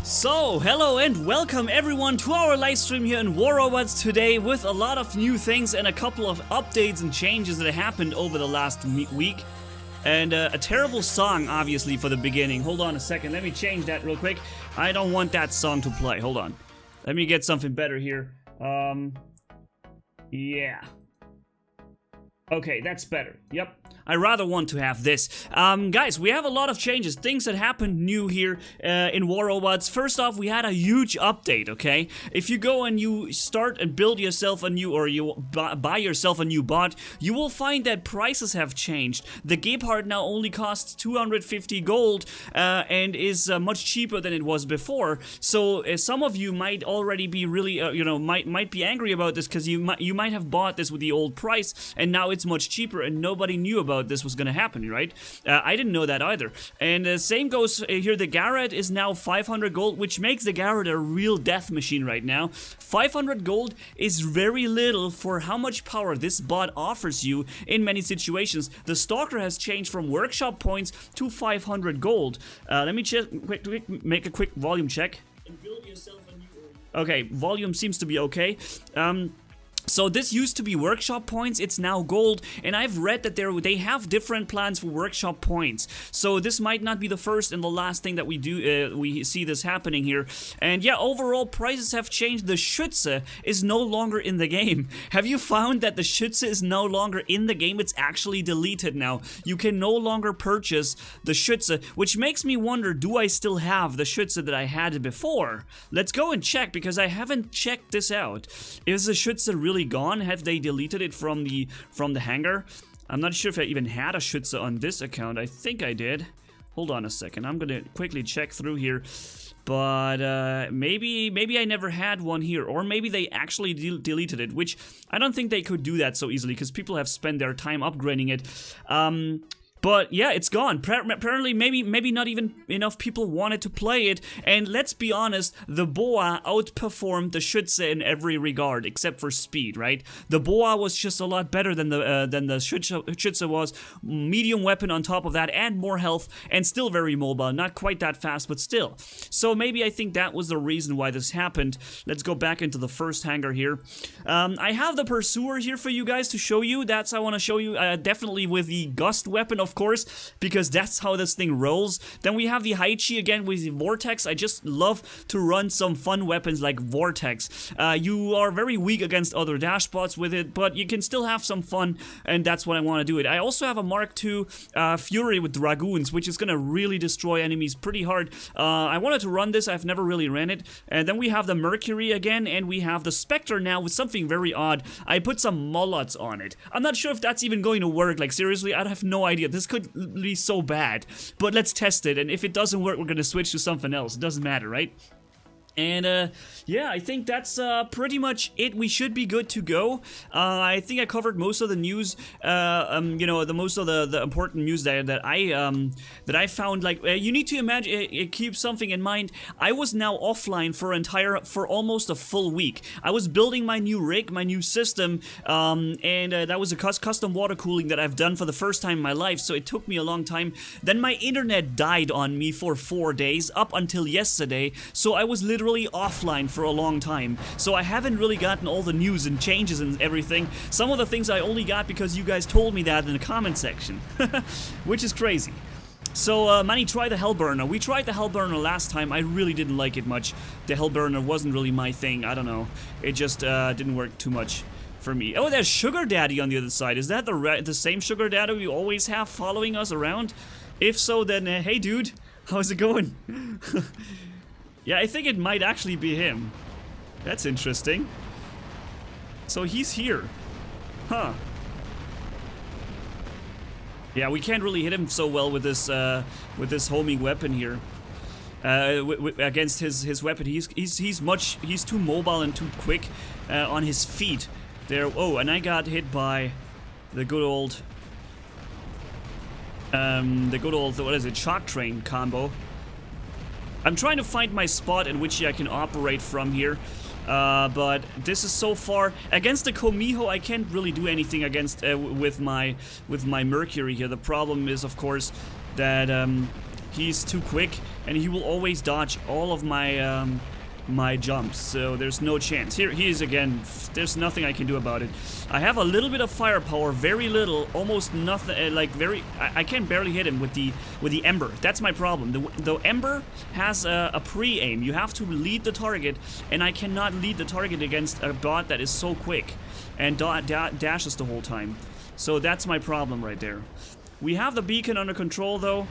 So, hello and welcome everyone to our live stream here in War Robots today with a lot of new things and a couple of updates and changes that happened over the last week. And a terrible song, obviously, for the beginning. Hold on a second, let me change that real quick. I don't want that song to play, hold on. Let me get something better here. Yeah. Okay, that's better, yep. I rather want to have this. Guys, we have a lot of changes, things that happened new here in War Robots. First off, we had a huge update, okay? If you go and you start and build yourself a new, or you buy yourself a new bot, you will find that prices have changed. The Gepard now only costs 250 gold and is much cheaper than it was before. So some of you might already be really, might be angry about this because you might have bought this with the old price and now it's much cheaper and nobody knew about this was gonna happen, right? I didn't know that either. And same goes here, the Garrett is now 500 gold, which makes the Garrett a real death machine right now. 500 gold is very little for how much power this bot offers you in many situations. The Stalker has changed from workshop points to 500 gold. Let me make a quick volume check. And build yourself a new... Okay, volume seems to be okay. So this used to be workshop points, it's now gold, and I've read that they have different plans for workshop points. So this might not be the first and the last thing that we do, we see this happening here. And yeah, overall prices have changed. The Schütze is no longer in the game. Have you found that the Schütze is no longer in the game? It's actually deleted now. You can no longer purchase the Schütze, which makes me wonder, do I still have the Schütze that I had before? Let's go and check, because I haven't checked this out. Is the Schütze really gone? Have they deleted it from the hangar? I'm not sure if I even had a Schütze on this account. I think I did. Hold on a second. I'm gonna quickly check through here. But maybe I never had one here, or maybe they actually deleted it, which I don't think they could do that so easily because people have spent their time upgrading it. But yeah, it's gone. Apparently, maybe not even enough people wanted to play it. And let's be honest, the Boa outperformed the Schütze in every regard, except for speed, right? The Boa was just a lot better than the Schütze was. Medium weapon on top of that, and more health, and still very mobile. Not quite that fast, but still. So maybe I think that was the reason why this happened. Let's go back into the first hangar here. I have the Pursuer here for you guys to show you. That's I want to show you, definitely with the Gust weapon, of course, because that's how this thing rolls. Then we have the Haichi again with the Vortex. I just love to run some fun weapons like Vortex. You are very weak against other dashbots with it, but you can still have some fun, and that's what I want to do it. I also have a Mk2 Fury with Dragoons, which is gonna really destroy enemies pretty hard. I wanted to run this, I've never really ran it. And then we have the Mercury again, and we have the Spectre now with something very odd. I put some Molots on it. I'm not sure if that's even going to work, like seriously, I have no idea. This could be so bad, but let's test it, and if it doesn't work, we're gonna switch to something else. It doesn't matter, right? And yeah, I think that's pretty much it. We should be good to go. I think I covered most of the news. Most of the important news that I found. Like you need to imagine, keep something in mind. I was now offline for almost a full week. I was building my new rig, my new system, and that was a custom water cooling that I've done for the first time in my life. So it took me a long time. Then my internet died on me for 4 days up until yesterday. So I was literally offline for a long time, so I haven't really gotten all the news and changes and everything. Some of the things I only got because you guys told me that in the comment section, which is crazy. So, Manni, try the Hellburner. We tried the Hellburner last time. I really didn't like it much. The Hellburner wasn't really my thing. I don't know. It just didn't work too much for me. Oh, there's Sugar Daddy on the other side. Is that the same Sugar Daddy we always have following us around? If so, then hey, dude, how's it going? Yeah, I think it might actually be him. That's interesting. So he's here. Huh. Yeah, we can't really hit him so well with this homing weapon here. Against his weapon, he's too mobile and too quick on his feet. There. Oh, and I got hit by the good old what is it? Shock train combo. I'm trying to find my spot in which I can operate from here, but this is so far against the Komiho. I can't really do anything against with my Mercury here. The problem is, of course, that he's too quick, and he will always dodge all of my my jumps, so there's no chance. Here he is again. There's nothing I can do about it. I have a little bit of firepower, very little, almost nothing. Like I can barely hit him with the ember. That's my problem. The ember has a pre-aim. You have to lead the target, and I cannot lead the target against a bot that is so quick and dashes the whole time. So that's my problem right there. We have the beacon under control though.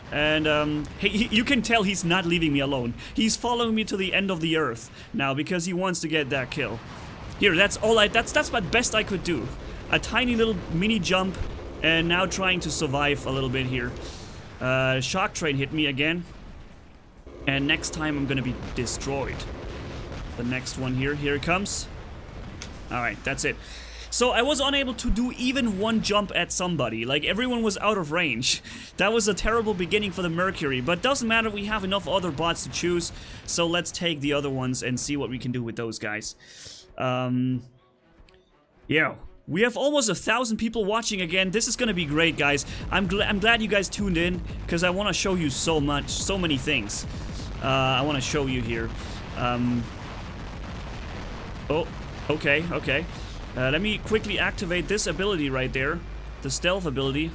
And you can tell he's not leaving me alone. He's following me to the end of the earth now because he wants to get that kill. Here, that's what best I could do. A tiny little mini jump, and now trying to survive a little bit here. Shark train hit me again, and next time I'm gonna be destroyed. The next one here it comes. All right, that's it. So I was unable to do even one jump at somebody. Like, everyone was out of range. That was a terrible beginning for the Mercury, but doesn't matter, we have enough other bots to choose. So let's take the other ones and see what we can do with those guys. Yeah, we have almost 1,000 people watching again. This is gonna be great, guys. I'm glad you guys tuned in, because I want to show you so many things. I want to show you here. Oh, okay. Let me quickly activate this ability right there. The stealth ability.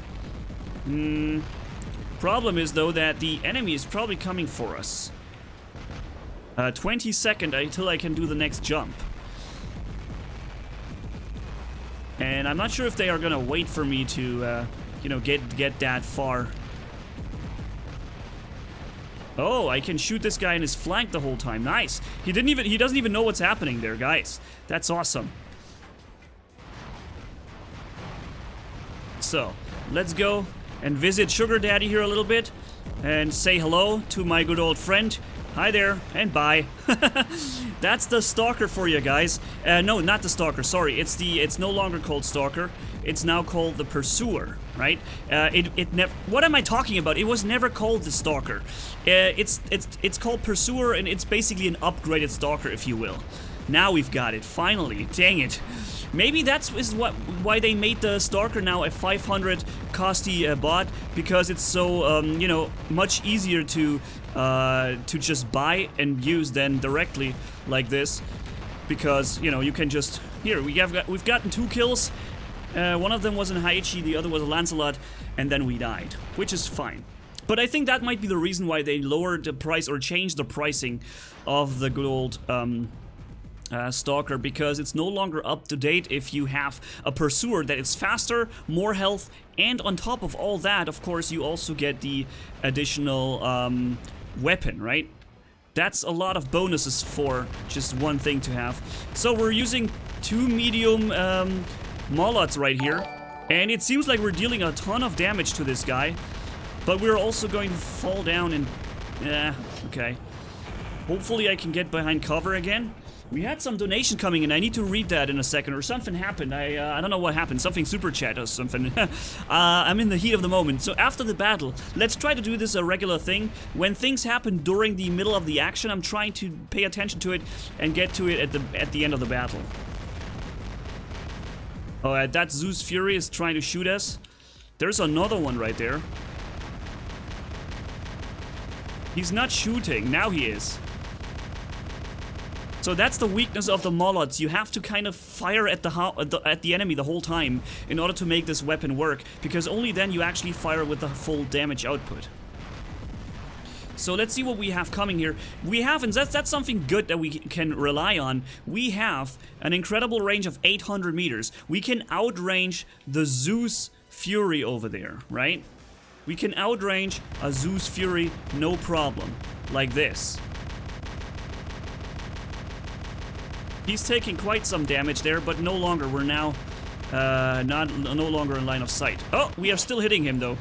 Problem is, though, that the enemy is probably coming for us. 20 seconds until I can do the next jump. And I'm not sure if they are gonna wait for me to, you know, get that far. Oh, I can shoot this guy in his flank the whole time. Nice. He doesn't even know what's happening there, guys. That's awesome. So, let's go and visit Sugar Daddy here a little bit and say hello to my good old friend. Hi there, and bye. That's the Stalker for you guys. No, not the Stalker, sorry. It's no longer called Stalker. It's now called the Pursuer, right? What am I talking about? It was never called the Stalker. It's called Pursuer, and it's basically an upgraded Stalker, if you will. Now we've got it, finally. Dang it. Maybe why they made the Stalker now a 500 costy bot, because it's so you know, much easier to just buy and use than directly like this, because you know you can just we've gotten 2 kills. One of them was in Haichi, the other was a Lancelot, and then we died, which is fine. But I think that might be the reason why they lowered the price or changed the pricing of the good old Stalker, because it's no longer up to date if you have a Pursuer that is faster, more health, and on top of all that, of course, you also get the additional weapon, right? That's a lot of bonuses for just one thing to have. So we're using 2 medium Molots right here, and it seems like we're dealing a ton of damage to this guy, but we're also going to fall down and... okay. Hopefully I can get behind cover again. We had some donation coming in. I need to read that in a second, or something happened. I don't know what happened. Something super chat or something. I'm in the heat of the moment. So after the battle, let's try to do this a regular thing. When things happen during the middle of the action, I'm trying to pay attention to it and get to it at the end of the battle. Oh, that Zeus Fury is trying to shoot us. There's another one right there. He's not shooting. Now he is. So that's the weakness of the Molots. You have to kind of fire at the enemy the whole time in order to make this weapon work, because only then you actually fire with the full damage output. So let's see what we have coming here. We have, and that's something good that we can rely on. We have an incredible range of 800 meters. We can outrange the Zeus Fury over there, right? We can outrange a Zeus Fury no problem, like this. He's taking quite some damage there, but no longer. We're now no longer in line of sight. Oh, we are still hitting him though.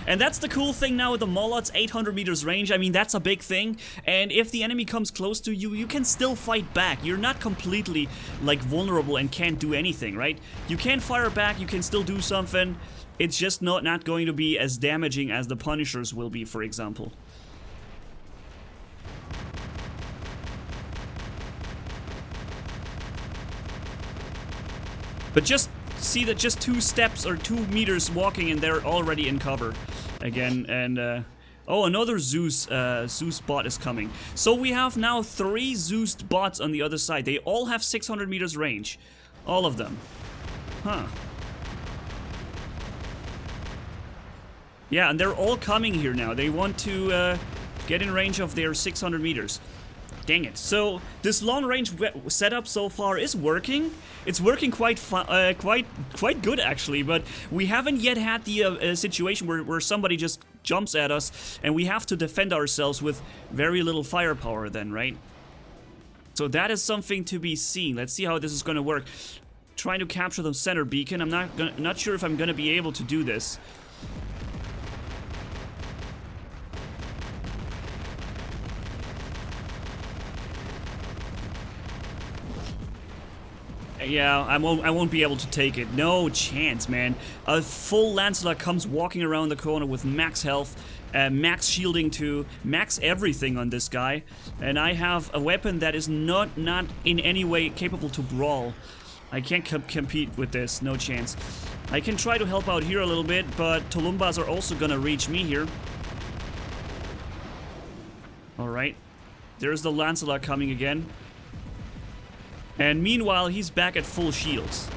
And that's the cool thing now with the Molots, 800 meters range. I mean, that's a big thing. And if the enemy comes close to you, you can still fight back. You're not completely like vulnerable and can't do anything, right? You can fire back, you can still do something. It's just not going to be as damaging as the Punishers will be, for example. But just see that just 2 steps or 2 meters walking and they're already in cover again. And Oh, another Zeus bot is coming. So we have now 3 Zeus bots on the other side. They all have 600 meters range. All of them. Huh. Yeah, and they're all coming here now. They want to get in range of their 600 meters. Dang it. So this long range setup so far is working. It's working quite good actually, but we haven't yet had the situation where somebody just jumps at us and we have to defend ourselves with very little firepower then, right? So that is something to be seen. Let's see how this is going to work. Trying to capture the center beacon. I'm not sure if I'm going to be able to do this. Yeah, I won't be able to take it. No chance, man. A full Lancelot comes walking around the corner with max health, max shielding too, max everything on this guy. And I have a weapon that is not in any way capable to brawl. I can't compete with this, no chance. I can try to help out here a little bit, but Tulumbas are also gonna reach me here. Alright. There's the Lancelot coming again. And meanwhile, he's back at full shields.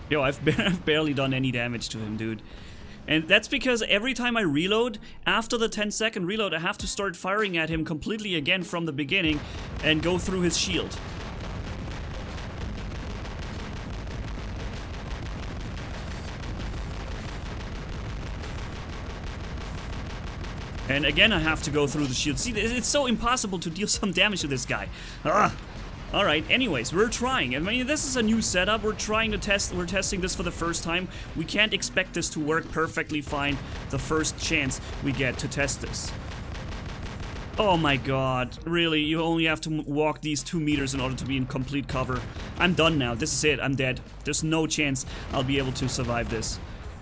Yo, I've barely done any damage to him, dude. And that's because every time I reload, after the 10-second reload, I have to start firing at him completely again from the beginning and go through his shield. And again, I have to go through the shield. See, it's so impossible to deal some damage to this guy. Alright, anyways, we're trying. I mean, this is a new setup. We're trying to test. We're testing this for the first time. We can't expect this to work perfectly fine the first chance we get to test this. Oh my god. Really, you only have to walk these 2 meters in order to be in complete cover. I'm done now. This is it. I'm dead. There's no chance I'll be able to survive this.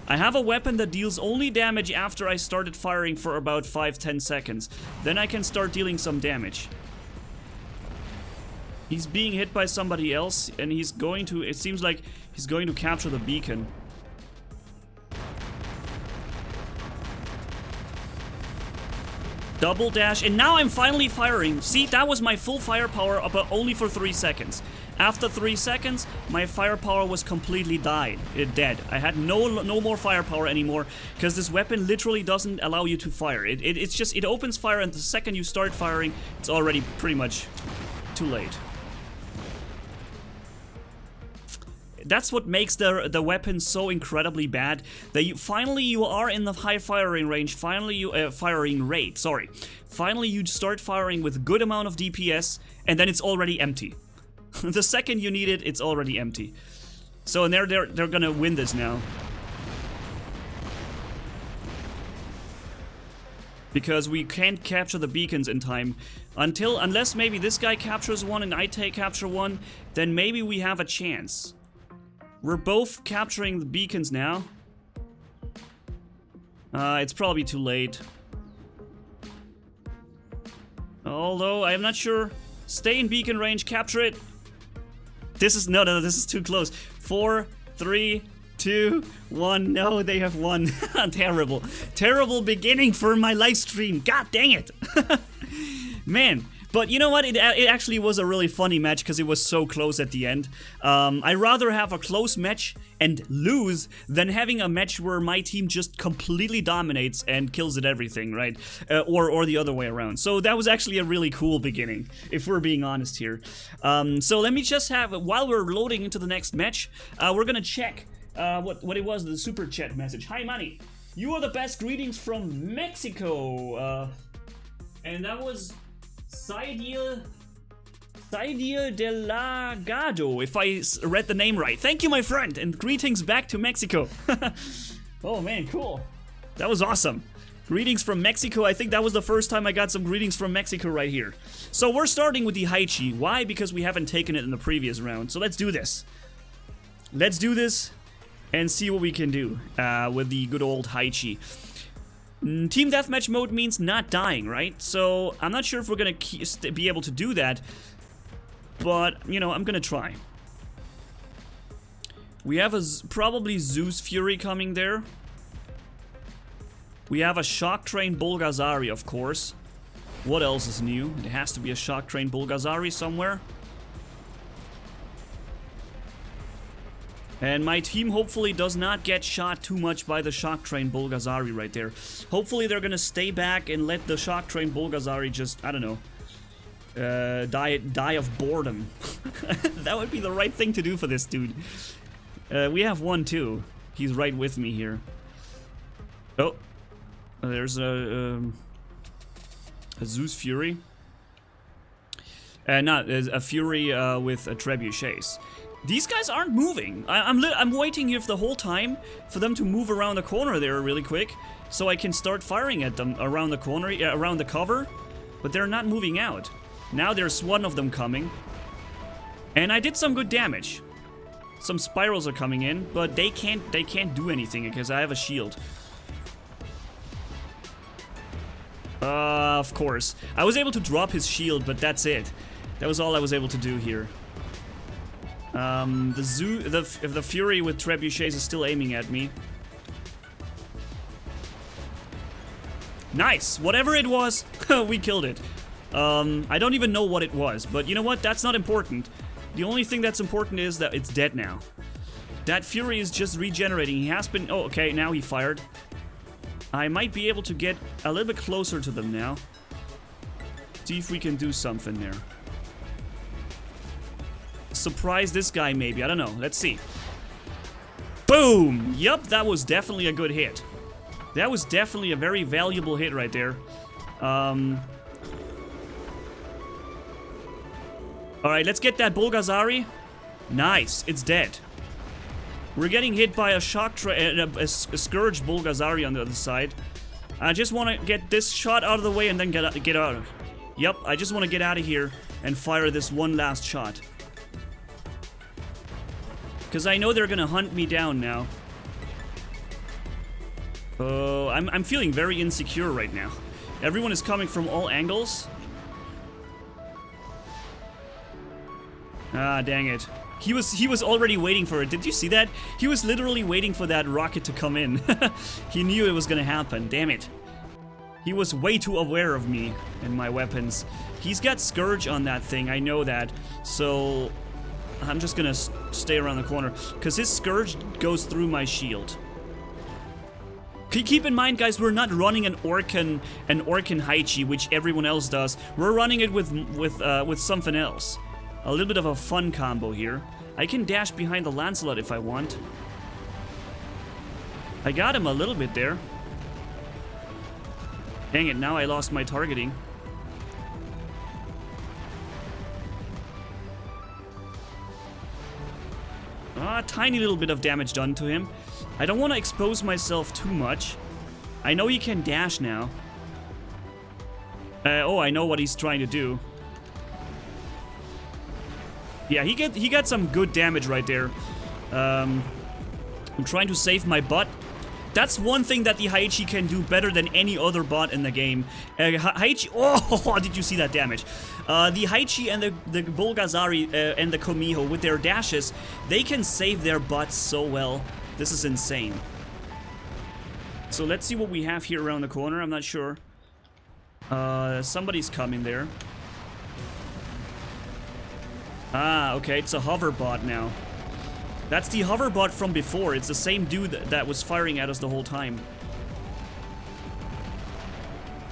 I have a weapon that deals only damage after I started firing for about 5-10 seconds. Then I can start dealing some damage. He's being hit by somebody else, and he's going to... It seems like he's going to capture the beacon. Double dash, and now I'm finally firing. See, that was my full firepower, but only for 3 seconds. After 3 seconds, my firepower was completely dead. I had no more firepower anymore, because this weapon literally doesn't allow you to fire. It opens fire, and the second you start firing, it's already pretty much too late. That's what makes the weapon so incredibly bad. That finally you are in the high firing range. Finally you firing rate. Sorry. Finally you start firing with good amount of DPS, and then it's already empty. The second you need it, it's already empty. So and they're gonna win this now. Because we can't capture the beacons in time. Unless maybe this guy captures one and I capture one, then maybe we have a chance. We're both capturing the beacons now. It's probably too late. Although, I'm not sure. Stay in beacon range, capture it. This is, no, this is too close. 4, 3, 2, 1. No, they have won. Terrible. Terrible beginning for my live stream. God dang it. Man. But you know what? It actually was a really funny match because it was so close at the end. I'd rather have a close match and lose than having a match where my team just completely dominates and kills at everything, right? Or the other way around. So that was actually a really cool beginning, if we're being honest here. So let me just have, while we're loading into the next match, we're gonna check what it was, the super chat message. Hi, Manni. You are the best. Greetings from Mexico. And that was Saidiel Delagado, if I read the name right. Thank you, my friend, and greetings back to Mexico. Oh man, cool. That was awesome. Greetings from Mexico. I think that was the first time I got some greetings from Mexico right here. So we're starting with the Haichi. Why? Because we haven't taken it in the previous round. So let's do this. Let's do this and see what we can do with the good old Haichi. Team deathmatch mode means not dying, right? So I'm not sure if we're gonna be able to do that, but you know, I'm gonna try. We have a probably Zeus Fury coming there. We have a Shock Train Bulgazari, of course. What else is new? It has to be a Shock Train Bulgazari somewhere. And my team hopefully does not get shot too much by the Shock Train Bulgazari right there. Hopefully they're gonna stay back and let the Shock Train Bulgazari just, I don't know, die of boredom. That would be the right thing to do for this dude. We have one too. He's right with me here. Oh, there's a Zeus Fury. Not a Fury with a Trebuchets. These guys aren't moving. I'm waiting here for the whole time for them to move around the corner there really quick, so I can start firing at them around the corner, around the cover. But they're not moving out. Now there's one of them coming, and I did some good damage. Some spirals are coming in, but they can't do anything because I have a shield. Of course. I was able to drop his shield, but that's it. That was all I was able to do here. The Fury with Trebuchets is still aiming at me. Nice! Whatever it was, we killed it. I don't even know what it was, but you know what? That's not important. The only thing that's important is that it's dead now. That Fury is just regenerating. He has been... Oh, okay, now he fired. I might be able to get a little bit closer to them now. See if we can do something there. Surprise this guy, maybe. I don't know. Let's see. Boom! Yup, that was definitely a good hit. That was definitely a very valuable hit right there. Alright, let's get that Bulgazari. Nice, it's dead. We're getting hit by a a Scourge Bulgazari on the other side. I just want to get this shot out of the way and then get out. Yep, I just want to get out of here and fire this one last shot. Because I know they're gonna hunt me down now. Oh, I'm feeling very insecure right now. Everyone is coming from all angles. Ah, dang it. He was already waiting for it. Did you see that? He was literally waiting for that rocket to come in. He knew it was gonna happen. Damn it. He was way too aware of me and my weapons. He's got Scourge on that thing, I know that. So I'm just gonna stay around the corner, because his Scourge goes through my shield. Keep in mind, guys, we're not running an Orkan Haichi, which everyone else does. We're running it with something else. A little bit of a fun combo here. I can dash behind the Lancelot if I want. I got him a little bit there. Dang it, now I lost my targeting. A tiny little bit of damage done to him. I don't want to expose myself too much. I know he can dash now. Oh, I know what he's trying to do. Yeah, he got some good damage right there. I'm trying to save my butt. That's one thing that the Haichi can do better than any other bot in the game. Haichi... Oh, did you see that damage? The Haichi and the Bulgazari and the Komiho, with their dashes, they can save their butts so well. This is insane. So let's see what we have here around the corner. I'm not sure. Somebody's coming there. Ah, okay, it's a hover bot now. That's the hover bot from before. It's the same dude that was firing at us the whole time.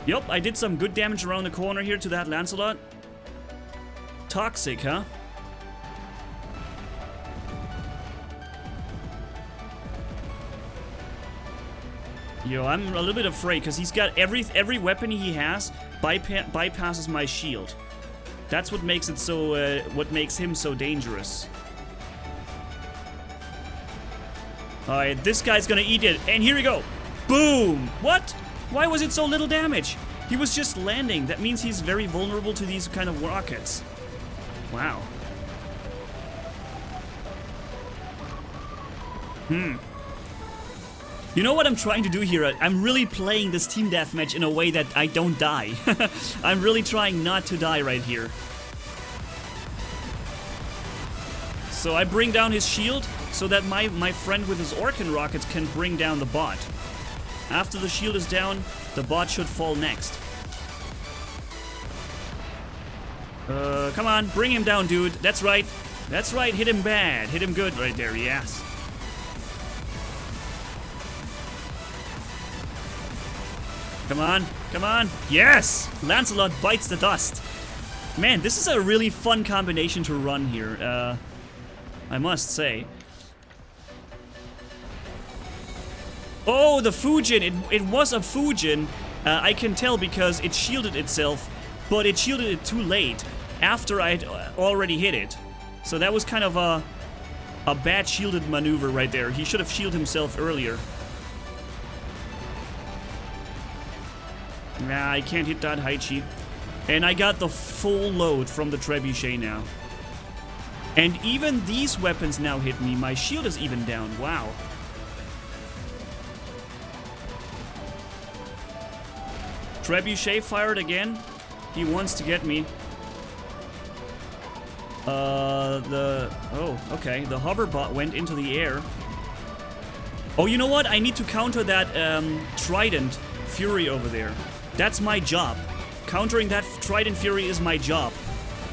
Yup, I did some good damage around the corner here to that Lancelot. Toxic, huh? Yo, I'm a little bit afraid because he's got every weapon he has bypasses my shield. That's what makes it so what makes him so dangerous. Alright, this guy's gonna eat it, and here we go. Boom! What? Why was it so little damage? He was just landing. That means he's very vulnerable to these kind of rockets. Wow. You know what I'm trying to do here? I'm really playing this team deathmatch in a way that I don't die. I'm really trying not to die right here. So I bring down his shield, so that my friend with his Orkan rockets can bring down the bot. After the shield is down, the bot should fall next. Come on, bring him down, dude. That's right. That's right, hit him bad. Hit him good right there, yes. Come on, come on. Yes! Lancelot bites the dust. Man, this is a really fun combination to run here, I must say. Oh, the Fujin. It was a Fujin. I can tell because it shielded itself, but it shielded it too late after I'd already hit it. So that was kind of a bad shielded maneuver right there. He should have shielded himself earlier. Nah, I can't hit that Haichi. And I got the full load from the Trebuchet now. And even these weapons now hit me. My shield is even down. Wow. Trebuchet fired again. He wants to get me. Oh, okay. The hover bot went into the air. Oh, you know what? I need to counter that Trident Fury over there. That's my job. Countering that Trident Fury is my job.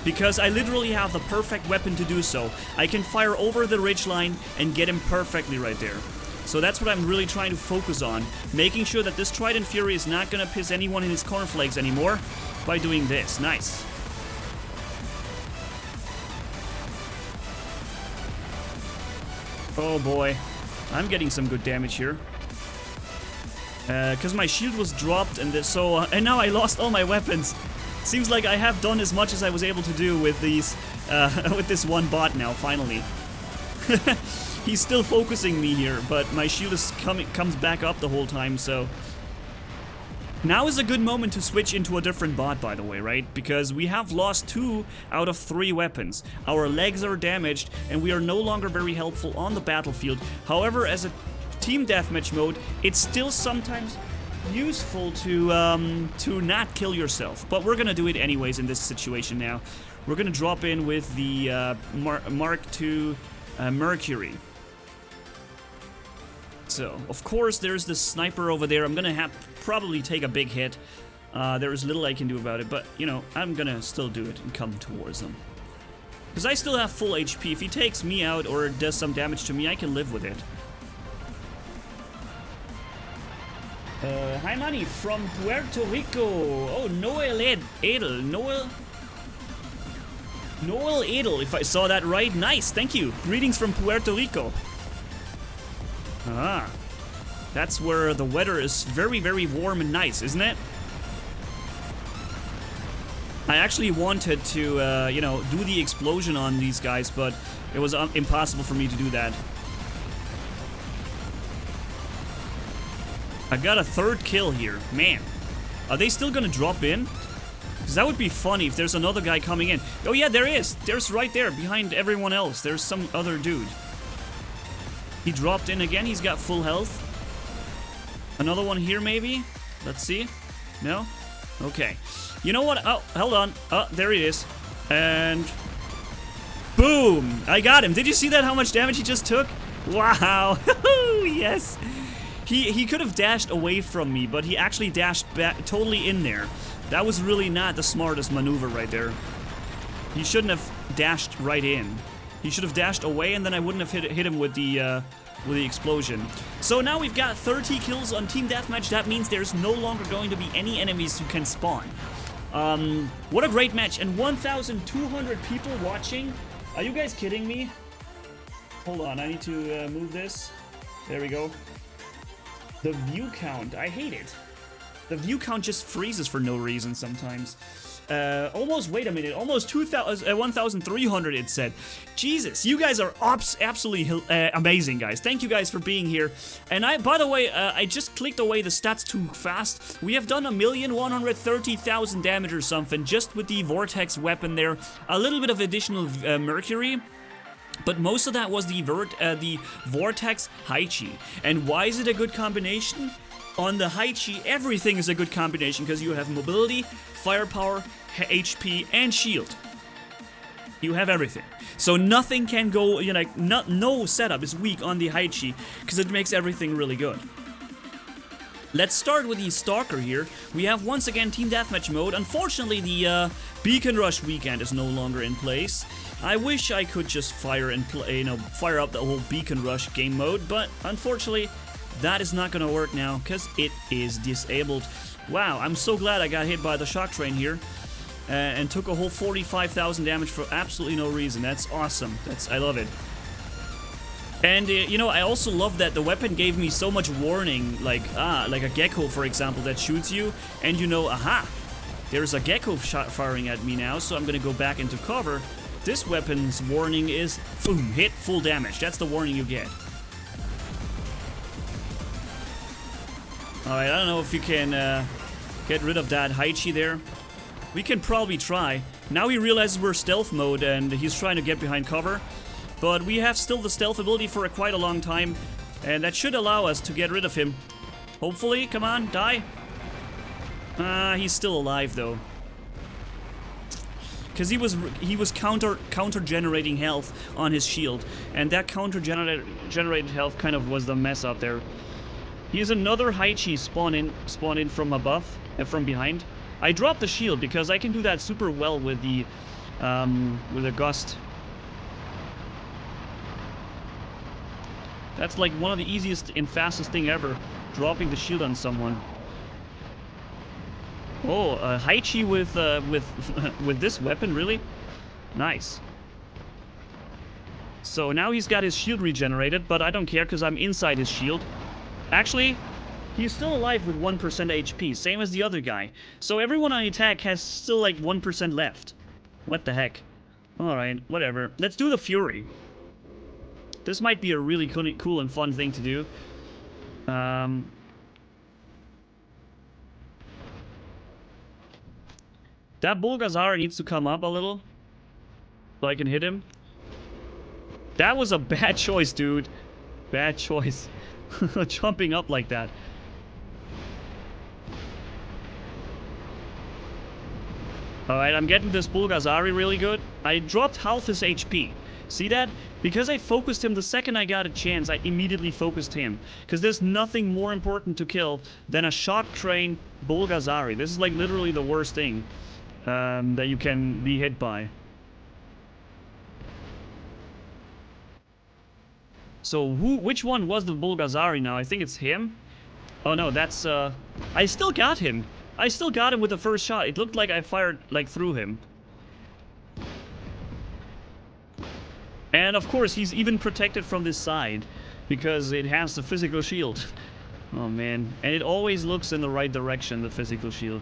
Because I literally have the perfect weapon to do so. I can fire over the ridgeline and get him perfectly right there. So that's what I'm really trying to focus on. Making sure that this Trident Fury is not gonna piss anyone in his cornflakes anymore by doing this. Nice. Oh boy. I'm getting some good damage here. Because my shield was dropped and and now I lost all my weapons. Seems like I have done as much as I was able to do with these, with this one bot now, finally. He's still focusing me here, but my shield is comes back up the whole time, so... Now is a good moment to switch into a different bot, by the way, right? Because we have lost 2 out of 3 weapons. Our legs are damaged, and we are no longer very helpful on the battlefield. However, as a team deathmatch mode, it's still sometimes useful to not kill yourself. But we're gonna do it anyways in this situation now. We're gonna drop in with the Mk2 Mercury. So, of course, there's this sniper over there. I'm gonna probably take a big hit. There is little I can do about it, but, you know, I'm gonna still do it and come towards him. Because I still have full HP. If he takes me out or does some damage to me, I can live with it. Hi, Manni from Puerto Rico. Oh, Noel Edel. Noel Edel, if I saw that right. Nice, thank you. Greetings from Puerto Rico. Ah, that's where the weather is very, very warm and nice, isn't it? I actually wanted to, you know, do the explosion on these guys, but it was impossible for me to do that. I got a 3rd kill here. Man, are they still gonna drop in? Because that would be funny if there's another guy coming in. Oh yeah, there is. There's right there, behind everyone else. There's some other dude. He dropped in again. He's got full health. Another one here, maybe? Let's see. No? Okay. You know what? Oh, hold on. Oh, there he is. And... boom! I got him. Did you see that, how much damage he just took? Wow. Yes. He could have dashed away from me, but he actually dashed back totally in there. That was really not the smartest maneuver right there. He shouldn't have dashed right in. He should have dashed away, and then I wouldn't have hit him with the explosion. So now we've got 30 kills on Team Deathmatch. That means there's no longer going to be any enemies who can spawn. What a great match. And 1,200 people watching. Are you guys kidding me? Hold on, I need to move this. There we go. The view count, I hate it. The view count just freezes for no reason sometimes. Almost, wait a minute, almost 1,300 it said. Jesus, you guys are absolutely amazing, guys. Thank you guys for being here. And by the way, I just clicked away the stats too fast. We have done 1,130,000 damage or something just with the Vortex weapon there. A little bit of additional Mercury. But most of that was the Vortex Haichi. And why is it a good combination? On the Haichi, everything is a good combination because you have mobility, firepower, HP, and shield. You have everything. So nothing can go, you know, like, no setup is weak on the Haichi, because it makes everything really good. Let's start with the Stalker here. We have once again Team Deathmatch mode. Unfortunately, the Beacon Rush weekend is no longer in place. I wish I could just fire up the whole Beacon Rush game mode, but unfortunately, that is not gonna work now, because it is disabled. Wow, I'm so glad I got hit by the shock train here. And took a whole 45,000 damage for absolutely no reason. That's awesome. I love it. And, you know, I also love that the weapon gave me so much warning, like a gecko, for example, that shoots you, and you know, aha, there's a gecko firing at me now, so I'm gonna go back into cover. This weapon's warning is, boom, hit, full damage. That's the warning you get. Alright, I don't know if you can get rid of that Haichi there. We can probably try. Now he realizes we're stealth mode and he's trying to get behind cover. But we have still the stealth ability for quite a long time. And that should allow us to get rid of him. Hopefully, come on, die. He's still alive though. Because he was counter-generating health on his shield. And that counter-generated health kind of was the mess up there. Here's another Haichi spawn in from above, from behind. I dropped the shield because I can do that super well with the gust. That's like one of the easiest and fastest thing ever, dropping the shield on someone. Oh, Haichi with with this weapon, really? Nice. So now he's got his shield regenerated, but I don't care because I'm inside his shield. Actually, he's still alive with 1% HP, same as the other guy. So everyone on attack has still like 1% left. What the heck? Alright, whatever. Let's do the Fury. This might be a really cool and fun thing to do. That Bulgazar needs to come up a little, so I can hit him. That was a bad choice, dude. Bad choice. Jumping up like that. Alright, I'm getting this Bulgazari really good. I dropped half his HP. See that? Because I focused him the second I got a chance, I immediately focused him. Because there's nothing more important to kill than a shock train Bulgazari. This is like literally the worst thing that you can be hit by. So which one was the Bulgazari now? I think it's him. Oh no, that's I still got him. I still got him with the first shot. It looked like I fired like through him. And of course, he's even protected from this side because it has the physical shield. Oh man, and it always looks in the right direction, the physical shield.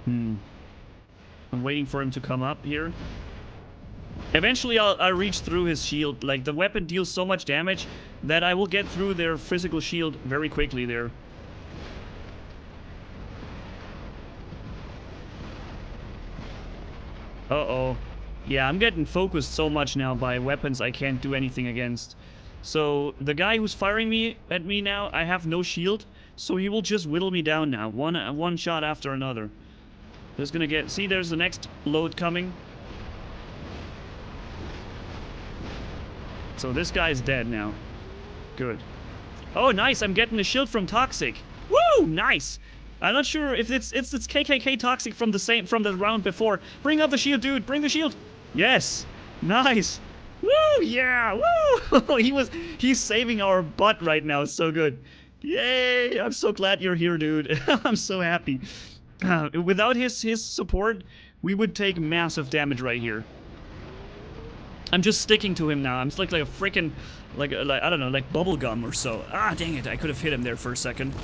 I'm waiting for him to come up here. Eventually I'll reach through his shield. Like, the weapon deals so much damage that I will get through their physical shield very quickly there. Uh-oh. Yeah, I'm getting focused so much now by weapons I can't do anything against. So, the guy who's firing at me now, I have no shield, so he will just whittle me down now. One shot after another. Just gonna get... See, there's the next load coming. So this guy's dead now. Good. Oh, nice, I'm getting a shield from Toxic. Woo, nice! I'm not sure if it's KKK Toxic from the round before. Bring up the shield, dude, bring the shield! Yes! Nice! Woo! Yeah! Woo! He's saving our butt right now. So good. Yay! I'm so glad you're here, dude. I'm so happy. Without his support, we would take massive damage right here. I'm just sticking to him now. I'm like a freaking, like I don't know, like bubblegum or so. Ah, dang it! I could have hit him there for a second.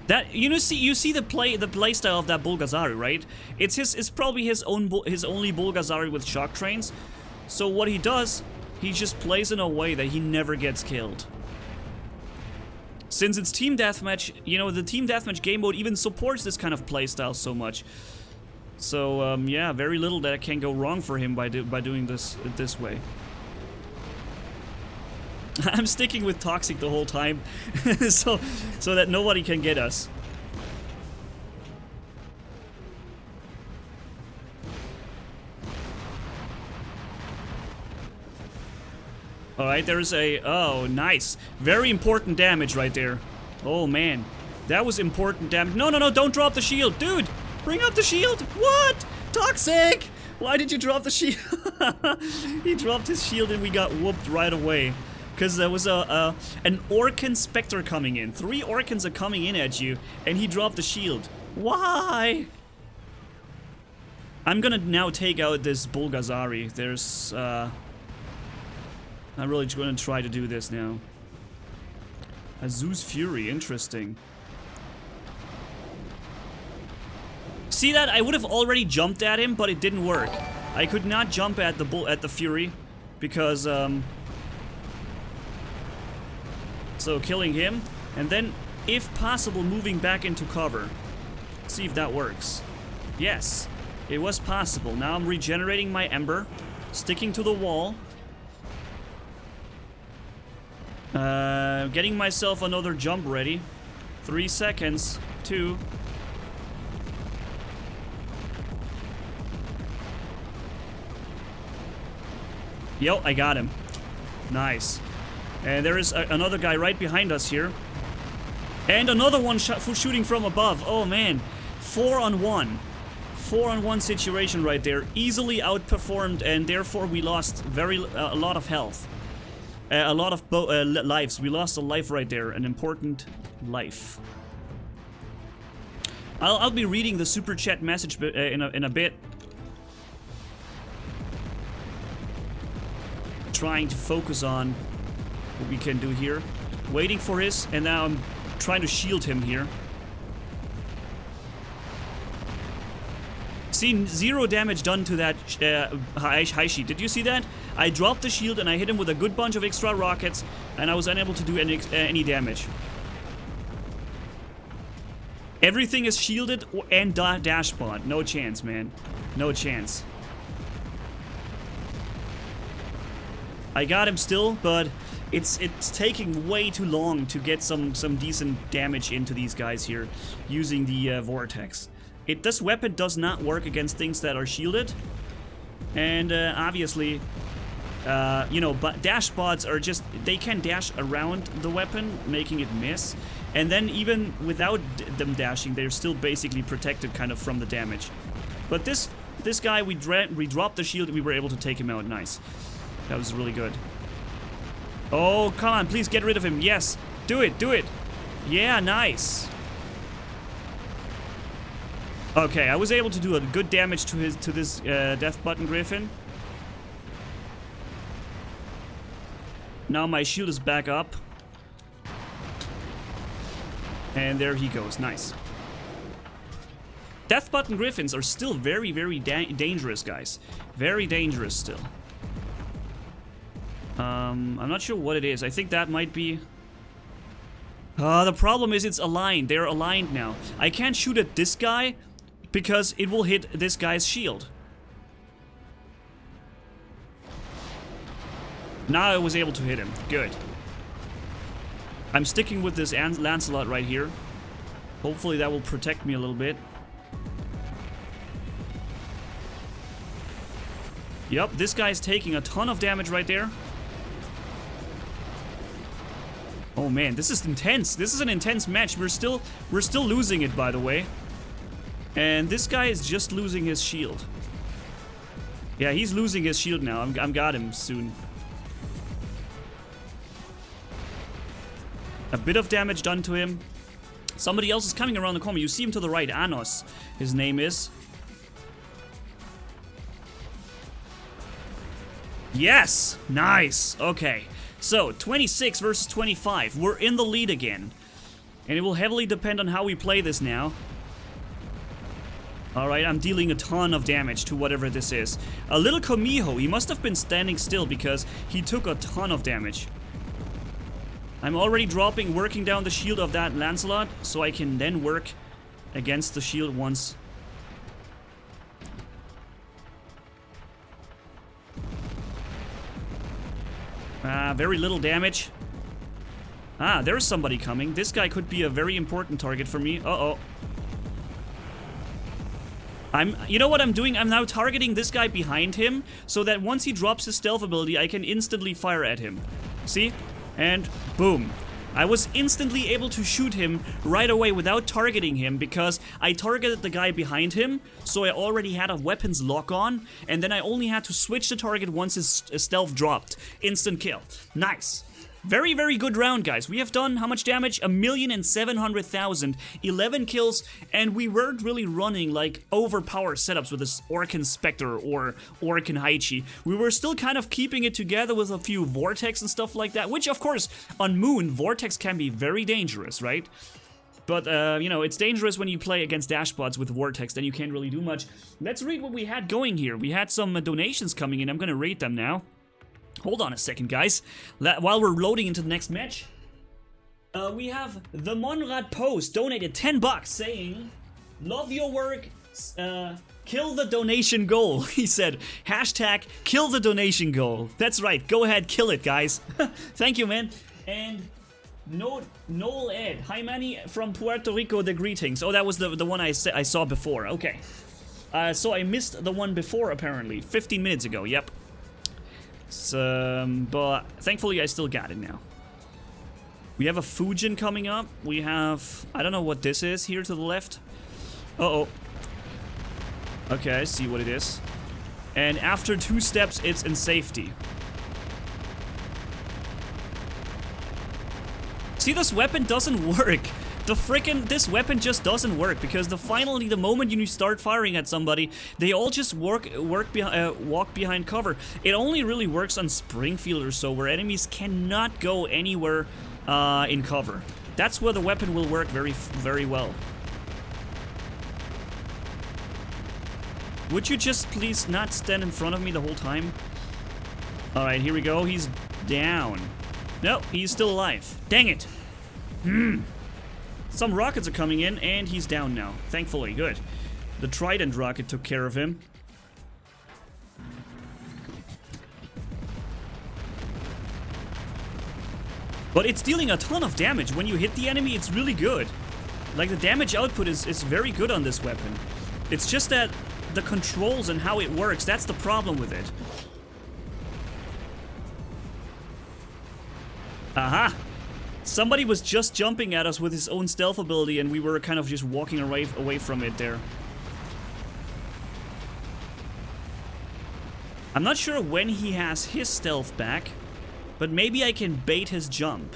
That you see the play style of that Bulgazari, right? It's probably his only Bulgazari with shock trains. So what he does, he just plays in a way that he never gets killed. Since it's team deathmatch, you know, the team deathmatch game mode even supports this kind of play style so much. So yeah, very little that can go wrong for him by doing this way. I'm sticking with Toxic the whole time, so that nobody can get us. Alright, there's a... Oh, nice. Very important damage right there. Oh, man. That was important damage. No, no, no, don't drop the shield. Dude, bring up the shield. What? Toxic! Why did you drop the shield? He dropped his shield and we got whooped right away. Because there was an Orkan Spectre coming in. 3 Orkans are coming in at you, and he dropped the shield. Why? I'm gonna now take out this Bulgazari. There's, I'm really gonna try to do this now. Azuz Fury, interesting. See that? I would have already jumped at him, but it didn't work. I could not jump at the Fury, because, so killing him, and then, if possible, moving back into cover. Let's see if that works. Yes, it was possible. Now I'm regenerating my Ember, sticking to the wall. Getting myself another jump ready. 3 seconds. 2. Yo, I got him. Nice. And there is another guy right behind us here. And another one shooting from above. Oh, man. 4-on-1. 4-on-1 situation right there. Easily outperformed, and therefore we lost a lot of health. A lot of lives. We lost a life right there. An important life. I'll be reading the super chat message in a bit. Trying to focus on what we can do here. Waiting for his, and now I'm trying to shield him here. See, 0 damage done to that Haishi. Did you see that? I dropped the shield and I hit him with a good bunch of extra rockets, and I was unable to do any damage. Everything is shielded and dash spawned. No chance, man. No chance. I got him still, but it's taking way too long to get some decent damage into these guys here using the vortex. This weapon does not work against things that are shielded, and obviously, you know, but dash bots are just, they can dash around the weapon, making it miss, and then even without them dashing, they're still basically protected kind of from the damage. But this guy, we dropped the shield and we were able to take him out. Nice. That was really good. Oh, come on, please get rid of him. Yes, do it, do it. Yeah, nice. Okay, I was able to do a good damage to this Death Button Griffin. Now my shield is back up. And there he goes, nice. Death Button Griffins are still very, very dangerous, guys. Very dangerous still. I'm not sure what it is. I think that might be... the problem is it's aligned. They're aligned now. I can't shoot at this guy because it will hit this guy's shield. Now I was able to hit him. Good. I'm sticking with this Lancelot right here. Hopefully that will protect me a little bit. Yep, this guy's taking a ton of damage right there. Oh man, this is intense. This is an intense match. We're still losing it, by the way. And this guy is just losing his shield. Yeah, he's losing his shield now. I'm got him soon. A bit of damage done to him. Somebody else is coming around the corner. You see him to the right. Anos, his name is. Yes! Nice! Okay. So, 26 versus 25. We're in the lead again. And it will heavily depend on how we play this now. Alright, I'm dealing a ton of damage to whatever this is. A little Komiho, he must have been standing still because he took a ton of damage. I'm already working down the shield of that Lancelot, so I can then work against the shield once. Very little damage. There's somebody coming. This guy could be a very important target for me. Uh-oh. You know what I'm doing? I'm now targeting this guy behind him, so that once he drops his stealth ability, I can instantly fire at him. See? And boom. I was instantly able to shoot him right away without targeting him because I targeted the guy behind him, so I already had a weapons lock on, and then I only had to switch the target once his stealth dropped. Instant kill. Nice. Very, very good round, guys. We have done how much damage? 1,700,000, 11 kills, and we weren't really running like overpowered setups with this Orkan Spectre or Orkan Haichi. We were still kind of keeping it together with a few Vortex and stuff like that, which of course, on Moon, Vortex can be very dangerous, right? But, you know, it's dangerous when you play against dashbots with Vortex, then you can't really do much. Let's read what we had going here. We had some donations coming in. I'm gonna read them now. Hold on a second, guys. While we're loading into the next match, we have the Monrad Post donated 10 bucks saying, "Love your work, kill the donation goal." He said, hashtag kill the donation goal. That's right, go ahead, kill it, guys. Thank you, man. And Noel Ed, hi Manny from Puerto Rico, the greetings. Oh, that was the one I saw before, okay. So I missed the one before, apparently, 15 minutes ago, yep. So, but thankfully I still got it now. We have a Fujin coming up. We have, I don't know what this is here to the left. Uh-oh. Okay, I see what it is. And after 2 steps, it's in safety. See, this weapon doesn't work. This weapon just doesn't work because the moment you start firing at somebody, they all just walk behind cover. It only really works on Springfield or so, where enemies cannot go anywhere in cover. That's where the weapon will work very, very well. Would you just please not stand in front of me the whole time? All right, here we go. He's down. No, he's still alive. Dang it. Some rockets are coming in, and he's down now. Thankfully, good. The Trident rocket took care of him. But it's dealing a ton of damage. When you hit the enemy, it's really good. Like, the damage output is very good on this weapon. It's just that the controls and how it works, that's the problem with it. Aha! Somebody was just jumping at us with his own stealth ability, and we were kind of just walking away from it there. I'm not sure when he has his stealth back, but maybe I can bait his jump.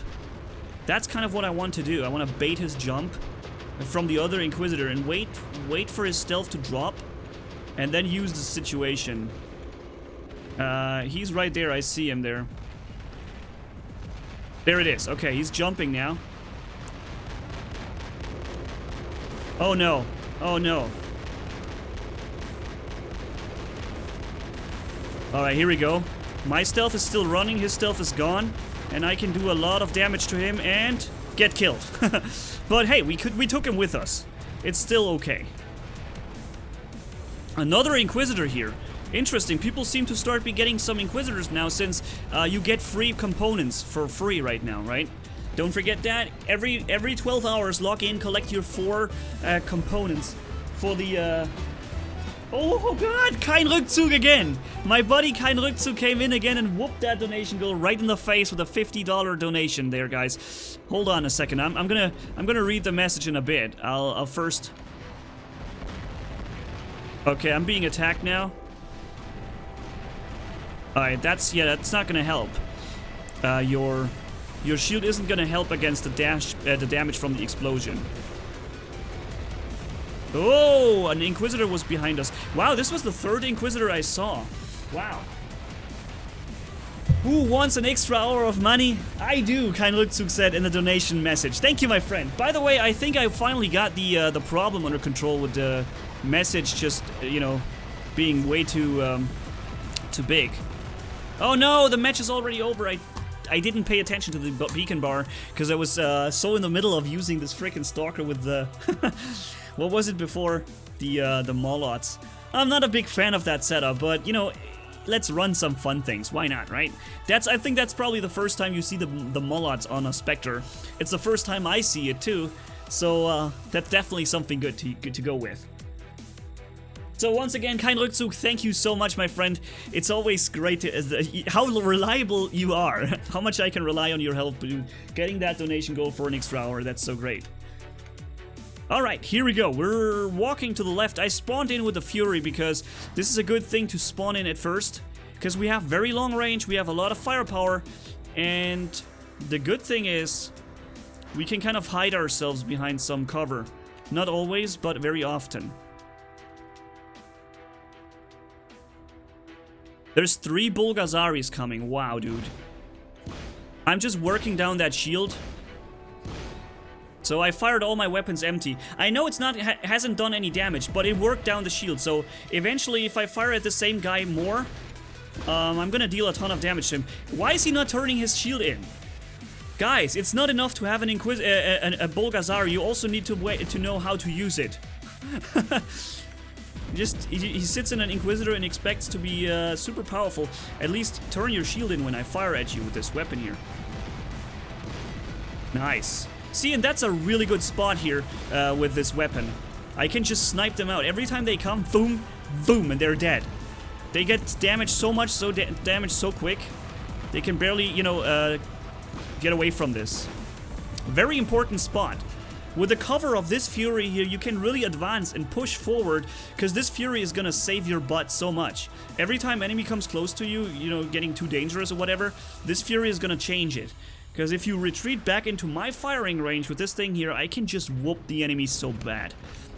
That's kind of what I want to do. I want to bait his jump from the other Inquisitor and wait for his stealth to drop, and then use the situation. He's right there. I see him there. There it is. Okay, he's jumping now. Oh no. Oh no. Alright, here we go. My stealth is still running, his stealth is gone, and I can do a lot of damage to him and get killed. But hey, we took him with us. It's still okay. Another Inquisitor here. Interesting, people seem to start be getting some Inquisitors now since you get free components for free right now, right? Don't forget that. Every 12 hours, log in, collect your 4 components for the... Oh god, kein Rückzug again! My buddy kein Rückzug came in again and whooped that donation goal right in the face with a $50 donation there, guys. Hold on a second, I'm gonna read the message in a bit. I'll first... Okay, I'm being attacked now. Alright, that's not gonna help. Your shield isn't gonna help against the damage from the explosion. Oh, an Inquisitor was behind us. Wow, this was the 3rd Inquisitor I saw. Wow. Who wants an extra hour of money? I do, Kein Rückzug said in the donation message. Thank you, my friend. By the way, I think I finally got the problem under control with the message just, you know, being way too big. Oh no, the match is already over. I didn't pay attention to the beacon bar because I was so in the middle of using this freaking stalker with the what was it before? The Molots. I'm not a big fan of that setup, but you know, let's run some fun things. Why not, right? I think that's probably the first time you see the Molots on a Spectre. It's the first time I see it too, so that's definitely something good to go with. So once again, Kein Rückzug, thank you so much, my friend. It's always great to, how reliable you are. How much I can rely on your help. Getting that donation goal for an extra hour, that's so great. Alright, here we go. We're walking to the left. I spawned in with the Fury because this is a good thing to spawn in at first. Because we have very long range, we have a lot of firepower, and the good thing is we can kind of hide ourselves behind some cover. Not always, but very often. There's 3 Bulgazaris coming. Wow, dude. I'm just working down that shield. So I fired all my weapons empty. I know it's not hasn't done any damage, but it worked down the shield. So eventually, if I fire at the same guy more, I'm gonna deal a ton of damage to him. Why is he not turning his shield in? Guys, it's not enough to have an a Bulgazar. You also need to know how to use it. He sits in an Inquisitor and expects to be super powerful. At least turn your shield in when I fire at you with this weapon here. Nice. See, and that's a really good spot here with this weapon. I can just snipe them out. Every time they come, boom, boom, and they're dead. They get damaged so much, damaged so quick. They can barely, you know, get away from this. Very important spot. With the cover of this Fury here, you can really advance and push forward, because this Fury is gonna save your butt so much. Every time enemy comes close to you, you know, getting too dangerous or whatever, this Fury is gonna change it. Because if you retreat back into my firing range with this thing here, I can just whoop the enemy so bad.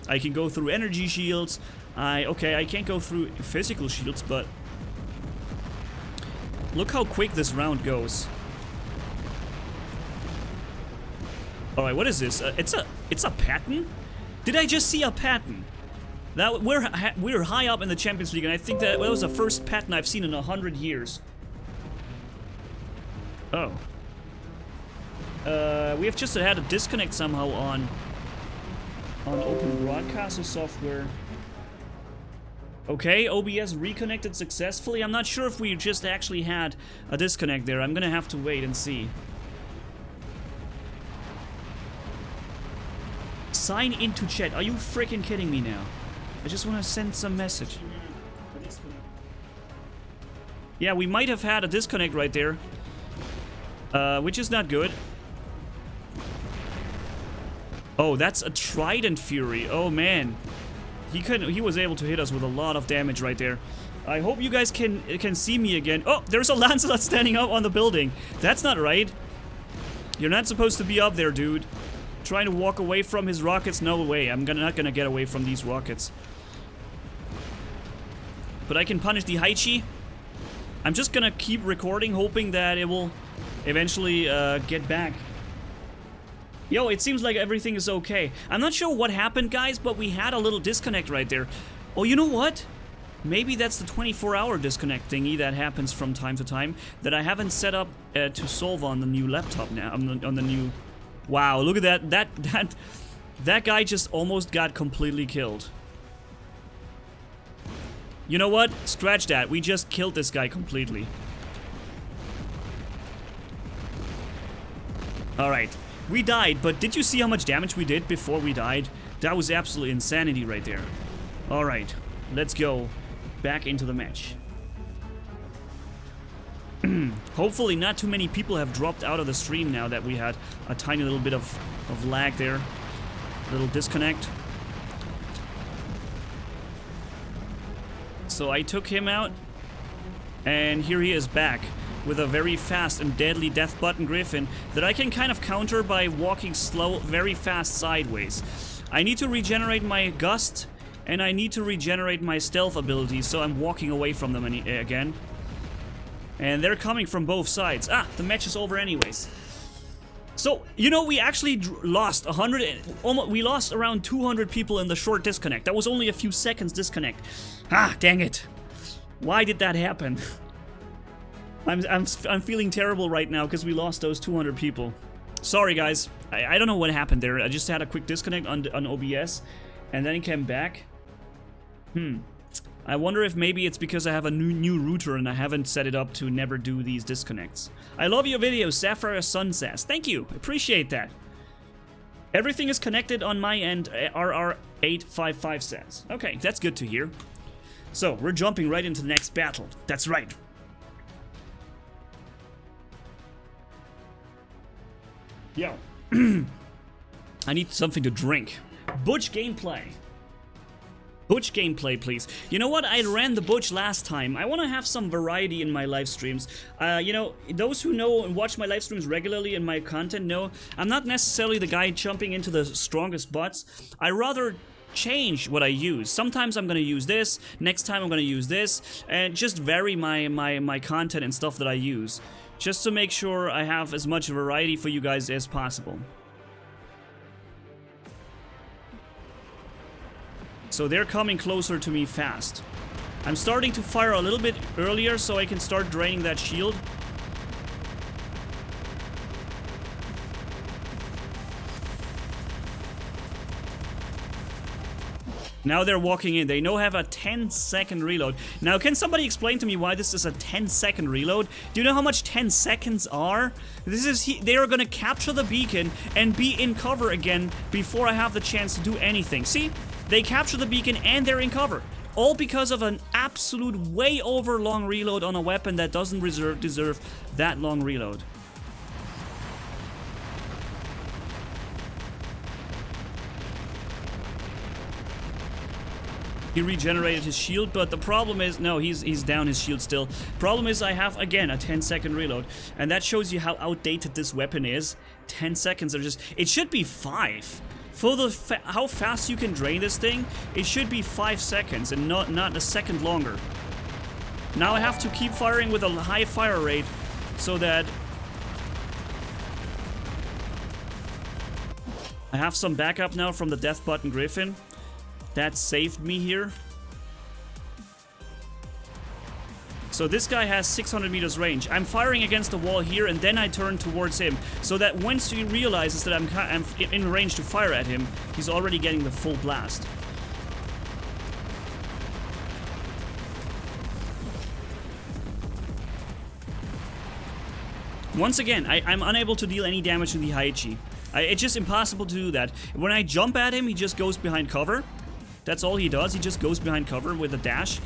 I can go through energy shields. Okay, I can't go through physical shields, but look how quick this round goes. Alright, what is this? It's a pattern? Did I just see a pattern? That we're high up in the Champions League, and I think that was the first pattern I've seen in 100 years. Oh. We have just had a disconnect somehow on Open Broadcaster software. Okay, OBS reconnected successfully. I'm not sure if we just actually had a disconnect there. I'm gonna have to wait and see. Sign into chat. Are you freaking kidding me now? I just want to send some message. Yeah, we might have had a disconnect right there. Which is not good. Oh, that's a Trident Fury. Oh man. He was able to hit us with a lot of damage right there. I hope you guys can see me again. Oh, there's a Lancelot standing up on the building. That's not right. You're not supposed to be up there, dude. Trying to walk away from his rockets? No way. I'm not gonna get away from these rockets. But I can punish the Haichi. I'm just gonna keep recording, hoping that it will eventually get back. Yo, it seems like everything is okay. I'm not sure what happened, guys, but we had a little disconnect right there. Oh, you know what? Maybe that's the 24-hour disconnect thingy that happens from time to time that I haven't set up to solve on the new laptop now. On the new... Wow, look at that. That guy just almost got completely killed. You know what? Scratch that. We just killed this guy completely. Alright. We died, but did you see how much damage we did before we died? That was absolutely insanity right there. Alright. Let's go back into the match. Hopefully not too many people have dropped out of the stream now that we had a tiny little bit of lag there. A little disconnect. So I took him out, and here he is back with a very fast and deadly Death Button Griffin that I can kind of counter by walking slow, very fast sideways. I need to regenerate my Gust, and I need to regenerate my Stealth ability, so I'm walking away from them again. And they're coming from both sides. Ah, the match is over anyways. So, you know, we actually lost 100... we lost around 200 people in the short disconnect. That was only a few seconds disconnect. Ah, dang it. Why did that happen? I'm feeling terrible right now because we lost those 200 people. Sorry, guys. I don't know what happened there. I just had a quick disconnect on OBS, and then it came back. I wonder if maybe it's because I have a new router and I haven't set it up to never do these disconnects. I love your videos, Sapphire Sun says. Thank you. Appreciate that. Everything is connected on my end, RR855 says. Okay, that's good to hear. So, we're jumping right into the next battle. That's right. Yo. I need something to drink. Butch gameplay. Butch gameplay, please. You know what? I ran the Butch last time. I want to have some variety in my live streams. You know, those who know and watch my live streams regularly and my content know I'm not necessarily the guy jumping into the strongest bots. I rather change what I use. Sometimes I'm gonna use this, next time I'm gonna use this, and just vary my content and stuff that I use. Just to make sure I have as much variety for you guys as possible. So they're coming closer to me fast. I'm starting to fire a little bit earlier so I can start draining that shield. Now they're walking in. They now have a 10-second reload. Now, can somebody explain to me why this is a 10-second reload? Do you know how much 10 seconds are? This is they are gonna capture the beacon and be in cover again before I have the chance to do anything. See? They capture the beacon and they're in cover. All because of an absolute way over long reload on a weapon that doesn't deserve that long reload. He regenerated his shield, but the problem is, no, he's down his shield still. Problem is I have, again, a 10-second reload. And that shows you how outdated this weapon is. 10 seconds are just, it should be 5. For the how fast you can drain this thing, it should be 5 seconds and not a second longer. Now I have to keep firing with a high fire rate so that I have some backup now from the Death Button Griffin. That saved me here. So this guy has 600 meters range. I'm firing against the wall here, and then I turn towards him, so that once he realizes that I'm in range to fire at him, he's already getting the full blast. Once again, I'm unable to deal any damage to the Haichi. It's just impossible to do that. When I jump at him, he just goes behind cover. That's all he does. He just goes behind cover with a dash.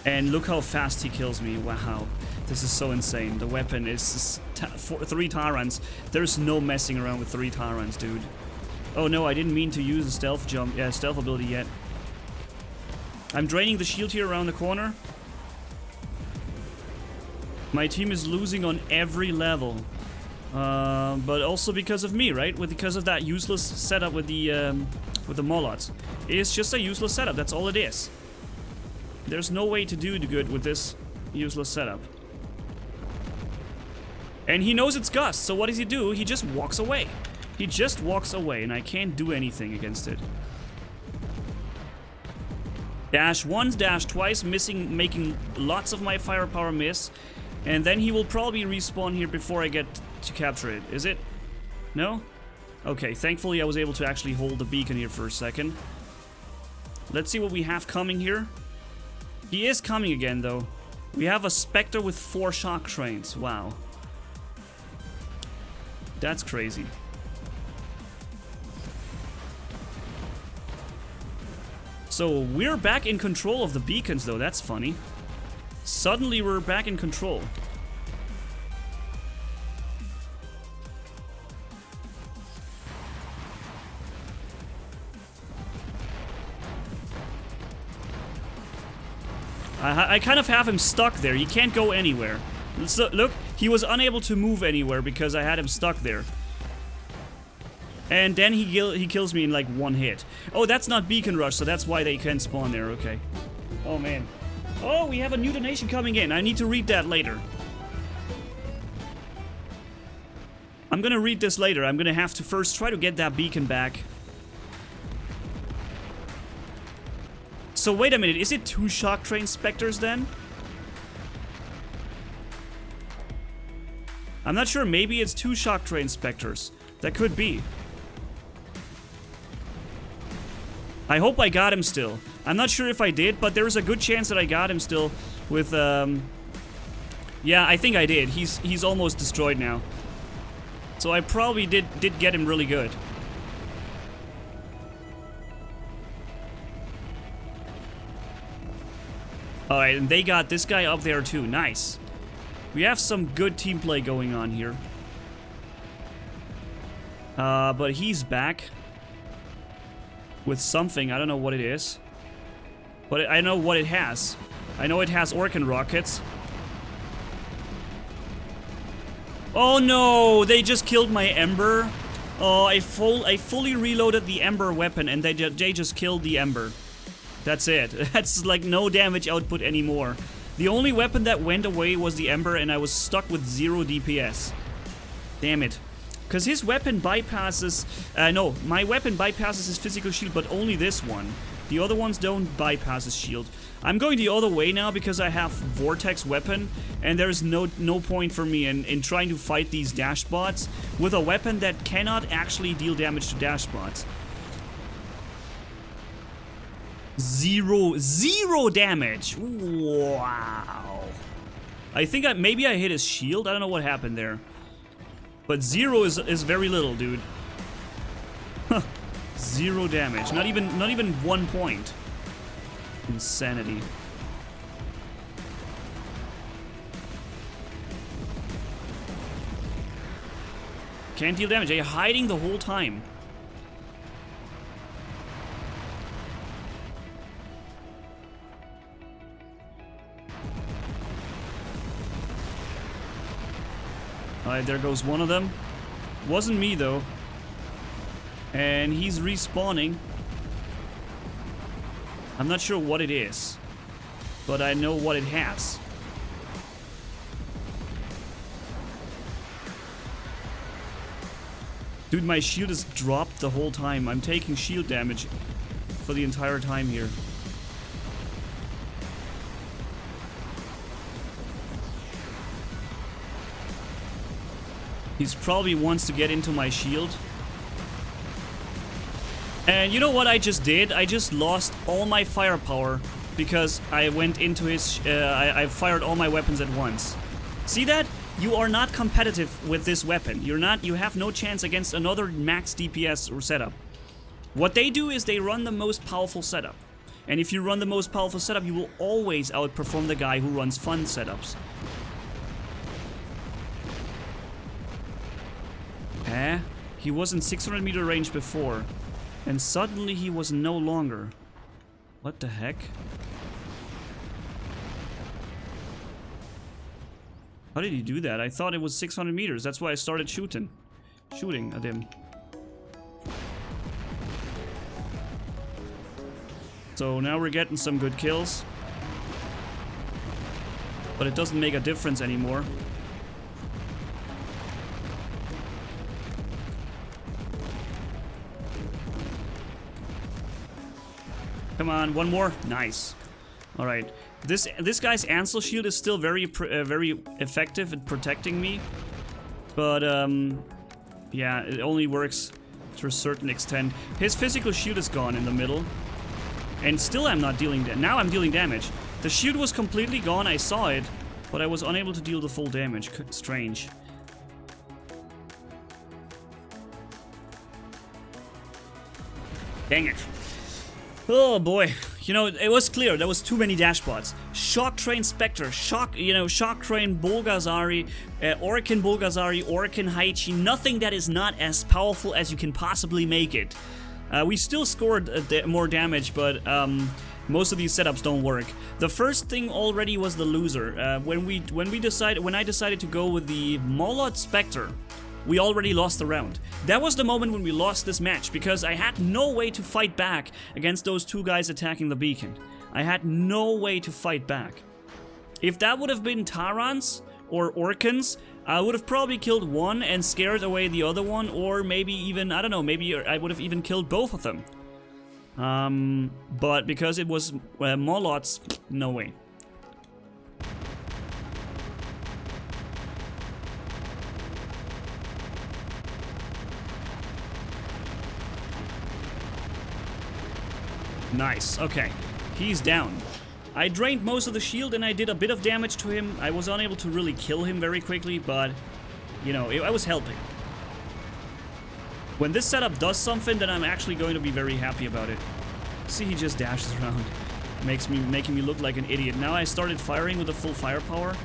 And look how fast he kills me. Wow. This is so insane. The weapon is 3 Tyrants. There's no messing around with 3 Tyrants, dude. Oh no, I didn't mean to use the stealth jump. Yeah, stealth ability yet. I'm draining the shield here around the corner. My team is losing on every level. But also because of me, right? Because of that useless setup with the Molots. It's just a useless setup. That's all it is. There's no way to do good with this useless setup. And he knows it's Gust, so what does he do? He just walks away. He just walks away, and I can't do anything against it. Dash once, dash twice, making lots of my firepower miss. And then he will probably respawn here before I get to capture it. Is it? No? Okay, thankfully I was able to actually hold the beacon here for a second. Let's see what we have coming here. He is coming again, though. We have a Spectre with 4 shock trains. Wow. That's crazy. So, we're back in control of the beacons, though. That's funny. Suddenly, we're back in control. I kind of have him stuck there. He can't go anywhere. So, look, he was unable to move anywhere because I had him stuck there. And then he kills me in like 1 hit. Oh, that's not Beacon Rush, so that's why they can't spawn there. Okay. Oh, man. Oh, we have a new donation coming in. I need to read that later. I'm gonna read this later. I'm gonna have to first try to get that beacon back. So wait a minute, is it 2 shock train Spectres then? I'm not sure, maybe it's 2 shock train Spectres. That could be. I hope I got him still. I'm not sure if I did, but there's a good chance that I got him still with, yeah, I think I did. He's almost destroyed now. So I probably did get him really good. Alright, and they got this guy up there too. Nice. We have some good team play going on here. But he's back. With something. I don't know what it is. But I know what it has. I know it has Orkan rockets. Oh no! They just killed my Ember. Oh, I fully reloaded the Ember weapon and they just killed the Ember. That's it. That's like no damage output anymore. The only weapon that went away was the Ember and I was stuck with 0 DPS. Damn it. Because his weapon bypasses... no, my weapon bypasses his physical shield, but only this one. The other ones don't bypass his shield. I'm going the other way now because I have Vortex weapon, and there's no point for me in trying to fight these dash bots with a weapon that cannot actually deal damage to dash bots. Zero damage. Wow. I think maybe I hit his shield. I don't know what happened there. But 0 is very little, dude. Huh. 0 damage. Not even 1 point. Insanity. Can't deal damage. You're hiding the whole time. Alright, there goes one of them. Wasn't me, though. And he's respawning. I'm not sure what it is. But I know what it has. Dude, my shield is dropped the whole time. I'm taking shield damage for the entire time here. He probably wants to get into my shield. And you know what I just did? I just lost all my firepower because I went into his... I fired all my weapons at once. See that? You are not competitive with this weapon. You have no chance against another max DPS or setup. What they do is they run the most powerful setup. And if you run the most powerful setup, you will always outperform the guy who runs fun setups. He was in 600 meter range before. And suddenly he was no longer. What the heck? How did he do that? I thought it was 600 meters. That's why I started shooting at him. So now we're getting some good kills. But it doesn't make a difference anymore. Come on, one more. Nice. All right. This guy's Ansel shield is still very effective at protecting me, but yeah, it only works to a certain extent. His physical shield is gone in the middle, and still I'm not dealing damage. Now I'm dealing damage. The shield was completely gone. I saw it, but I was unable to deal the full damage. Strange. Dang it. Oh boy, you know, it was clear there was too many dashbots. Shock Train Spectre, Shock Train Bolgazari, Orkan Bolgazari, Orkan Haichi, nothing that is not as powerful as you can possibly make it. We still scored more damage, but most of these setups don't work. The first thing already was the loser. When I decided to go with the Molot Spectre, we already lost the round. That was the moment when we lost this match, because I had no way to fight back against those two guys attacking the beacon. I had no way to fight back. If that would have been Tarans or Orkans, I would have probably killed one and scared away the other one, or maybe even, I don't know, maybe I would have even killed both of them. But because it was Molots, no way. Nice, okay. He's down. I drained most of the shield and I did a bit of damage to him. I was unable to really kill him very quickly, but, you know, I was helping. When this setup does something, then I'm actually going to be very happy about it. See, he just dashes around. Making me look like an idiot. Now I started firing with the full firepower.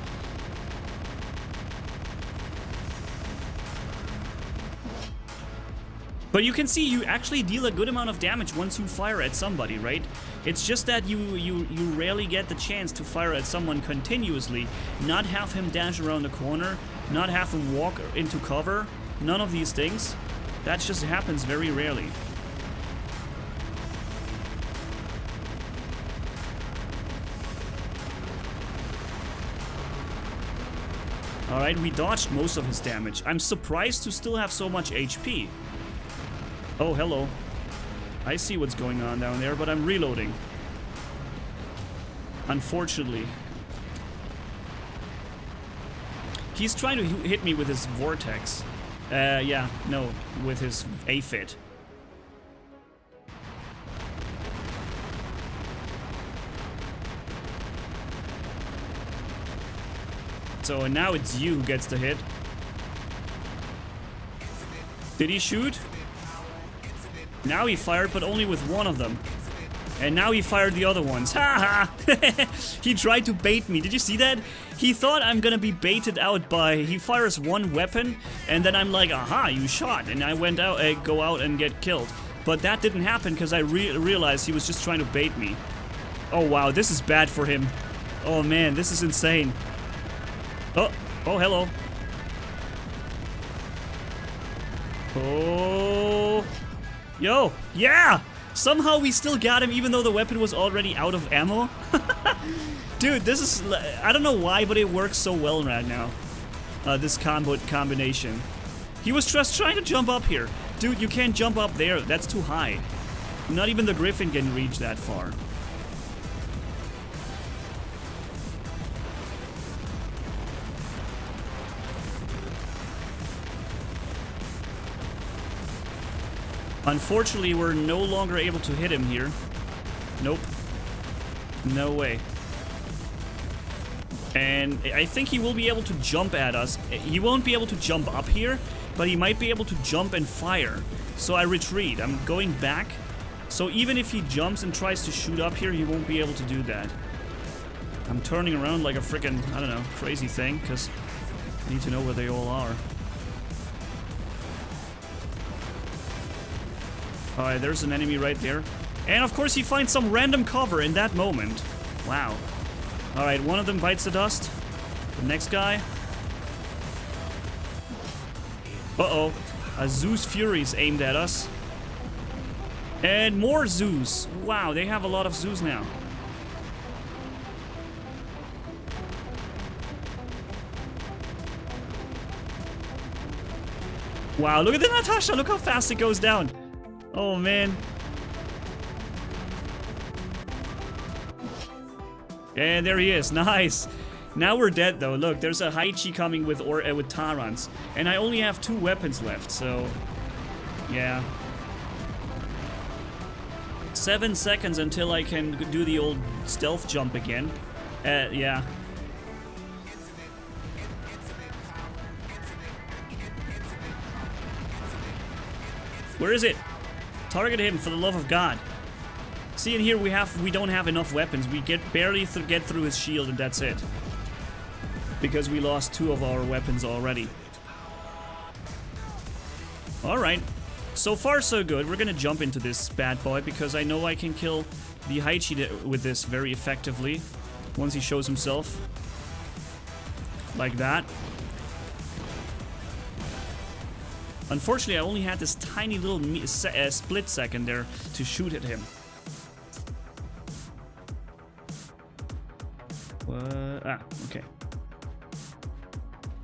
But you can see you actually deal a good amount of damage once you fire at somebody, right? It's just that you rarely get the chance to fire at someone continuously, not have him dash around the corner, not have him walk into cover, none of these things. That just happens very rarely. Alright, we dodged most of his damage. I'm surprised to still have so much HP. Oh, hello. I see what's going on down there, but I'm reloading. Unfortunately. He's trying to hit me with his vortex. Yeah, no, with his aphid. So now it's you who gets the hit. Did he shoot? Now he fired, but only with one of them. And now he fired the other ones. Ha ha! He tried to bait me. Did you see that? He thought I'm gonna be baited out by... He fires one weapon, and then I'm like, aha, you shot. And I went out, go out and get killed. But that didn't happen because I realized he was just trying to bait me. Oh wow, this is bad for him. Oh man, this is insane. Oh, hello. Oh, yo, yeah! Somehow we still got him even though the weapon was already out of ammo. Dude, this is... I don't know why, but it works so well right now. This combination. He was just trying to jump up here. Dude, you can't jump up there. That's too high. Not even the Griffin can reach that far. Unfortunately, we're no longer able to hit him here. Nope. No way. And I think he will be able to jump at us. He won't be able to jump up here, but he might be able to jump and fire. So I retreat. I'm going back. So even if he jumps and tries to shoot up here, he won't be able to do that. I'm turning around like a freaking, I don't know, crazy thing, because I need to know where they all are. Alright, there's an enemy right there. And of course he finds some random cover in that moment. Wow. Alright, one of them bites the dust. The next guy. Uh-oh. A Zeus Fury's aimed at us. And more Zeus. Wow, they have a lot of Zeus now. Wow, look at the Natasha. Look how fast it goes down. Oh, man. And there he is. Nice. Now we're dead, though. Look, there's a Haichi coming with Tarans. And I only have 2 weapons left, so... Yeah. 7 seconds until I can do the old stealth jump again. Yeah. Where is it? Target him, for the love of God. See, in here we don't have enough weapons. We barely get through his shield, and that's it. Because we lost 2 of our weapons already. Alright. So far, so good. We're gonna jump into this bad boy, because I know I can kill the Haichi with this very effectively. Once he shows himself. Like that. Unfortunately, I only had this tiny little split second there to shoot at him. Okay.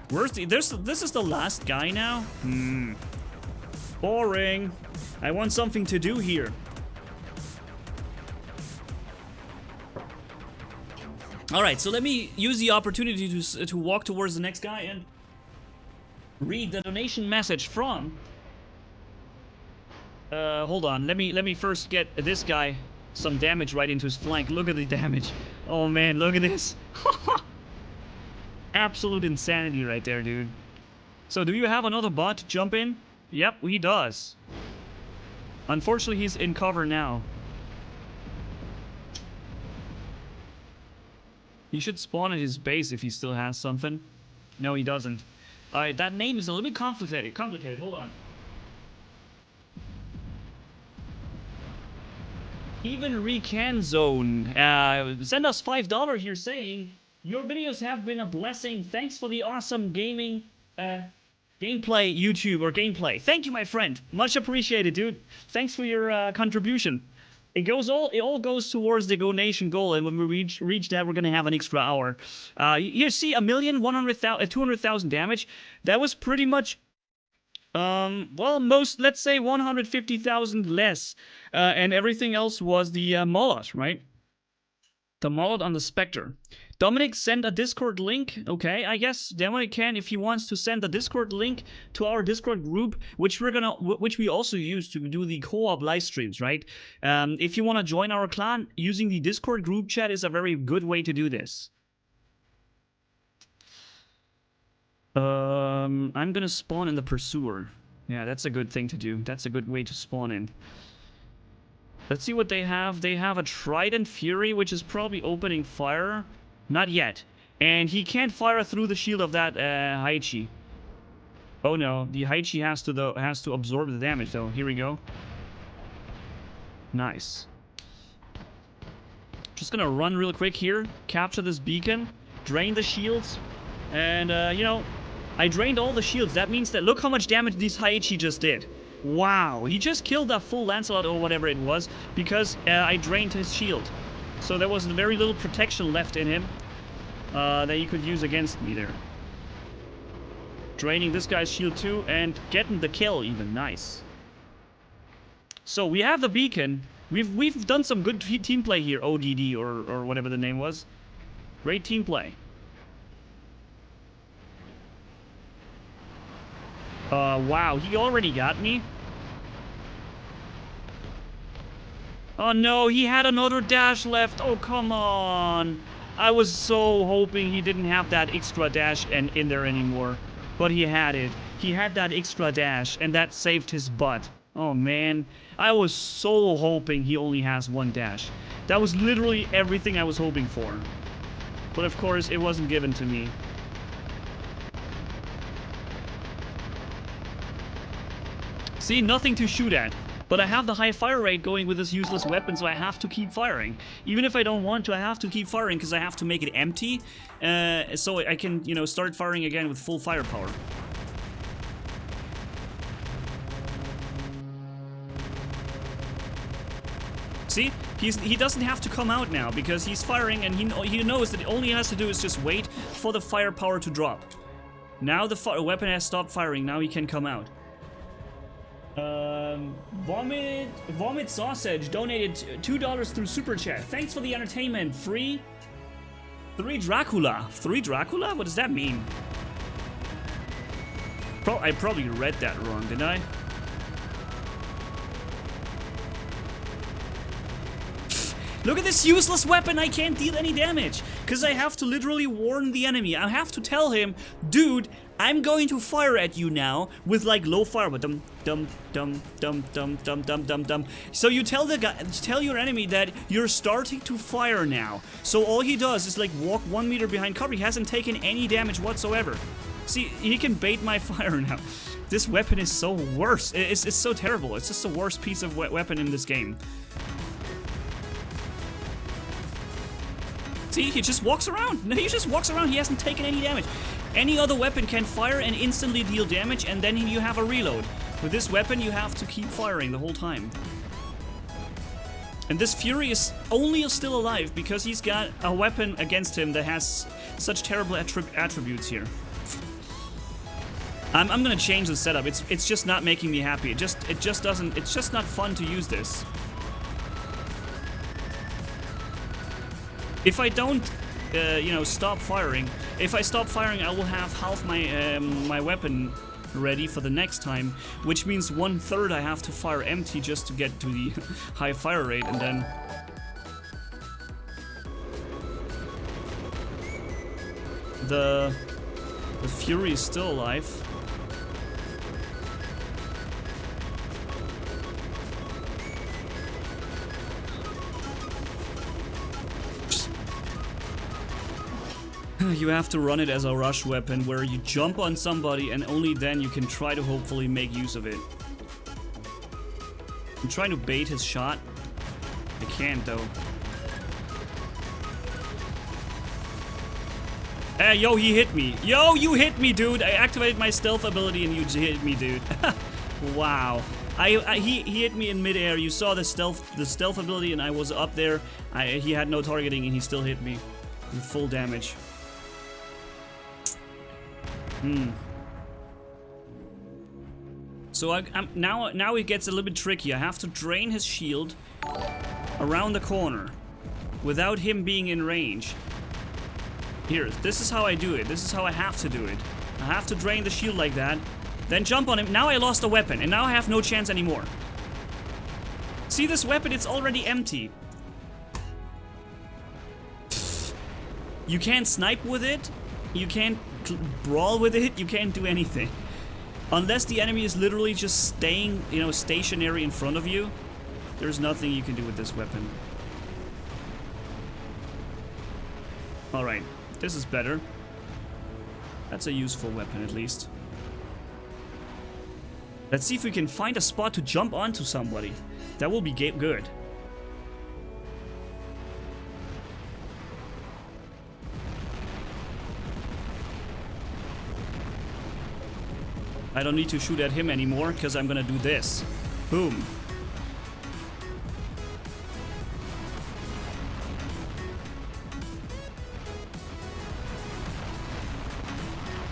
Where's the... This is the last guy now? Boring. I want something to do here. Alright, so let me use the opportunity to walk towards the next guy and... read the donation message from... hold on. Let me first get this guy some damage right into his flank. Look at the damage. Oh man, look at this. Absolute insanity right there, dude. So do you have another bot to jump in? Yep, he does. Unfortunately, he's in cover now. He should spawn at his base if he still has something. No, he doesn't. Alright, that name is a little bit complicated. Hold on. Even Recan Zone send us $5 here saying, your videos have been a blessing. Thanks for the awesome gaming gameplay YouTube or gameplay. Thank you, my friend. Much appreciated, dude. Thanks for your contribution. It all goes towards the donation goal, and when we reach that, we're gonna have an extra hour. You see, 200,000 damage. That was pretty much, well, let's say 150,000 less, and everything else was the Molot, right? The Molot on the Spectre. Dominic sent a Discord link. Okay, I guess Dominic can, if he wants to send a Discord link to our Discord group, which we also use to do the co-op live streams, right? If you want to join our clan, using the Discord group chat is a very good way to do this. I'm gonna spawn in the Pursuer. Yeah, that's a good thing to do. That's a good way to spawn in. Let's see what they have. They have a Trident Fury, which is probably opening fire. Not yet. And he can't fire through the shield of that Haichi. Oh no, the Haichi has to absorb the damage though. Here we go. Nice. Just gonna run real quick here, capture this beacon, drain the shields, and you know, I drained all the shields. That means that look how much damage this Haichi just did. Wow, he just killed that full Lancelot or whatever it was because I drained his shield. So there was very little protection left in him that he could use against me there. Draining this guy's shield too and getting the kill even. Nice. So we have the beacon. We've done some good team play here. ODD or whatever the name was. Great team play. Wow, he already got me. Oh no, he had another dash left. Oh, come on. I was so hoping he didn't have that extra dash in there anymore. But he had it. He had that extra dash, and that saved his butt. Oh man, I was so hoping he only has one dash. That was literally everything I was hoping for. But of course, it wasn't given to me. See, nothing to shoot at. But I have the high fire rate going with this useless weapon, so I have to keep firing. Even if I don't want to, I have to keep firing because I have to make it empty. So I can, you know, start firing again with full firepower. See? He doesn't have to come out now because he's firing and he knows that all he has to do is just wait for the firepower to drop. Now the weapon has stopped firing, now he can come out. Vomit Sausage donated $2 through Super Chat. Thanks for the entertainment. Three Dracula. 3 Dracula? What does that mean? I probably read that wrong, didn't I? Look at this useless weapon, I can't deal any damage. Because I have to literally warn the enemy. I have to tell him, dude, I'm going to fire at you now with like low fire, but dum dum dum dum dum dum dum dum dum. So you tell your enemy that you're starting to fire now. So all he does is like walk 1 meter behind cover. He hasn't taken any damage whatsoever. See, he can bait my fire now. This weapon is so worse. It's so terrible. It's just the worst piece of weapon in this game. See, he just walks around. No, he just walks around. He hasn't taken any damage. Any other weapon can fire and instantly deal damage, and then you have a reload. With this weapon, you have to keep firing the whole time. And this Fury is only still alive because he's got a weapon against him that has such terrible attributes here. I'm gonna change the setup. It's just not making me happy. It just doesn't. It's just not fun to use this. If I don't, you know, stop firing. If I stop firing, I will have half my my weapon ready for the next time, which means 1/3 I have to fire empty just to get to the high fire rate, and then the Fury is still alive. You have to run it as a rush weapon where you jump on somebody and only then you can try to hopefully make use of it. I'm trying to bait his shot. I can't though. Hey, yo, he hit me. Yo, you hit me, dude. I activated my stealth ability and you hit me, dude. Wow. He hit me in midair. You saw the stealth ability and I was up there. He had no targeting and he still hit me with full damage. So now it gets a little bit tricky. I have to drain his shield around the corner without him being in range. Here, this is how I do it. This is how I have to do it. I have to drain the shield like that, then jump on him. Now I lost a weapon, and now I have no chance anymore. See this weapon? It's already empty. You can't snipe with it. You can't brawl with it. You can't do anything. Unless the enemy is literally just staying, you know, stationary in front of you, there's nothing you can do with this weapon. Alright. This is better. That's a useful weapon, at least. Let's see if we can find a spot to jump onto somebody. That will be good. I don't need to shoot at him anymore, because I'm gonna do this. Boom.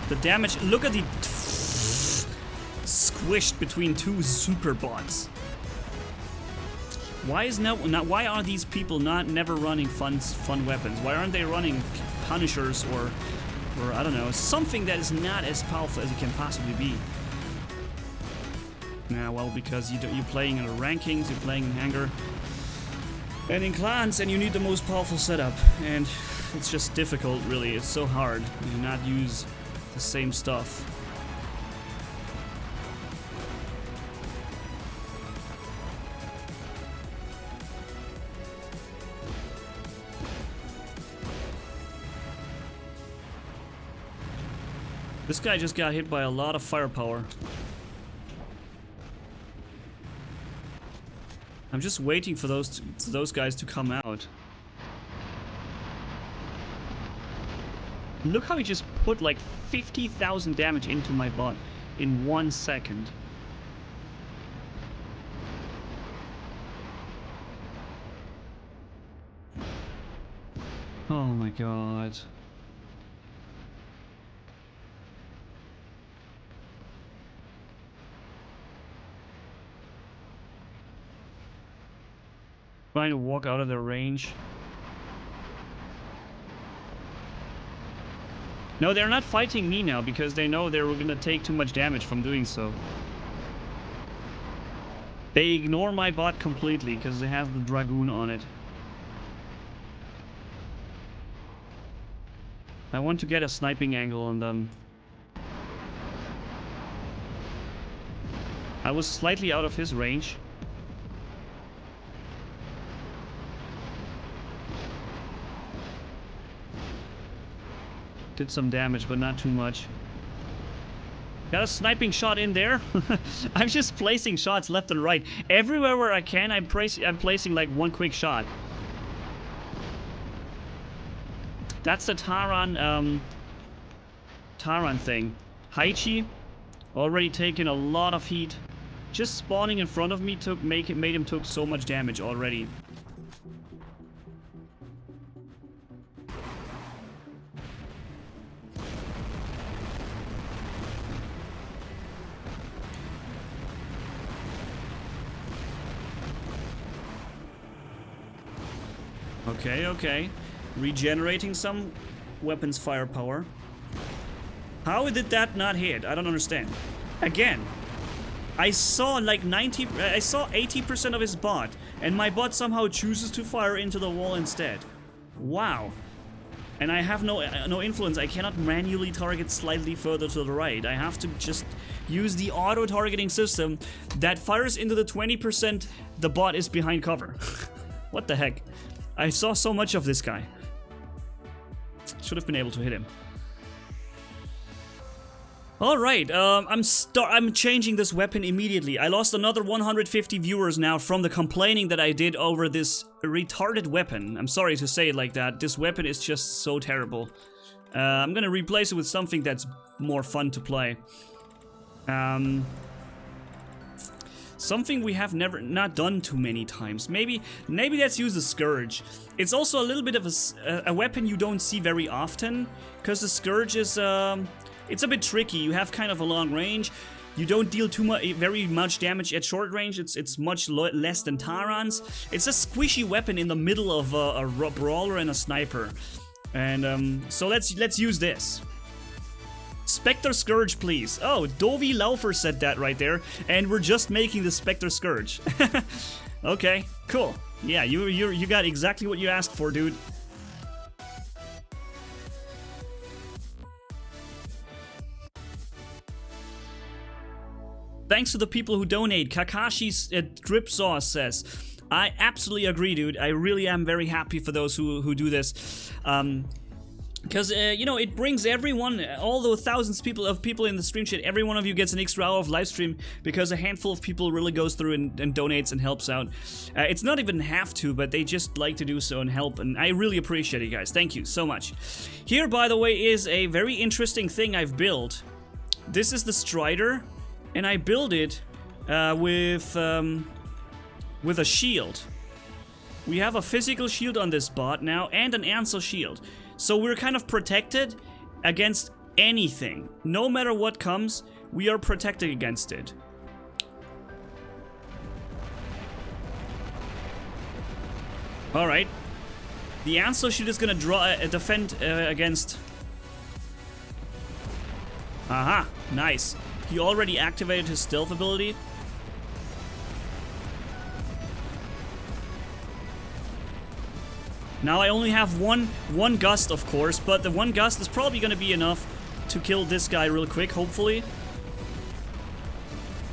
The damage, look at the squished between two super bots. Why are these people never running fun weapons? Why aren't they running Punishers or I don't know, something that is not as powerful as it can possibly be? Nah, well, because you're playing in the rankings, you're playing in hangar and in clans, and you need the most powerful setup, and it's just difficult, really. It's so hard to not use the same stuff. This guy just got hit by a lot of firepower. I'm just waiting for those guys to come out. Look how he just put like 50,000 damage into my bot in 1 second. Oh my god. Trying to walk out of their range. No, they're not fighting me now because they know they're gonna take too much damage from doing so. They ignore my bot completely because they have the Dragoon on it. I want to get a sniping angle on them. I was slightly out of his range. Did some damage, but not too much. Got a sniping shot in there. I'm just placing shots left and right. Everywhere where I can, I'm placing like one quick shot. That's the Taran thing. Haichi already taken a lot of heat. Just spawning in front of me made him took so much damage already. Okay, okay. Regenerating some weapons firepower. How did that not hit? I don't understand. Again, I saw like 80% of his bot, and my bot somehow chooses to fire into the wall instead. Wow. And I have no influence. I cannot manually target slightly further to the right. I have to just use the auto-targeting system that fires into the 20% the bot is behind cover. What the heck? I saw so much of this guy. Should have been able to hit him. Alright, I'm changing this weapon immediately. I lost another 150 viewers now from the complaining that I did over this retarded weapon. I'm sorry to say it like that. This weapon is just so terrible. I'm gonna replace it with something that's more fun to play. Something we have not done too many times. Maybe let's use the Scourge. It's also a little bit of a weapon you don't see very often, because the Scourge is it's a bit tricky. You have kind of a long range. You don't deal very much damage at short range. It's much less than Taran's. It's a squishy weapon in the middle of a brawler and a sniper. And so let's use this. Spectre Scourge, please. Oh, Dovi Laufer said that right there, and we're just making the Spectre Scourge. Okay, cool. Yeah, you got exactly what you asked for, dude. Thanks to the people who donate. Kakashi's Drip Sauce says, I absolutely agree, dude. I really am very happy for those who do this. Because, you know, it brings everyone, all those thousands of people in the stream chat, every one of you gets an extra hour of live stream because a handful of people really goes through and donates and helps out. It's not even have to, but they just like to do so and help, and I really appreciate it, guys. Thank you so much. Here, by the way, is a very interesting thing I've built. This is the Strider, and I build it with a shield. We have a physical shield on this bot now, and an Ansel shield. So we're kind of protected against anything. No matter what comes, we are protected against it. Alright. The Ansel shield is gonna defend against... Aha, nice. He already activated his stealth ability. Now I only have one gust, of course, but the one gust is probably gonna be enough to kill this guy real quick, hopefully.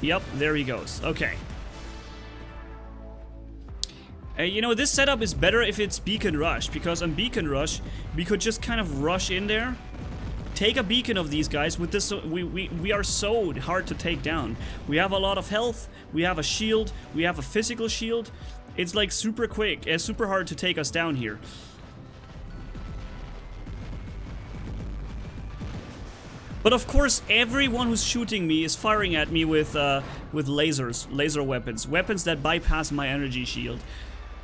Yep, there he goes. Okay. You know, this setup is better if it's Beacon Rush, because on Beacon Rush, we could just kind of rush in there, take a beacon of these guys. With this, we are so hard to take down. We have a lot of health, we have a shield, we have a physical shield. It's like super quick, super hard to take us down here. But of course, everyone who's shooting me is firing at me with lasers, laser weapons, weapons that bypass my energy shield.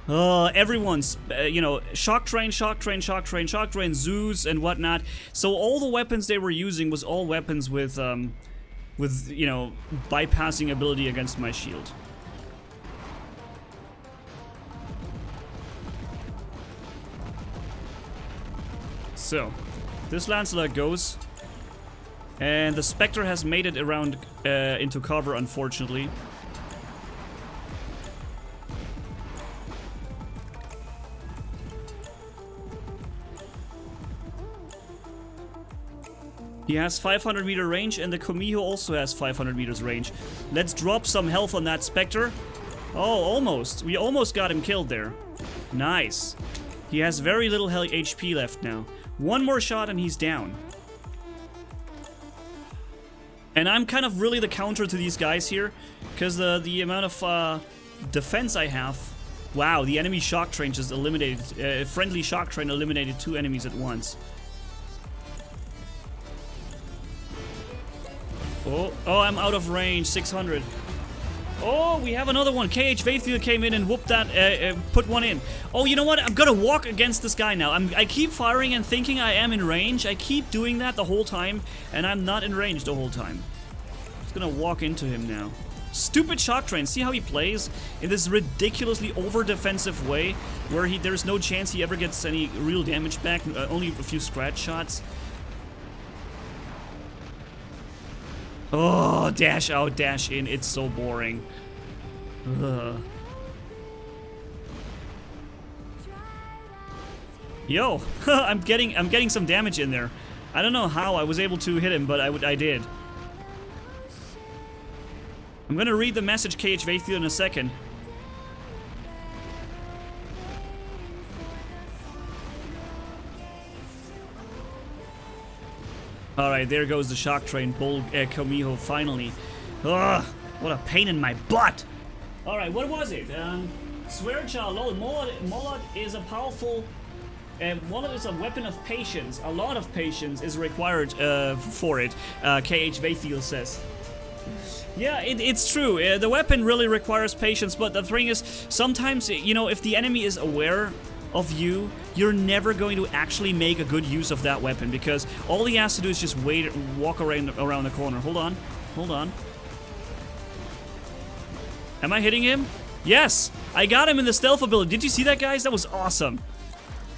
Everyone's, you know, shock train, Zeus and whatnot. So all the weapons they were using was all weapons with you know, bypassing ability against my shield. So, this Lancelot goes, and the Spectre has made it around into cover, unfortunately. He has 500 meter range, and the Komiho also has 500 meters range. Let's drop some health on that Spectre. Oh, almost. We almost got him killed there. Nice. He has very little HP left now. One more shot and he's down. And I'm kind of really the counter to these guys here, because the amount of defense I have. Wow, the enemy shock train just eliminated, friendly shock train eliminated 2 enemies at once. Oh, I'm out of range, 600. Oh, we have another one. KH Faithfield came in and whooped that, put one in. Oh, you know what? I'm gonna walk against this guy now. I keep firing and thinking I am in range. I keep doing that the whole time, and I'm not in range the whole time. Just gonna walk into him now. Stupid shock train. See how he plays? In this ridiculously over-defensive way, where there's no chance he ever gets any real damage back, only a few scratch shots. Oh, dash out, dash in. It's so boring. Ugh. Yo, I'm getting some damage in there. I don't know how I was able to hit him, but I did. I'm gonna read the message, KH Faithfield, in a second. Alright, there goes the shock train. Komiho, finally. Ugh, what a pain in my butt! Alright, what was it? Swearjaw, lol, Molot is a powerful... Molot is a weapon of patience. A lot of patience is required for it, KH Vayfield says. Yeah, it's true. The weapon really requires patience, but the thing is, sometimes, you know, if the enemy is aware of you, you're never going to actually make a good use of that weapon, because all he has to do is just walk around the corner. Hold on. Hold on. Am I hitting him? Yes! I got him in the stealth ability. Did you see that, guys? That was awesome.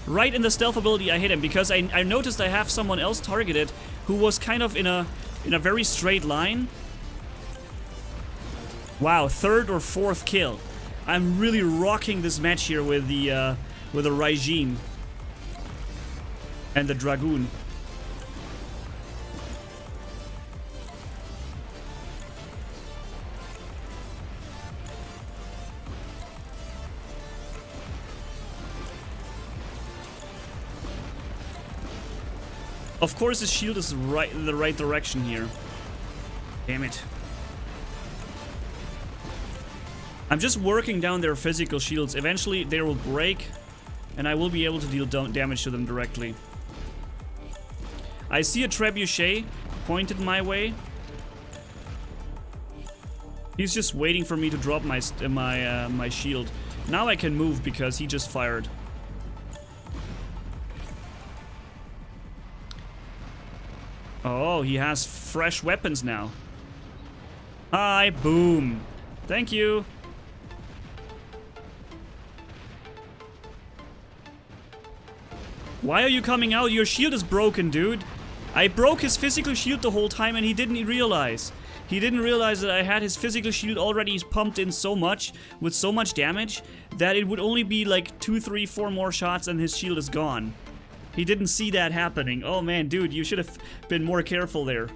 Right in the stealth ability, I hit him, because I noticed I have someone else targeted who was kind of in a very straight line. Wow, 3rd or 4th kill. I'm really rocking this match here with the Raijin and the Dragoon. Of course, his shield is right in the right direction here. Damn it. I'm just working down their physical shields. Eventually, they will break, and I will be able to deal damage to them directly. I see a trebuchet pointed my way. He's just waiting for me to drop my shield. Now I can move because he just fired. Oh, he has fresh weapons now. Hi, boom. Thank you. Why are you coming out? Your shield is broken, dude. I broke his physical shield the whole time and he didn't realize. He didn't realize that I had his physical shield already pumped in so much, with so much damage, that it would only be like 2, 3, 4 more shots and his shield is gone. He didn't see that happening. Oh man, dude, you should have been more careful there.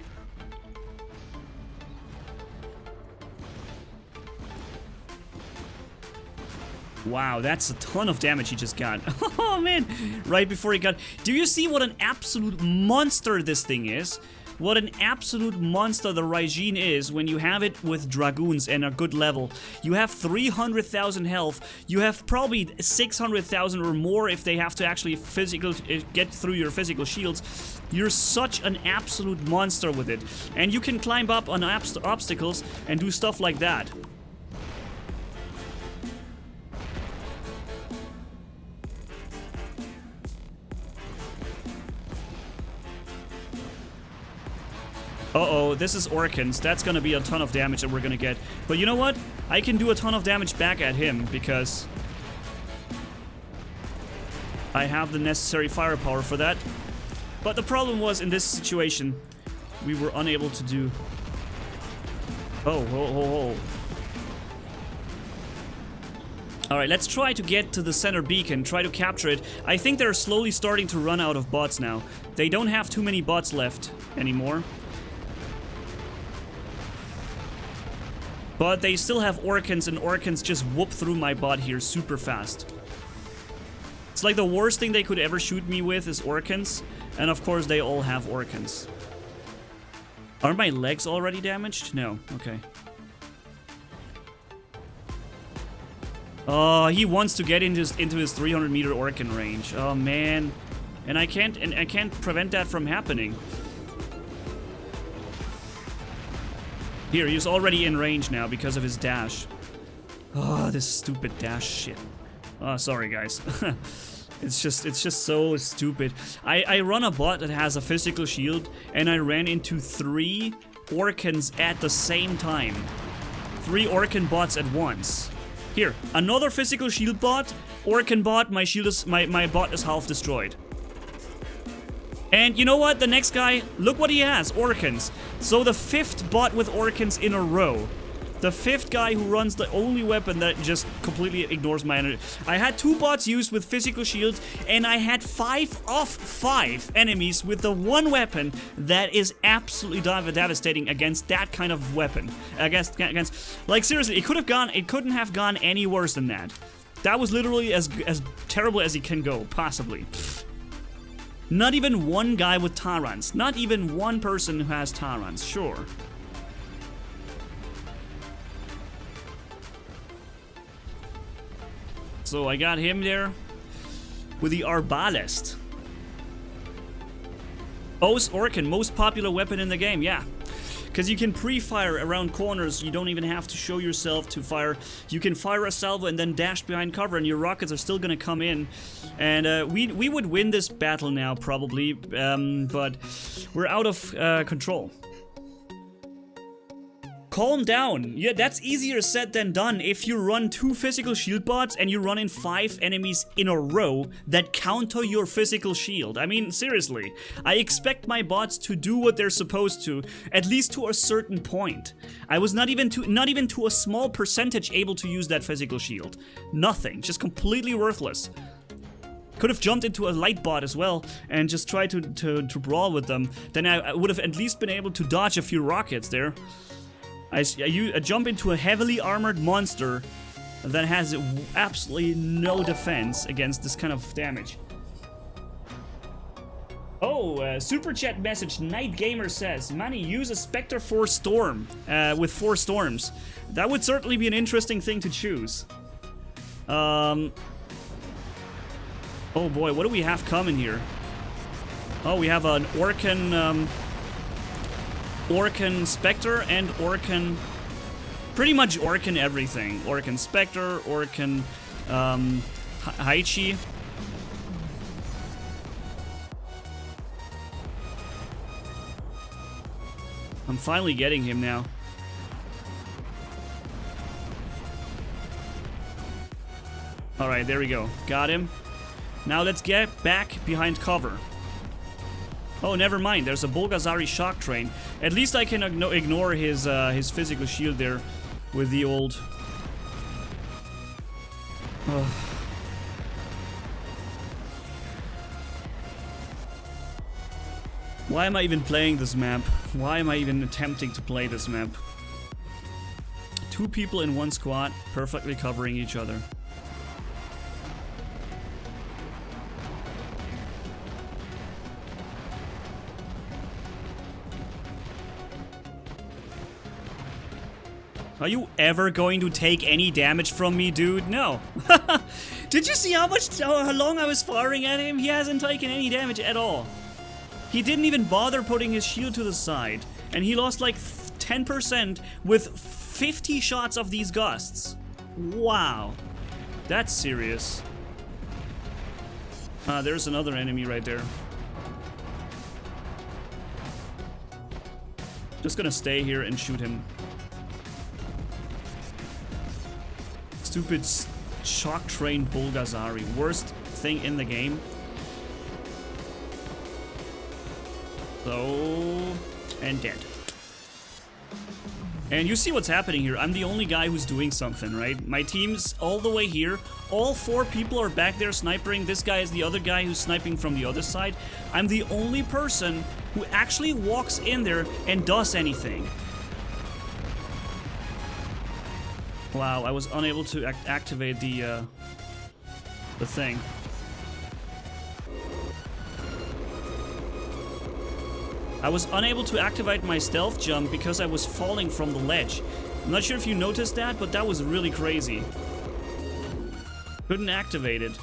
Wow, that's a ton of damage he just got. Oh man, right before he got... Do you see what an absolute monster this thing is? What an absolute monster the Raijin is when you have it with Dragoons and a good level. You have 300,000 health. You have probably 600,000 or more if they have to actually get through your physical shields. You're such an absolute monster with it. And you can climb up on obstacles and do stuff like that. Uh-oh, this is Orkans. That's gonna be a ton of damage that we're gonna get. But you know what? I can do a ton of damage back at him because I have the necessary firepower for that. But the problem was, in this situation, we were unable to do... Oh, ho, ho, ho. Alright, let's try to get to the center beacon, try to capture it. I think they're slowly starting to run out of bots now. They don't have too many bots left anymore. But they still have Orkans, and Orkans just whoop through my bot here super fast. It's like the worst thing they could ever shoot me with is Orkans, and of course they all have Orkans. Are my legs already damaged? No, okay. Oh, he wants to get into his 300-meter Orkan range. Oh man, and I can't prevent that from happening. Here, he's already in range now because of his dash. Oh, this stupid dash shit. Oh, sorry guys. It's just so stupid. I run a bot that has a physical shield, and I ran into 3 Orkans at the same time. 3 Orkan bots at once. Here, another physical shield bot, Orkan bot, my bot is half destroyed. And you know what? The next guy, look what he has, Orkans. So the 5th bot with Orkans in a row. The 5th guy who runs the only weapon that just completely ignores my energy. I had 2 bots used with physical shields, and I had 5 of 5 enemies with the one weapon that is absolutely devastating against that kind of weapon. Against like seriously, it couldn't have gone any worse than that. That was literally as terrible as it can go, possibly. Not even one guy with Tyrants. Not even one person who has Tyrants. Sure. So I got him there with the Arbalest. O's Orkan, most popular weapon in the game, yeah. Because you can pre-fire around corners, you don't even have to show yourself to fire. You can fire a salvo and then dash behind cover and your rockets are still gonna come in. And we would win this battle now, probably, but we're out of control. Calm down. Yeah, that's easier said than done. If you run 2 physical shield bots and you run in 5 enemies in a row that counter your physical shield. I mean, seriously. I expect my bots to do what they're supposed to, at least to a certain point. I was not even to a small percentage able to use that physical shield. Nothing. Just completely worthless. Could have jumped into a light bot as well and just tried to brawl with them. Then I would have at least been able to dodge a few rockets there. I jump into a heavily armored monster that has absolutely no defense against this kind of damage. Oh, super chat message. Night Gamer says, Manni, use a Spectre 4 Storm with 4 storms. That would certainly be an interesting thing to choose. Oh boy, what do we have coming here? Oh, we have an Orkan Spectre and Orkan, pretty much Orkan everything. Orkan Spectre, Orkan Haichi. I'm finally getting him now. Alright, there we go. Got him. Now let's get back behind cover. Oh, never mind. There's a Bulgazari shock train. At least I can ignore his physical shield there with the old... Why am I even playing this map? Why am I even attempting to play this map? 2 people in 1 squad, perfectly covering each other. Are you ever going to take any damage from me, dude? No. Did you see how long I was firing at him? He hasn't taken any damage at all. He didn't even bother putting his shield to the side. And he lost like 10% with 50 shots of these gusts. Wow. That's serious. There's another enemy right there. Just gonna stay here and shoot him. Stupid shock train Bulgazari. Worst thing in the game. So... and dead. And you see what's happening here. I'm the only guy who's doing something, right? My team's all the way here. All 4 people are back there sniping. This guy is the other guy who's sniping from the other side. I'm the only person who actually walks in there and does anything. Wow, I was unable to activate the thing. I was unable to activate my stealth jump because I was falling from the ledge. I'm not sure if you noticed that, but that was really crazy. Couldn't activate it.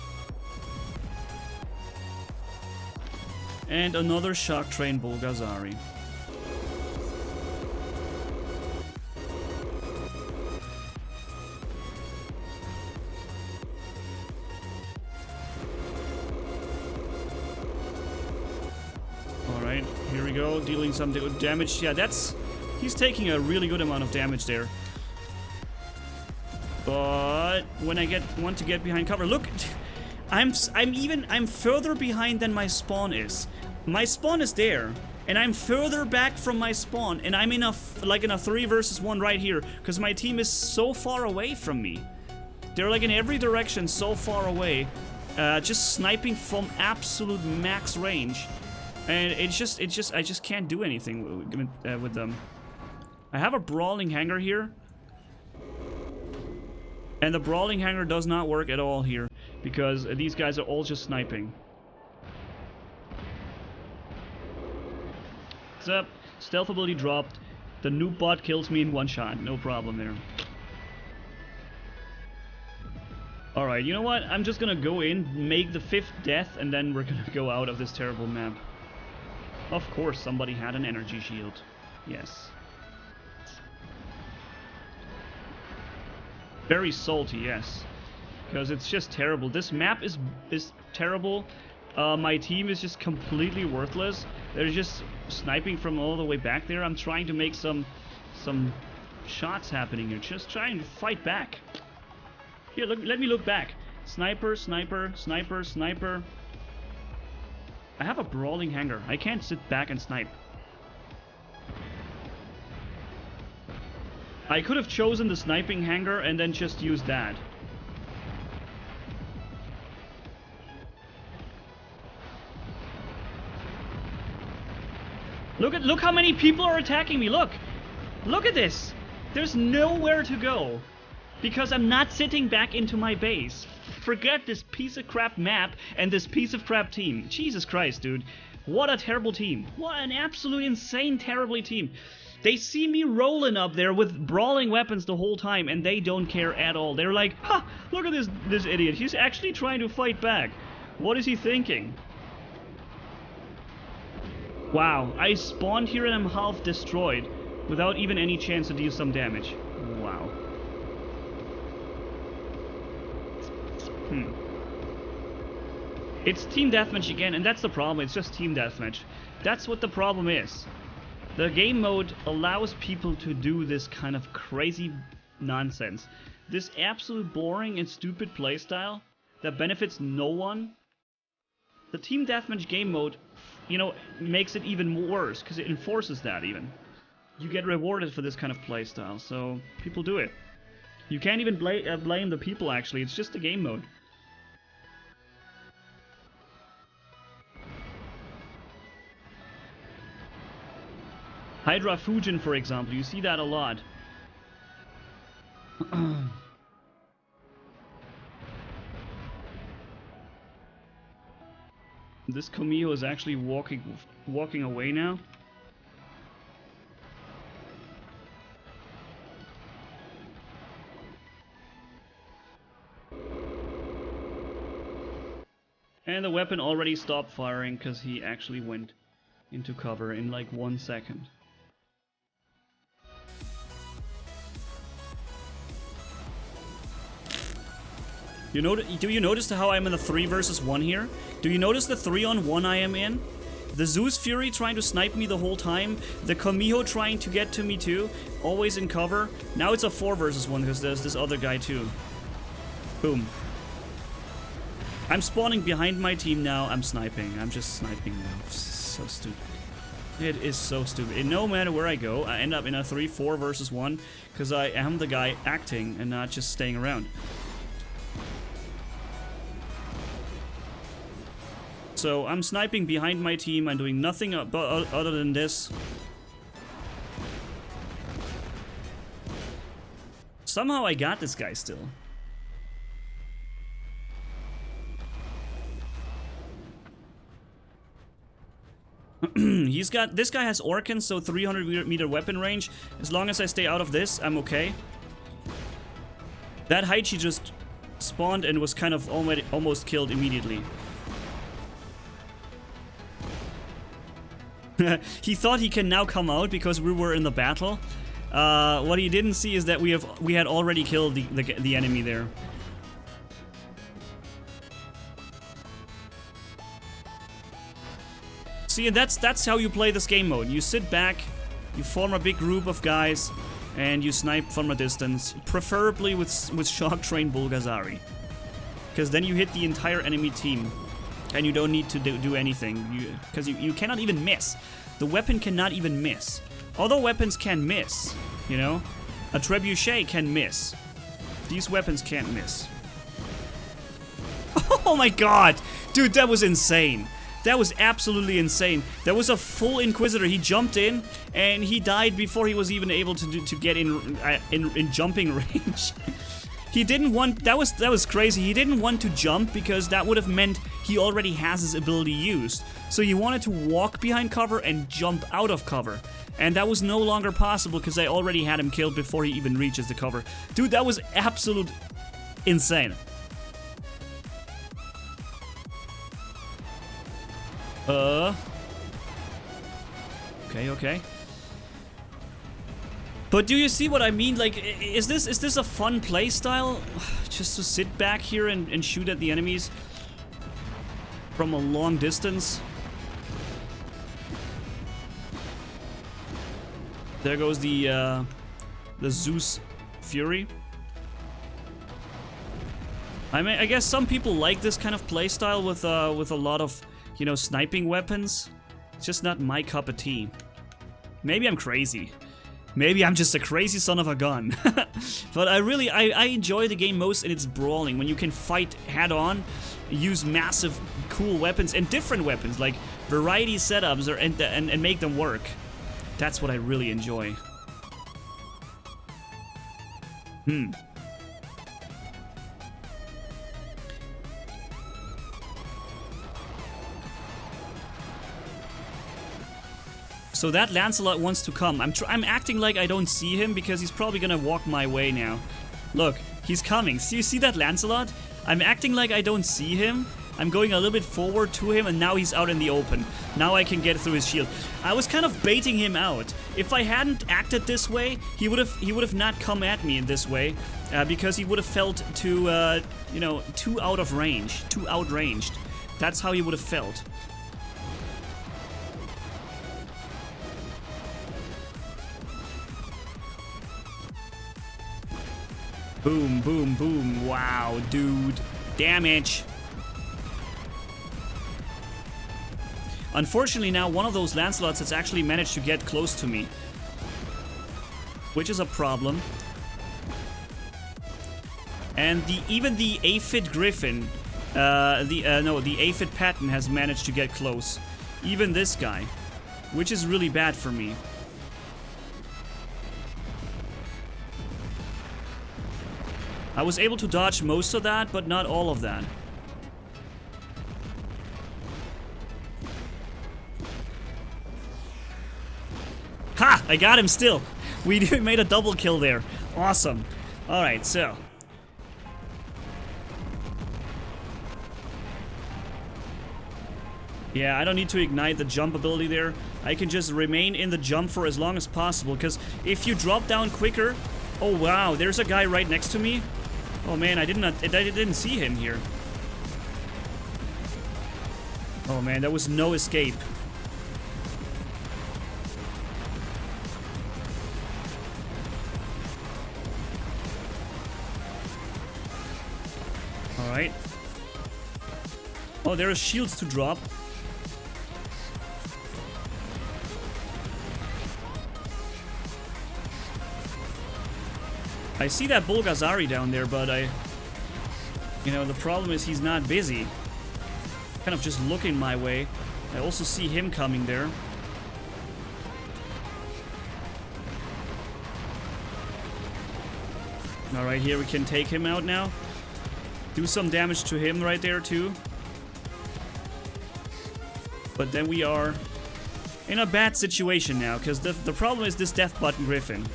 And another shock train Bulgazari. Alright, here we go, dealing some damage. Yeah, he's taking a really good amount of damage there. But when I want to get behind cover, look, I'm further behind than my spawn is. My spawn is there, and I'm further back from my spawn, and I'm in a 3 versus 1 right here, because my team is so far away from me. They're like in every direction, so far away, just sniping from absolute max range. And I just can't do anything with them. I have a brawling hangar here. And the brawling hangar does not work at all here. Because these guys are all just sniping. up. Stealth ability dropped. The noob bot kills me in one shot. No problem there. Alright, you know what? I'm just gonna go in, make the 5th death, and then we're gonna go out of this terrible map. Of course, somebody had an energy shield. Yes. Very salty, yes. Because it's just terrible. This map is terrible. My team is just completely worthless. They're just sniping from all the way back there. I'm trying to make some shots happening here. Just trying to fight back. Here, look, let me look back. Sniper, sniper, sniper, sniper. I have a brawling hangar. I can't sit back and snipe. I could have chosen the sniping hangar and then just used that. Look how many people are attacking me. Look at this. There's nowhere to go because I'm not sitting back into my base. Forget this piece of crap map and this piece of crap team. Jesus Christ, dude. What a terrible team. What an absolute insane terrible team. They see me rolling up there with brawling weapons the whole time and they don't care at all. They're like, ha, look at this idiot. He's actually trying to fight back. What is he thinking? Wow, I spawned here and I'm half destroyed without even any chance to deal some damage. Wow. It's team deathmatch again, and that's the problem. It's just team deathmatch. That's what the problem is. The game mode allows people to do this kind of crazy nonsense. This absolute boring and stupid playstyle that benefits no one. The team deathmatch game mode, you know, makes it even worse because it enforces that even. You get rewarded for this kind of playstyle, so people do it. You can't even blame the people actually, it's just the game mode. Hydra Fujin, for example, you see that a lot. This Camille is actually walking away now. And the weapon already stopped firing because he actually went into cover in like 1 second. Do you notice how I'm in the 3 versus 1 here? Do you notice the 3-on-1 I am in? The Zeus Fury trying to snipe me the whole time. The Kamiho trying to get to me too. Always in cover. Now it's a 4 versus 1 because there's this other guy too. Boom. I'm spawning behind my team now. I'm sniping. I'm just sniping now. So stupid. It is so stupid. And no matter where I go, I end up in a 3-4 versus 1 because I am the guy acting and not just staying around. So I'm sniping behind my team. I'm doing nothing other than this. Somehow I got this guy still. This guy has Orkan, so 300 meter weapon range. As long as I stay out of this, I'm okay. That Haichi just spawned and was kind of almost killed immediately. He thought he can now come out because we were in the battle. What he didn't see is that we had already killed the enemy there. See, that's how you play this game mode. You sit back, you form a big group of guys, and you snipe from a distance, preferably with Shock Train Bulgazari. Because then you hit the entire enemy team. And you don't need to do anything, because you cannot even miss. The weapon cannot even miss. Although weapons can miss, you know? A trebuchet can miss. These weapons can't miss. Oh my god! Dude, that was insane. That was absolutely insane. There was a full Inquisitor. He jumped in, and he died before he was even able to get in jumping range. He didn't want, that was crazy. He didn't want to jump because that would have meant he already has his ability used. So he wanted to walk behind cover and jump out of cover. And that was no longer possible because I already had him killed before he even reaches the cover. Dude, that was absolute insane. Okay. But do you see what I mean? Like, is this a fun play style? Just to sit back here and shoot at the enemies from a long distance? There goes the Zeus Fury. I mean, I guess some people like this kind of play style with a lot of, you know, sniping weapons. It's just not my cup of tea. Maybe I'm crazy. Maybe I'm just a crazy son of a gun. But I enjoy the game most in its brawling, when you can fight head on, use massive cool weapons and different weapons, like variety setups, and make them work. That's what I really enjoy. So that Lancelot wants to come. I'm acting like I don't see him because he's probably gonna walk my way now. Look, he's coming. See, you see that Lancelot? I'm acting like I don't see him. I'm going a little bit forward to him, and now he's out in the open. Now I can get through his shield. I was kind of baiting him out. If I hadn't acted this way, he would have not come at me in this way, because he would have felt too, you know, too out of range, too outranged. That's how he would have felt. Boom, boom, boom. Wow, dude. Damage. Unfortunately now, one of those Lancelots has actually managed to get close to me, which is a problem. And even the Aphid Griffin, the Aphid Patton has managed to get close. Even this guy, which is really bad for me. I was able to dodge most of that, but not all of that. Ha! I got him still. We made a double kill there. Awesome. Alright, so. Yeah, I don't need to ignite the jump ability there. I can just remain in the jump for as long as possible, because if you drop down quicker... Oh wow, there's a guy right next to me. Oh man, I didn't see him here. Oh man, there was no escape. Alright. Oh, there are shields to drop. I see that Bulgazari down there, but you know, the problem is he's not busy. Kind of just looking my way. I also see him coming there. Alright, here we can take him out now. Do some damage to him right there too. But then we are in a bad situation now, because the problem is this Death Button Griffin.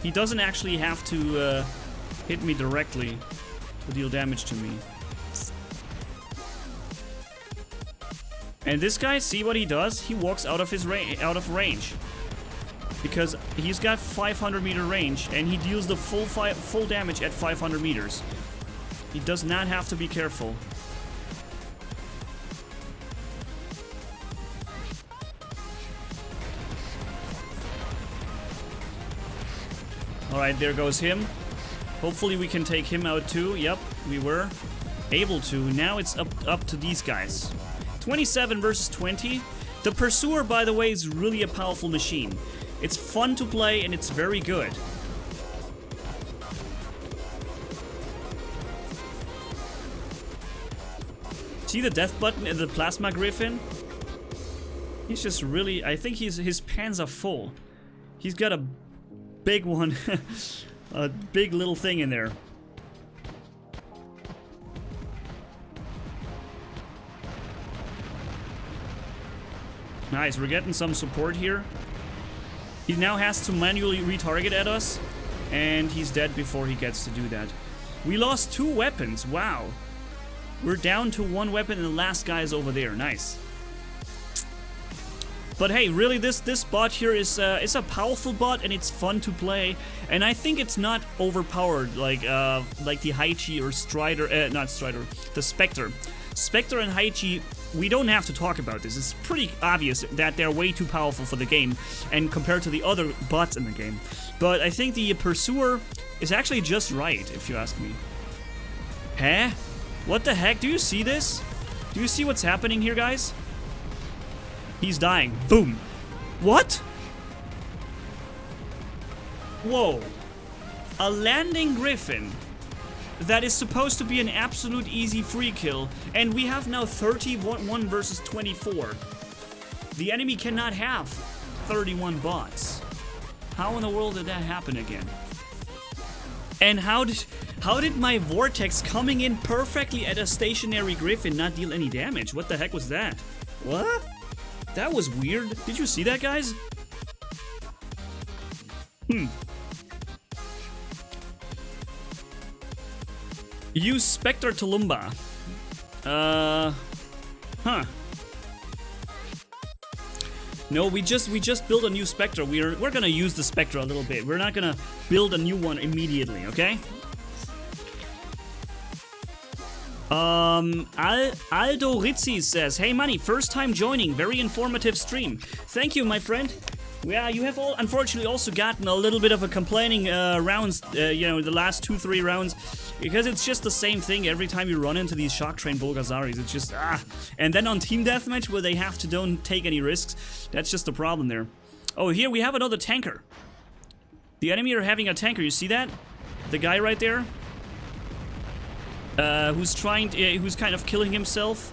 He doesn't actually have to hit me directly to deal damage to me. And this guy, see what he does? He walks out of his range. Because he's got 500 meter range, and he deals the full damage at 500 meters. He does not have to be careful. Alright, there goes him. Hopefully we can take him out too. Yep, we were able to. Now it's up to these guys. 27 versus 20. The Pursuer, by the way, is really a powerful machine. It's fun to play and it's very good. See the death button in the Plasma Griffin? He's just really... I think his pants are full. He's got a big one. A big little thing in there. Nice, we're getting some support here. He now has to manually retarget at us, and he's dead before he gets to do that. We lost 2 weapons, wow. We're down to 1 weapon and the last guy is over there, nice. But hey, really, this bot here is a powerful bot and it's fun to play. And I think it's not overpowered like the Haichi or Strider, not Strider, the Spectre. Spectre and Haichi, we don't have to talk about this. It's pretty obvious that they're way too powerful for the game and compared to the other bots in the game. But I think the Pursuer is actually just right, if you ask me. Huh? What the heck? Do you see this? Do you see what's happening here, guys? He's dying. Boom. What? Whoa. A landing Griffin that is supposed to be an absolute easy free kill, and we have now 31 versus 24. The enemy cannot have 31 bots. How in the world did that happen again? And how did my Vortex coming in perfectly at a stationary Griffin not deal any damage? What the heck was that? What? That was weird. Did you see that, guys? Use Spectre Tulumba. Huh. No, we just built a new Spectre. We're gonna use the Spectre a little bit. We're not gonna build a new one immediately, okay? Aldo Rizzi says, "Hey Manni, first time joining, very informative stream." Thank you, my friend. Yeah, you have all unfortunately also gotten a little bit of a complaining rounds, you know, the last 2-3 rounds, because it's just the same thing every time you run into these Shock Train Bulgazaris. It's just and then on Team Deathmatch where they have to don't take any risks, that's just the problem there. Oh, here we have another tanker. The enemy are having a tanker. You see that? The guy right there, who's kind of killing himself.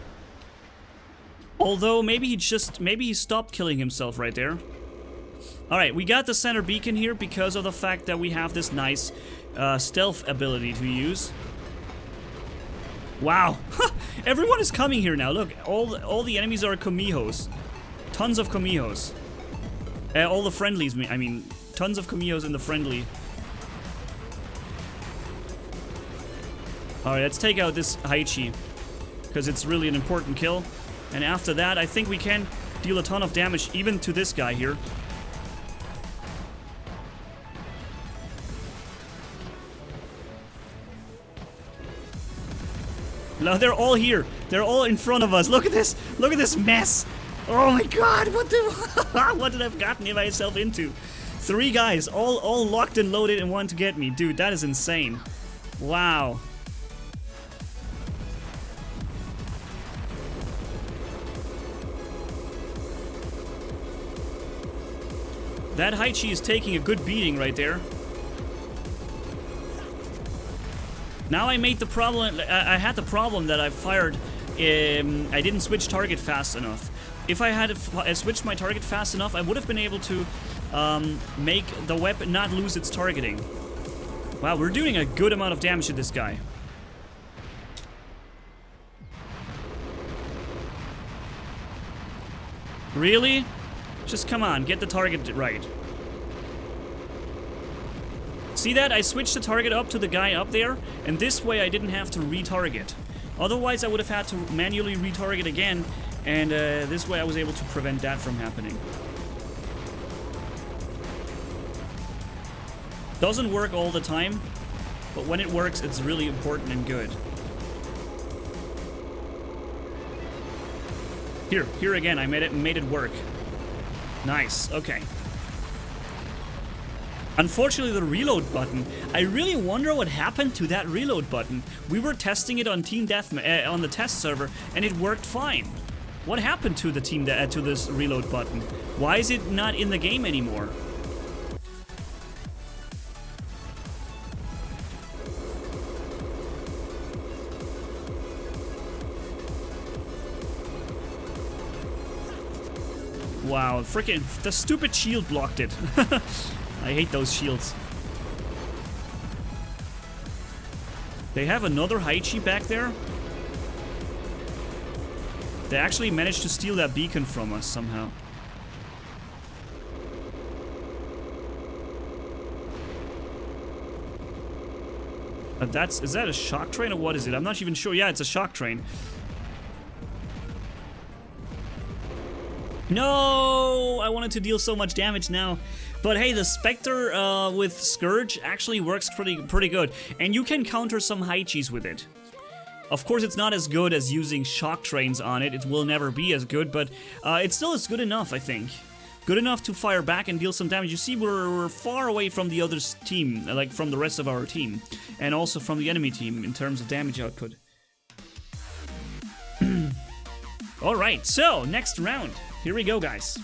Although maybe he stopped killing himself right there. Alright, we got the center beacon here because of the fact that we have this nice stealth ability to use. Wow. Everyone is coming here now. Look, all the enemies are Kamihos. Tons of Kamihos. All the friendlies, I mean, tons of Kamihos in the friendly. Alright, let's take out this Haichi, because it's really an important kill. And after that, I think we can deal a ton of damage even to this guy here. No, they're all here. They're all in front of us. Look at this. Look at this mess. Oh my god, what did I have gotten myself into? 3 guys, all locked and loaded and want to get me. Dude, that is insane. Wow. That Haichi is taking a good beating right there. Now I made the problem, I had the problem that I fired, I didn't switch target fast enough. If I had switched my target fast enough, I would have been able to make the weapon not lose its targeting. Wow, we're doing a good amount of damage to this guy. Really? Just come on, get the target right. See that? I switched the target up to the guy up there, and this way I didn't have to retarget. Otherwise I would have had to manually retarget again, and this way I was able to prevent that from happening. Doesn't work all the time, but when it works, it's really important and good. Here again, I made it work. Nice, okay. Unfortunately, the reload button. I really wonder what happened to that reload button. We were testing it on Team Deathmatch on the test server, and it worked fine. What happened to the to this reload button? Why is it not in the game anymore? Wow, freaking the stupid shield blocked it. I hate those shields. They have another Haichi back there. They actually managed to steal that beacon from us somehow. Is that a shock train or what is it? I'm not even sure. Yeah, it's a shock train. No! I wanted to deal so much damage now. But hey, the Spectre with Scourge actually works pretty good. And you can counter some Haichis with it. Of course, it's not as good as using shock trains on it. It will never be as good, but it still is good enough, I think. Good enough to fire back and deal some damage. You see, we're far away from the other team, like from the rest of our team. And also from the enemy team in terms of damage output. Alright, so, next round. Here we go, guys.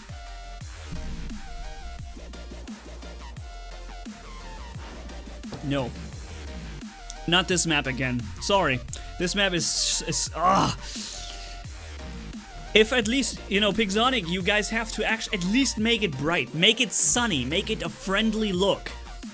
No. Not this map again. Sorry. This map is If at least, you know, Pixonic, you guys have to actually at least make it bright. Make it sunny. Make it a friendly look.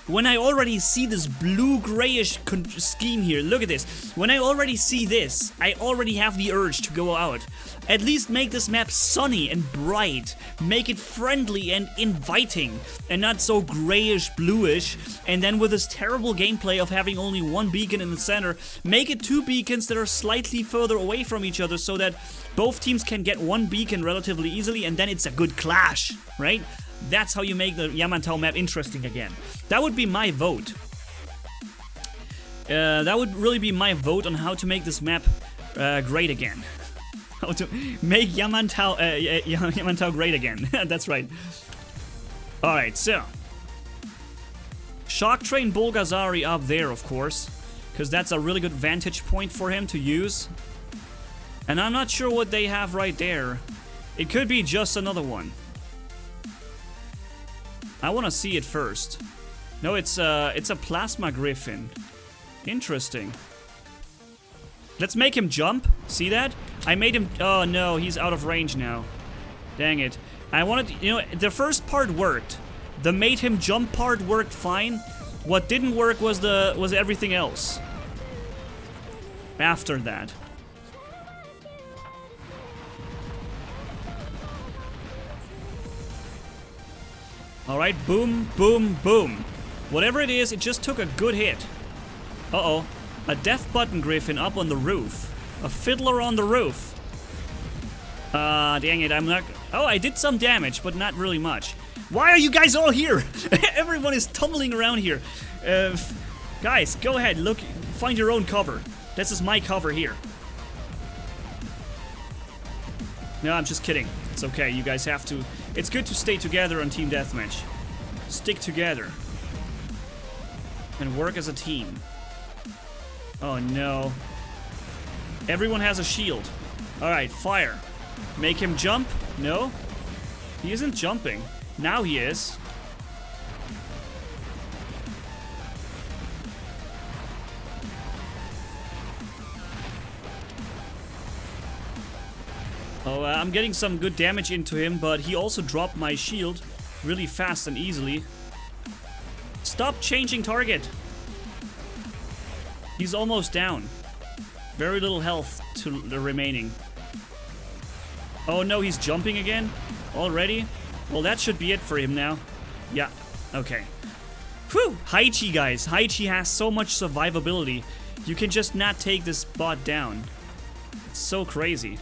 When I already see this blue-grayish scheme here, look at this. When I already see this, I already have the urge to go out. At least make this map sunny and bright. Make it friendly and inviting, and not so grayish-bluish. And then with this terrible gameplay of having only one beacon in the center, make it 2 beacons that are slightly further away from each other so that both teams can get 1 beacon relatively easily, and then it's a good clash, right? That's how you make the Yamantau map interesting again. That would be my vote. That would really be my vote on how to make this map great again. How to make Yamantau great again. That's right. Alright, so. Shock Train Bulgazari up there, of course. Because that's a really good vantage point for him to use. And I'm not sure what they have right there. It could be just another one. I want to see it first. No, it's a Plasma Griffin. Interesting. Let's make him jump. See that? I made him... Oh, no. He's out of range now. Dang it. I wanted to... You know, the first part worked. The made him jump part worked fine. What didn't work was everything else. After that. Alright, boom, boom, boom. Whatever it is, it just took a good hit. Uh-oh. A Death Button Griffin up on the roof. A Fiddler on the roof. Dang it, I'm not... Oh, I did some damage, but not really much. Why are you guys all here? Everyone is tumbling around here. Guys, go ahead, look, find your own cover. This is my cover here. No, I'm just kidding. It's okay, you guys have to... It's good to stay together on Team Deathmatch. Stick together. And work as a team. Oh no. Everyone has a shield. Alright, fire. Make him jump? No? He isn't jumping. Now he is. Oh, I'm getting some good damage into him, but he also dropped my shield really fast and easily. Stop changing target. He's almost down. Very little health to the remaining. Oh no, he's jumping again? Already? Well, that should be it for him now. Yeah, okay. Whew! Haichi, guys. Haichi has so much survivability. You can just not take this bot down. It's so crazy.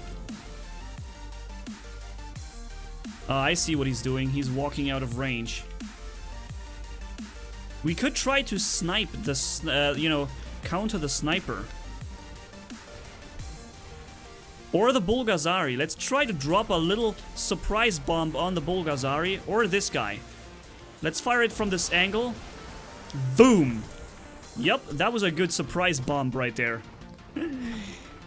I see what he's doing. He's walking out of range. We could try to snipe the, you know, counter the sniper. Or the Bulgazari. Let's try to drop a little surprise bomb on the Bulgazari. Or this guy. Let's fire it from this angle. Boom! Yep, that was a good surprise bomb right there.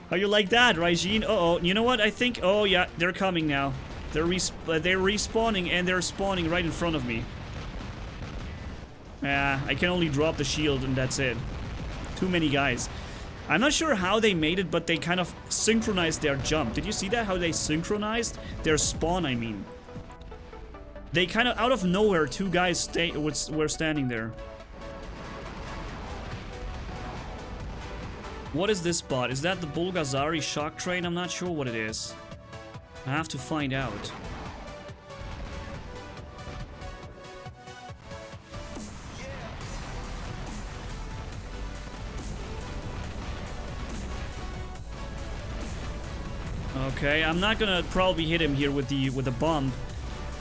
How you like that, Raijin? Uh-oh, you know what? I think... Oh, yeah, they're coming now. They're respawning, and they're spawning right in front of me. I can only drop the shield, and that's it. Too many guys. I'm not sure how they made it, but they kind of synchronized their jump. Did you see that? How they synchronized? Their spawn, I mean. They kind of, out of nowhere, 2 guys were standing there. What is this bot? Is that the Bulgazari shock train? I'm not sure what it is. I have to find out. Okay, I'm not gonna probably hit him here with the bomb,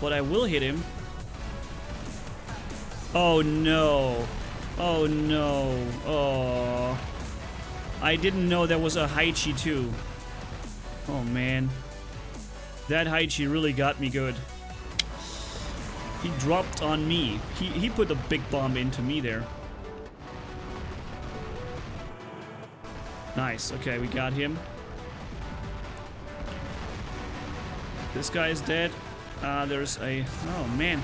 but I will hit him. Oh no. Oh no. Oh. I didn't know there was a Haichi too. Oh man. That Haichi really got me good. He dropped on me. He put a big bomb into me there. Nice. Okay, we got him. This guy is dead. There's a... Oh, man.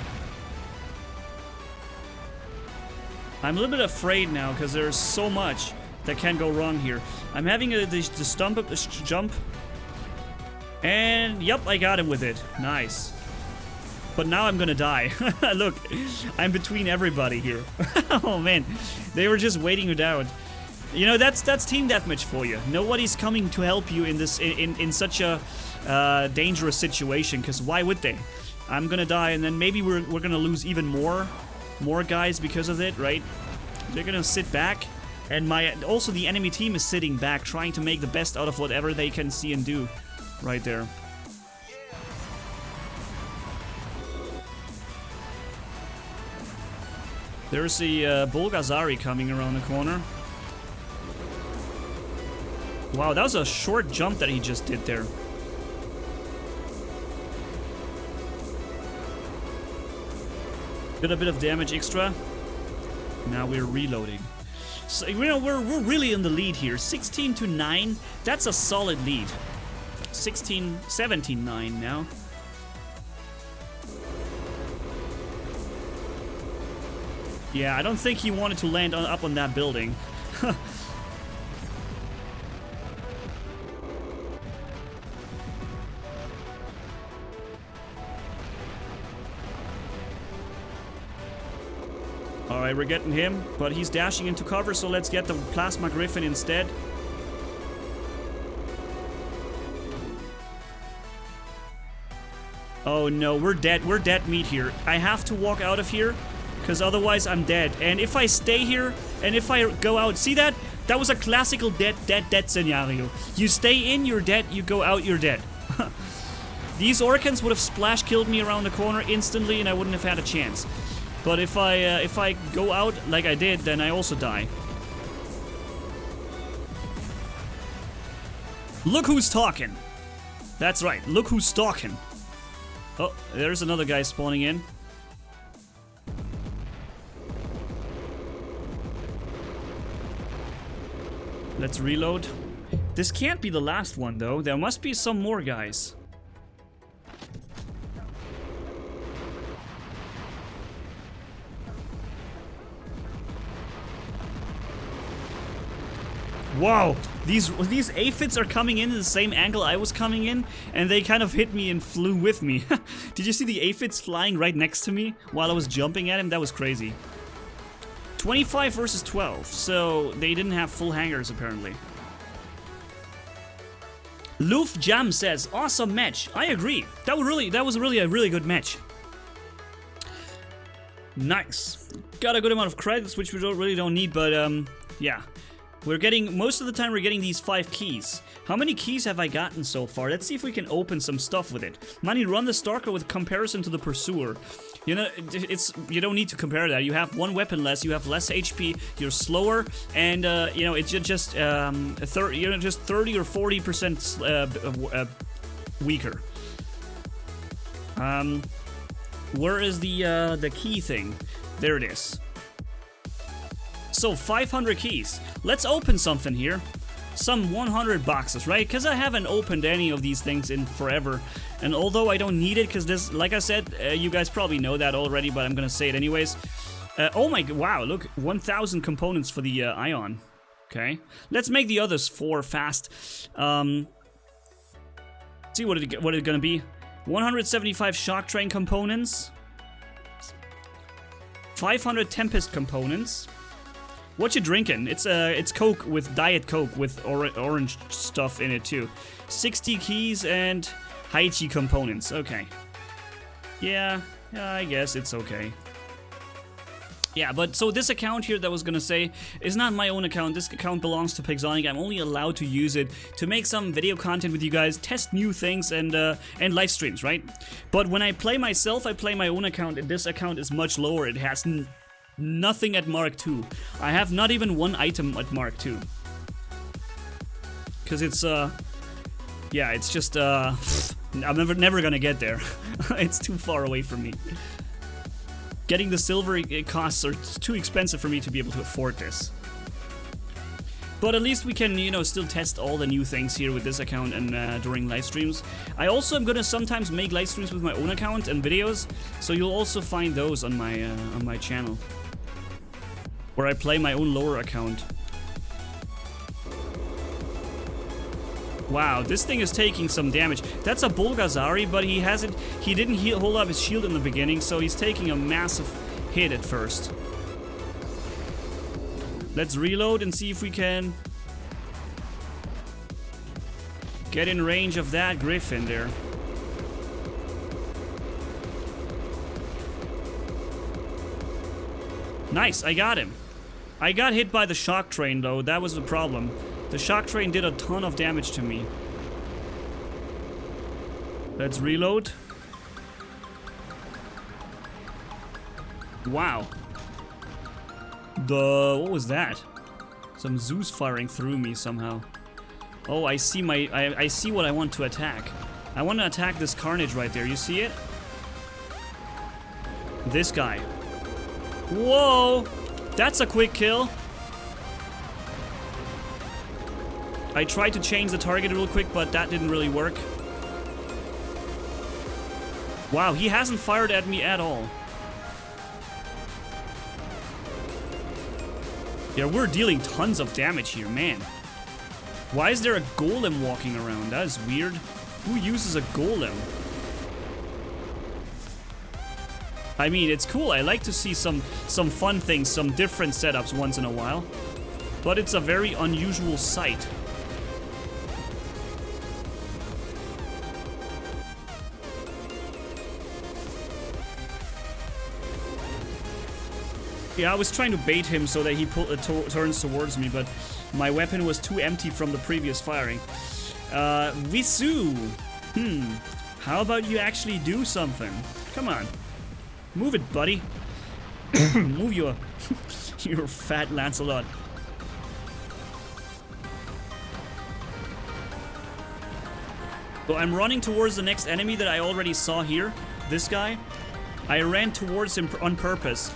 I'm a little bit afraid now because there's so much that can go wrong here. I'm having the jump. And, yep, I got him with it. Nice. But now I'm gonna die. Look, I'm between everybody here. Oh, man. They were just waiting it out. You know, that's team deathmatch for you. Nobody's coming to help you in this in such a dangerous situation, because why would they? I'm gonna die, and then maybe we're gonna lose even more guys because of it, right? They're gonna sit back, and also the enemy team is sitting back, trying to make the best out of whatever they can see and do, right there. There's the Bulgazari coming around the corner. Wow, that was a short jump that he just did there. Did a bit of damage extra. Now we're reloading. So, you know, we're really in the lead here. 16-9. That's a solid lead. 17-9 now. Yeah, I don't think he wanted to land up on that building. Alright, we're getting him, but he's dashing into cover, so let's get the Plasma Griffin instead. Oh no, we're dead meat here. I have to walk out of here, because otherwise I'm dead. And if I stay here, and if I go out, see that? That was a classical dead scenario. You stay in, you're dead, you go out, you're dead. These Orcans would have splash killed me around the corner instantly, and I wouldn't have had a chance. But if I go out like I did, then I also die. Look who's talking. That's right, look who's talking. Oh, there's another guy spawning in. Let's reload. This can't be the last one though. There must be some more guys. Wow, these aphids are coming in the same angle I was coming in, and they kind of hit me and flew with me. Did you see the aphids flying right next to me while I was jumping at him? That was crazy. 25 versus 12, so they didn't have full hangars apparently. Loof Jam says, awesome match. I agree. That was really a really good match. Nice. Got a good amount of credits, which we really don't need, but yeah. We're getting, most of the time we're getting these 5 keys. How many keys have I gotten so far? Let's see if we can open some stuff with it. Manni, run the Stalker with comparison to the Pursuer. You know, you don't need to compare that. You have 1 weapon less, you have less HP, you're slower, and you know, it's just 30 or 40% weaker. Where is the key thing? There it is. So 500 keys. Let's open something here. Some 100 boxes, right? Because I haven't opened any of these things in forever. And although I don't need it, because this, like I said, you guys probably know that already, but I'm gonna say it anyways. Oh my, wow, look, 1,000 components for the Ion. Okay, let's make the others 4 fast. See what it's gonna be. 175 Shock Train components. 500 Tempest components. What you drinking? It's Coke with Diet Coke with orange stuff in it too. 60 keys and Haichi components. Okay. Yeah, I guess it's okay. Yeah, but so this account here that I was gonna say is not my own account. This account belongs to Pixonic. I'm only allowed to use it to make some video content with you guys, test new things, and live streams, right? But when I play myself, I play my own account, and this account is much lower. It has nothing at Mark II. I have not even one item at Mark II. Because it's, yeah, it's just, I'm never gonna get there. It's too far away from me. Getting the silver it costs are too expensive for me to be able to afford this. But at least we can, you know, still test all the new things here with this account and during live streams. I also am gonna sometimes make live streams with my own account and videos, so you'll also find those on my channel, where I play my own lower account. Wow, this thing is taking some damage. That's a Bulgazari, but he didn't hold up his shield in the beginning, so he's taking a massive hit at first. Let's reload and see if we can get in range of that Griffin there. Nice, I got him. I got hit by the shock train though, that was the problem. The shock train did a ton of damage to me. Let's reload. Wow. What was that? Some Zeus firing through me somehow. Oh, I see I see what I want to attack. I want to attack this Carnage right there, you see it? This guy. Whoa! That's a quick kill. I tried to change the target real quick, but that didn't really work. Wow, he hasn't fired at me at all. Yeah, we're dealing tons of damage here, man. Why is there a golem walking around? That is weird. Who uses a golem? I mean, it's cool. I like to see some fun things, some different setups once in a while. But it's a very unusual sight. Yeah, I was trying to bait him so that he turns towards me, but my weapon was too empty from the previous firing. Visu! How about you actually do something? Come on. Move it, buddy. Move your fat Lancelot. So I'm running towards the next enemy that I already saw here. This guy. I ran towards him on purpose.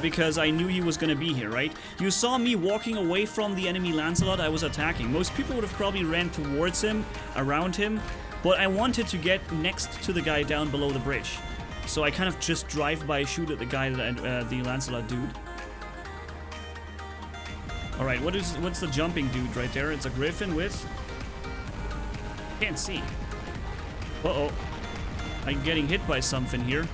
Because I knew he was gonna be here, right? You saw me walking away from the enemy Lancelot I was attacking. Most people would have probably ran towards him, around him, but I wanted to get next to the guy down below the bridge. So I kind of just drive-by shoot at the guy, the Lancelot dude. Alright, what's the jumping dude right there? It's a Griffin with... Can't see. Uh-oh. I'm getting hit by something here.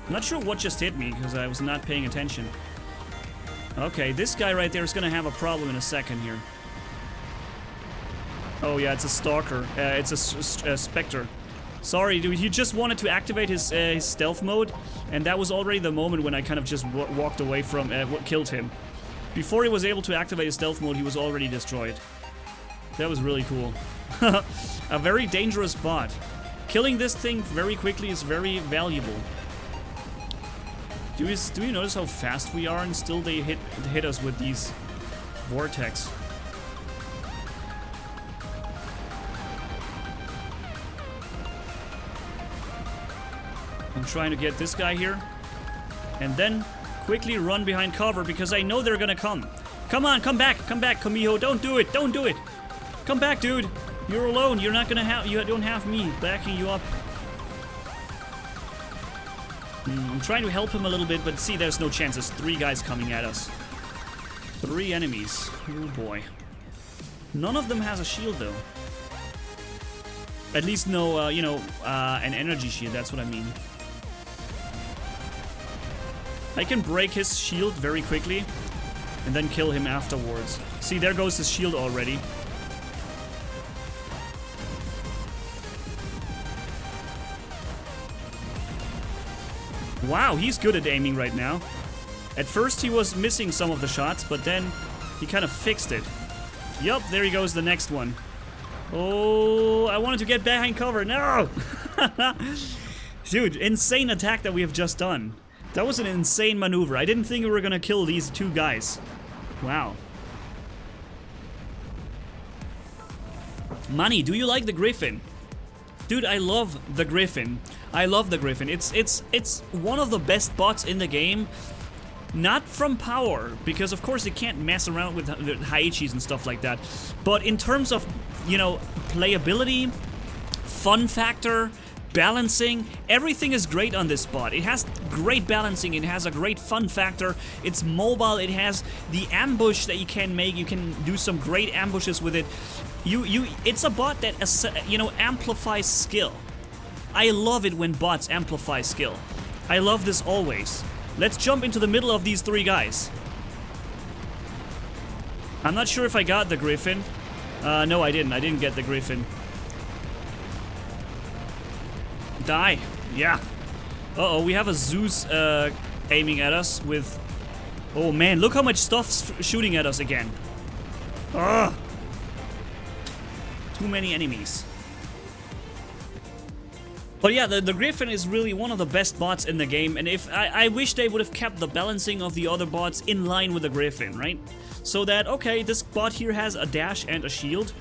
I'm not sure what just hit me, because I was not paying attention. Okay, this guy right there is gonna have a problem in a second here. Oh yeah, it's a Stalker. It's a Spectre. Sorry, dude, he just wanted to activate his stealth mode, and that was already the moment when I kind of just walked away from, killed him. Before he was able to activate his stealth mode, he was already destroyed. That was really cool. A very dangerous bot. Killing this thing very quickly is very valuable. Do you notice how fast we are, and still they hit us with these vortex? I'm trying to get this guy here, and then quickly run behind cover because I know they're gonna come. Come on, come back, Kamiho! Don't do it, don't do it! Come back, dude! You're alone. You're not gonna have. You don't have me backing you up. I'm trying to help him a little bit, but see, there's no chance. There's 3 guys coming at us. 3 enemies. Oh boy. None of them has a shield, though. At least no, an energy shield. That's what I mean. I can break his shield very quickly, and then kill him afterwards. See, there goes his shield already. Wow, he's good at aiming right now. At first he was missing some of the shots, but then he kind of fixed it. Yup, there he goes, the next one. Oh, I wanted to get behind cover. No! Dude, insane attack that we have just done. That was an insane maneuver. I didn't think we were gonna kill these two guys. Wow. Manni, do you like the Griffin? Dude, I love the Griffin. I love the Griffin. It's one of the best bots in the game. Not from power, because of course it can't mess around with Haichis and stuff like that. But in terms of, you know, playability, fun factor, balancing, everything is great on this bot. It has great balancing, it has a great fun factor, it's mobile, it has the ambush that you can make, you can do some great ambushes with it. It's a bot that, you know, amplifies skill. I love it when bots amplify skill. I love this always. Let's jump into the middle of these three guys. I'm not sure if I got the Griffin. No, I didn't. I didn't get the Griffin. Die. Yeah. Uh-oh, we have a Zeus aiming at us with... Oh man, look how much stuff's shooting at us again. Ugh. Too many enemies. But yeah, the Griffin is really one of the best bots in the game, and if I wish they would have kept the balancing of the other bots in line with the Griffin, right? So that, okay, this bot here has a dash and a shield,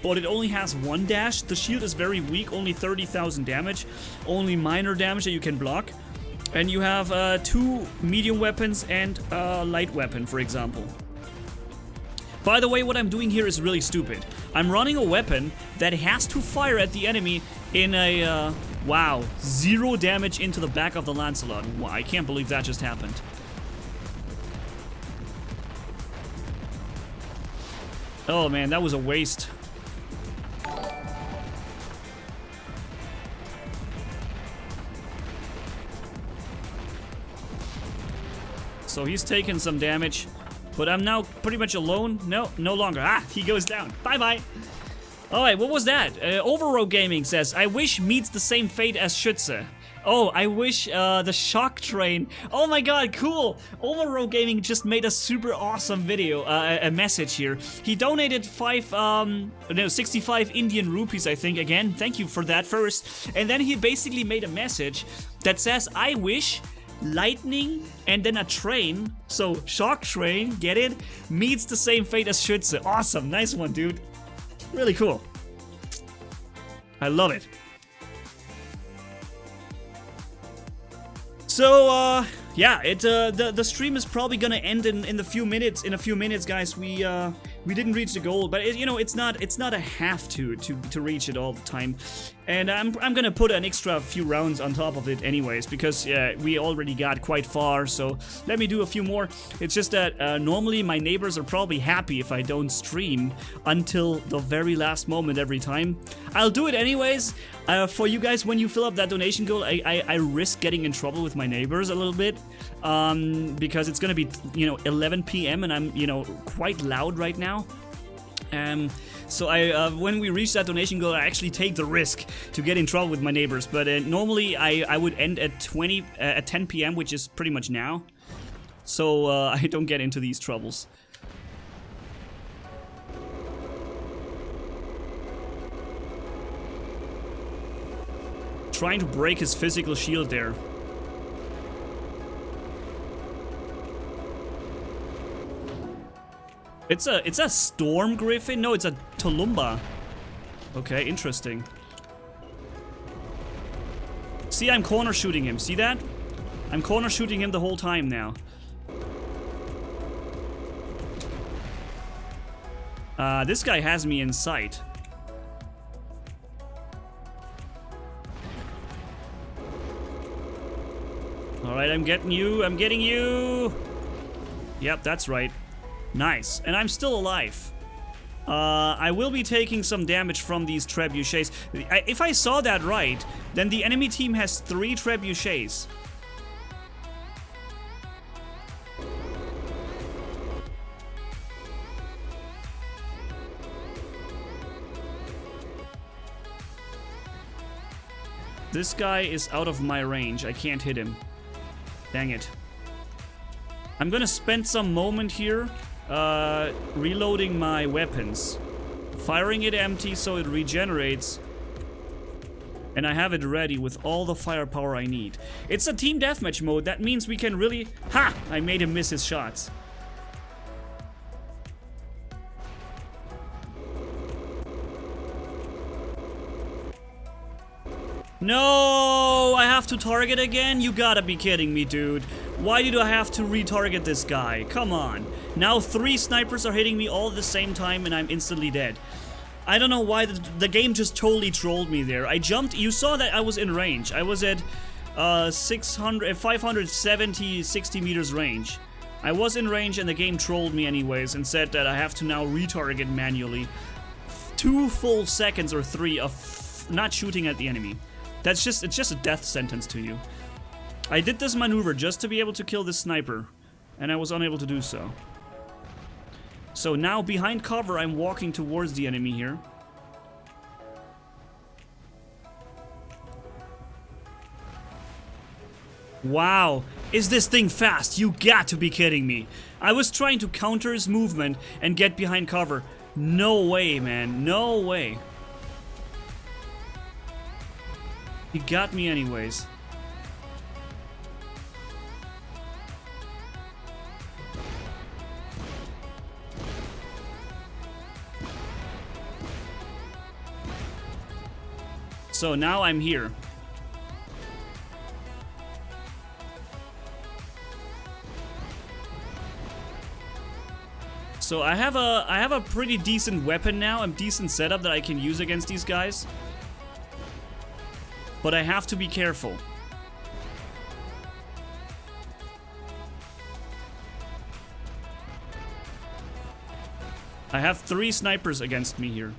but it only has one dash. The shield is very weak, only 30,000 damage, only minor damage that you can block. And you have 2 medium weapons and a light weapon, for example. By the way, what I'm doing here is really stupid. I'm running a weapon that has to fire at the enemy in a, wow, 0 damage into the back of the Lancelot. Wow, I can't believe that just happened. Oh man, that was a waste. So he's taking some damage. But I'm now pretty much alone. No, no longer. Ah, he goes down. Bye-bye. Alright, what was that? Mk2 says, I wish meets the same fate as Schütze. Oh, I wish the shock train. Oh my god, cool. Mk2 just made a super awesome video, a message here. He donated 65 Indian rupees, I think, again. Thank you for that first. And then he basically made a message that says, I wish... lightning and then a train, so shock train, get it, meets the same fate as Schütze. Awesome, nice one, dude. Really cool. I love it. So yeah, the stream is probably gonna end in a few minutes. In a few minutes, guys. We didn't reach the goal, but you know, it's not a have to reach it all the time. And I'm gonna put an extra few rounds on top of it anyways, because we already got quite far, so let me do a few more. It's just that normally my neighbors are probably happy if I don't stream until the very last moment every time. I'll do it anyways. For you guys, when you fill up that donation goal, I risk getting in trouble with my neighbors a little bit, because it's gonna be, you know, 11 p.m. and I'm, you know, quite loud right now. So when we reach that donation goal, I actually take the risk to get in trouble with my neighbors. But normally I would end at 10 p.m., which is pretty much now. So I don't get into these troubles. Trying to break his physical shield there. It's a Storm Griffin? No, it's a Tulumba. Okay, interesting. See, I'm corner shooting him. See that? I'm corner shooting him the whole time now. This guy has me in sight. Alright, I'm getting you. I'm getting you. Yep, that's right. Nice. And I'm still alive. I will be taking some damage from these trebuchets. If I saw that right, then the enemy team has 3 trebuchets. This guy is out of my range. I can't hit him. Dang it. I'm gonna spend some moment here reloading my weapons. Firing it empty so it regenerates. And I have it ready with all the firepower I need. It's a team deathmatch mode. That means we can really... Ha! I made him miss his shots. No! I have to target again? You gotta be kidding me, dude. Why did I have to retarget this guy? Come on. Now 3 snipers are hitting me all at the same time and I'm instantly dead. I don't know why the game just totally trolled me there. I jumped. You saw that I was in range. I was at 570, 60 meters range. I was in range and the game trolled me anyways and said that I have to now retarget manually. 2 full seconds or 3 of not shooting at the enemy. It's just a death sentence to you. I did this maneuver just to be able to kill this sniper, and I was unable to do so. So now behind cover, I'm walking towards the enemy here. Wow, is this thing fast? You got to be kidding me. I was trying to counter his movement and get behind cover. No way, man, no way. He got me anyways. So now I'm here. So I have a pretty decent weapon now, a decent setup that I can use against these guys. But I have to be careful. I have 3 snipers against me here.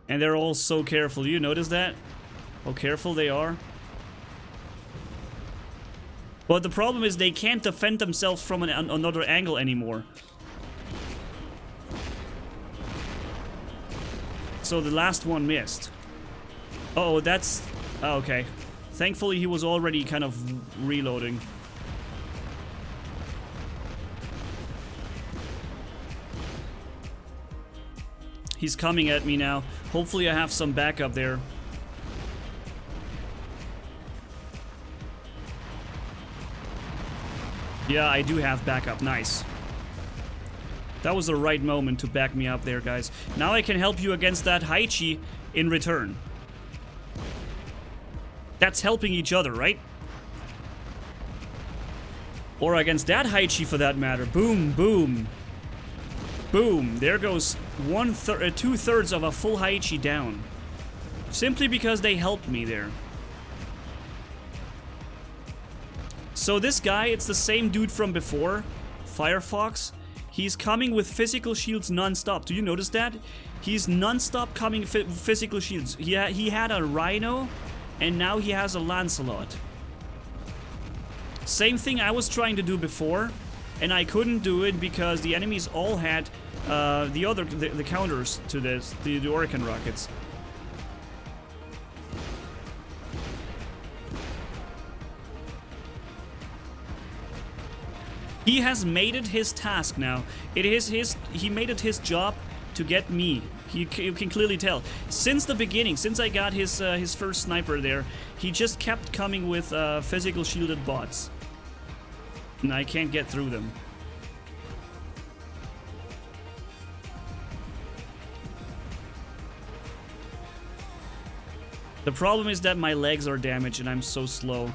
And they're all so careful. You notice that? How careful they are? But the problem is they can't defend themselves from another angle anymore. So the last one missed. Oh, that's... Oh, okay. Thankfully he was already kind of reloading. He's coming at me now. Hopefully I have some backup there. Yeah, I do have backup. Nice. That was the right moment to back me up there, guys. Now I can help you against that Haichi in return. That's helping each other, right? Or against that Haichi for that matter. Boom, boom. Boom. There goes 2/3 of a full Haichi down. Simply because they helped me there. So this guy, it's the same dude from before, Firefox. He's coming with physical shields non-stop. Do you notice that? He's non-stop coming with physical shields. He had a Rhino, and now he has a Lancelot. Same thing I was trying to do before, and I couldn't do it because the enemies all had the counters to this, the Orkan rockets. He has made it his task now. He made it his job to get me. You can clearly tell. Since the beginning, since I got his first sniper there, he just kept coming with physical shielded bots. And I can't get through them. The problem is that my legs are damaged and I'm so slow.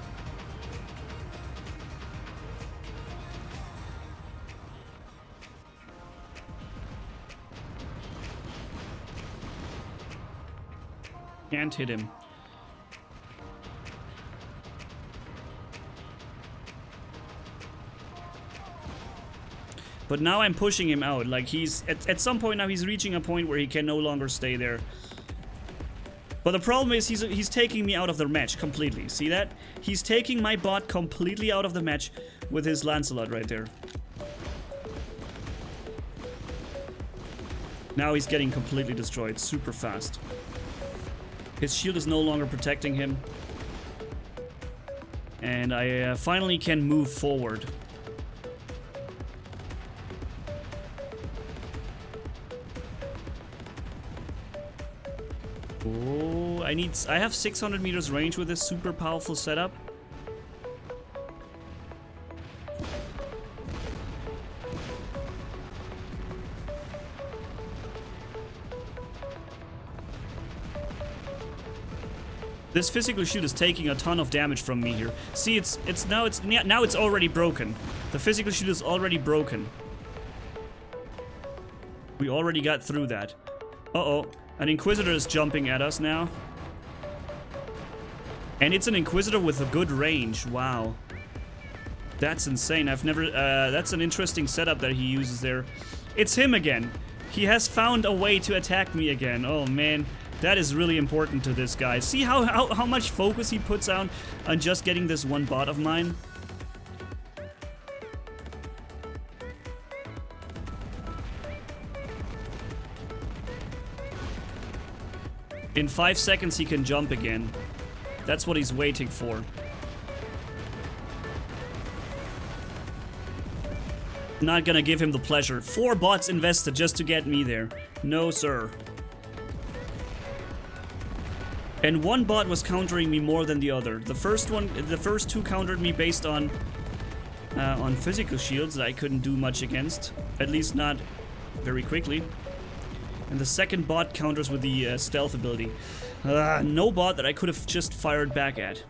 Can't hit him. But now I'm pushing him out. Like he's at some point now he's reaching a point where he can no longer stay there. But the problem is he's taking me out of the match completely. See that? He's taking my bot completely out of the match with his Lancelot right there. Now he's getting completely destroyed super fast. His shield is no longer protecting him. And I finally can move forward. Oh, I have 600 meters range with this super powerful setup. This physical shield is taking a ton of damage from me here. See, now it's already broken. The physical shield is already broken. We already got through that. Uh-oh. An Inquisitor is jumping at us now. And it's an Inquisitor with a good range. Wow. That's insane. I've never... that's an interesting setup that he uses there. It's him again. He has found a way to attack me again. Oh, man. That is really important to this guy. See how much focus he puts on just getting this one bot of mine? In 5 seconds he can jump again. That's what he's waiting for. Not gonna give him the pleasure. 4 bots invested just to get me there. No, sir. And 1 bot was countering me more than the other. The first 2 countered me based on physical shields that I couldn't do much against. At least not very quickly. And the second bot counters with the stealth ability. No bot that I could have just fired back at.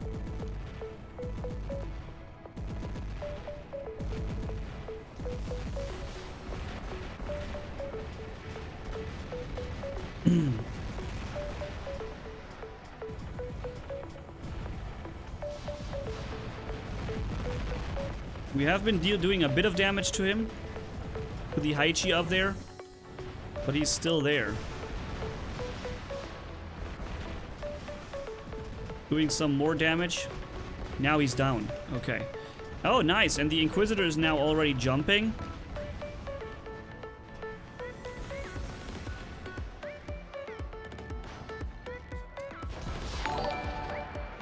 We have been doing a bit of damage to him with the Haichi up there, but he's still there. Doing some more damage. Now he's down. Okay. Oh, nice. And the Inquisitor is now already jumping.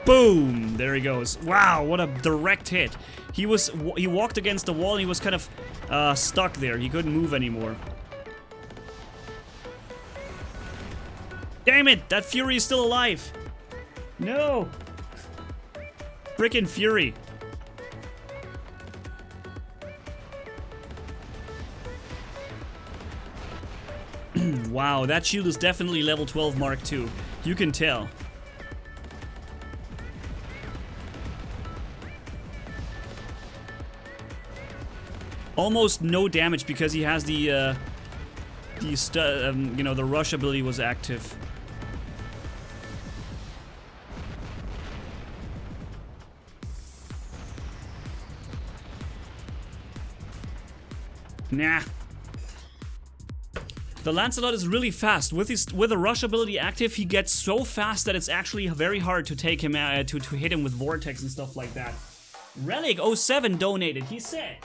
Boom! There he goes. Wow, what a direct hit. He walked against the wall and he was kind of stuck there. He couldn't move anymore. Damn it! That Fury is still alive! No! Frickin' Fury. Wow, that shield is definitely level 12 Mark II. You can tell. Almost no damage because he has the you know, the rush ability was active. Nah. The Lancelot is really fast. With the rush ability active, he gets so fast that it's actually very hard to take him to hit him with Vortex and stuff like that. Relic07 donated. He said,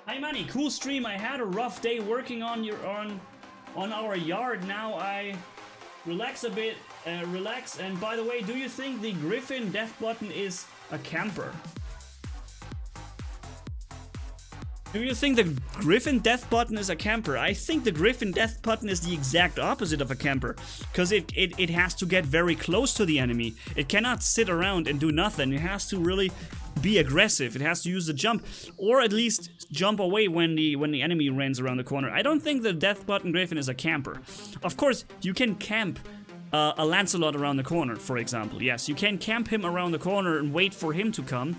"Hi Manni, cool stream. I had a rough day working on our yard. Now I relax a bit. Relax. And by the way, do you think the Griffin death button is a camper?" Do you think the Griffin death button is a camper? I think the Griffin death button is the exact opposite of a camper. Because it has to get very close to the enemy. It cannot sit around and do nothing. It has to really be aggressive. It has to use the jump. Or at least jump away when the enemy runs around the corner. I don't think the death button Griffin is a camper. Of course, you can camp a Lancelot around the corner, for example. Yes, you can camp him around the corner and wait for him to come.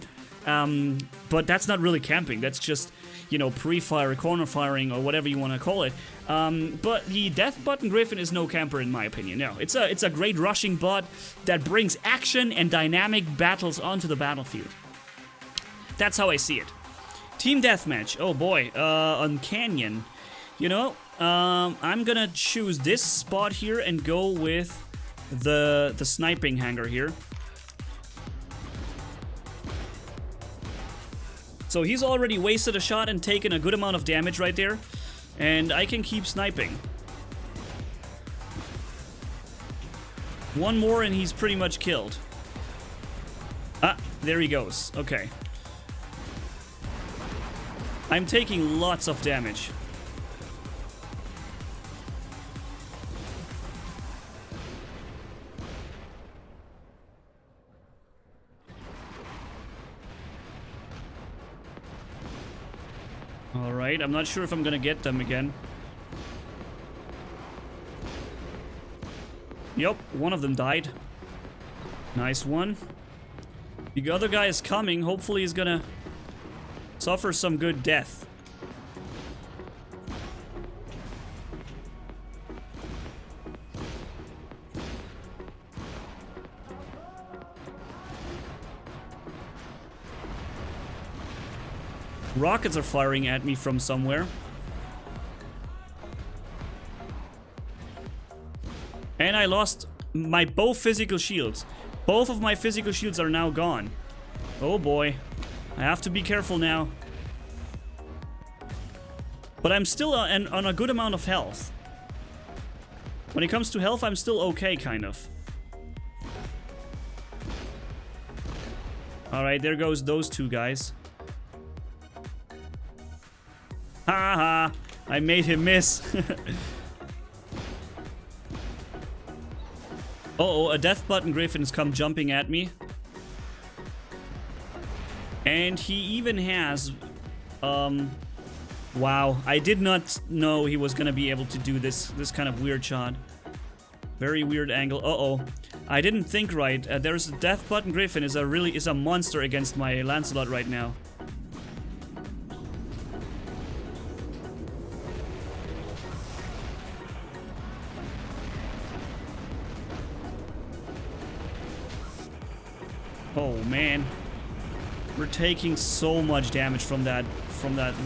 But that's not really camping. That's just, you know, pre-fire, corner firing, or whatever you want to call it. But the death button Griffin is no camper in my opinion. No, it's a great rushing bot that brings action and dynamic battles onto the battlefield. That's how I see it. Team deathmatch. Oh boy, on Canyon. You know, I'm gonna choose this spot here and go with the sniping hangar here. So he's already wasted a shot and taken a good amount of damage right there. And I can keep sniping. One more and he's pretty much killed. Ah, there he goes. Okay. I'm taking lots of damage. Alright, I'm not sure if I'm gonna get them again. Yup, one of them died. Nice one. The other guy is coming. Hopefully he's gonna suffer some good death. Rockets are firing at me from somewhere. And I lost my both physical shields. Both of my physical shields are now gone. Oh boy. I have to be careful now. But I'm still on a good amount of health. When it comes to health, I'm still okay, kind of. Alright, there goes those two guys. Ha ha! I made him miss. Uh-oh, a death button griffin has come jumping at me. And he even has... Wow, I did not know he was gonna be able to do this kind of weird shot. Very weird angle. Uh-oh. I didn't think right. There's a death button griffin is a monster against my Lancelot right now. Oh man, we're taking so much damage from that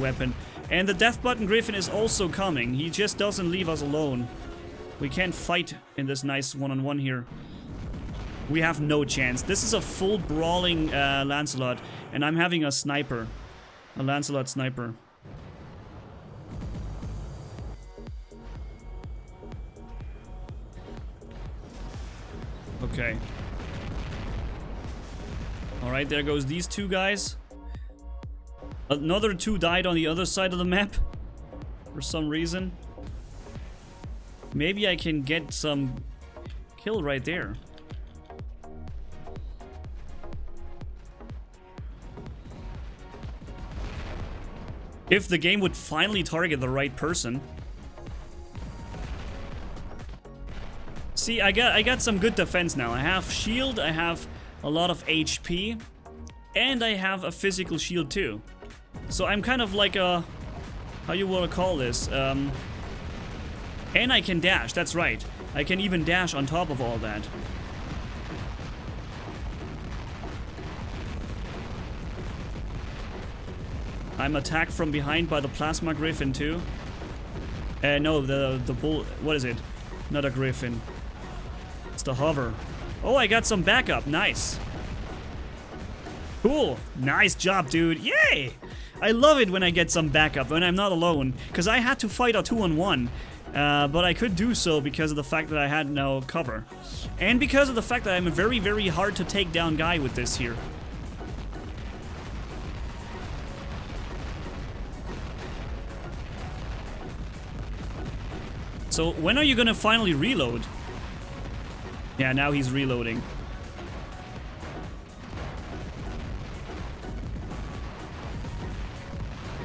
weapon. And the death button griffin is also coming. He just doesn't leave us alone. We can't fight in this nice one-on-one here. We have no chance. This is a full brawling Lancelot, and I'm having a sniper. A Lancelot sniper. Okay. Alright, there goes these two guys. Another two died on the other side of the map. For some reason. Maybe I can get some kill right there. If the game would finally target the right person. See, I got some good defense now. I have shield, I have a lot of HP, and I have a physical shield too. So I'm kind of like a... how you want to call this? And I can dash, that's right. I can even dash on top of all that. I'm attacked from behind by the plasma griffin too. No, the bull... what is it? Not a griffin. It's the hover. Oh, I got some backup. Nice. Cool. Nice job, dude. Yay! I love it when I get some backup, when I'm not alone. Because I had to fight a 2-on-1. But I could do so because of the fact that I had no cover. And because of the fact that I'm a very, very hard to take down guy with this here. So, when are you gonna finally reload? Yeah, now he's reloading.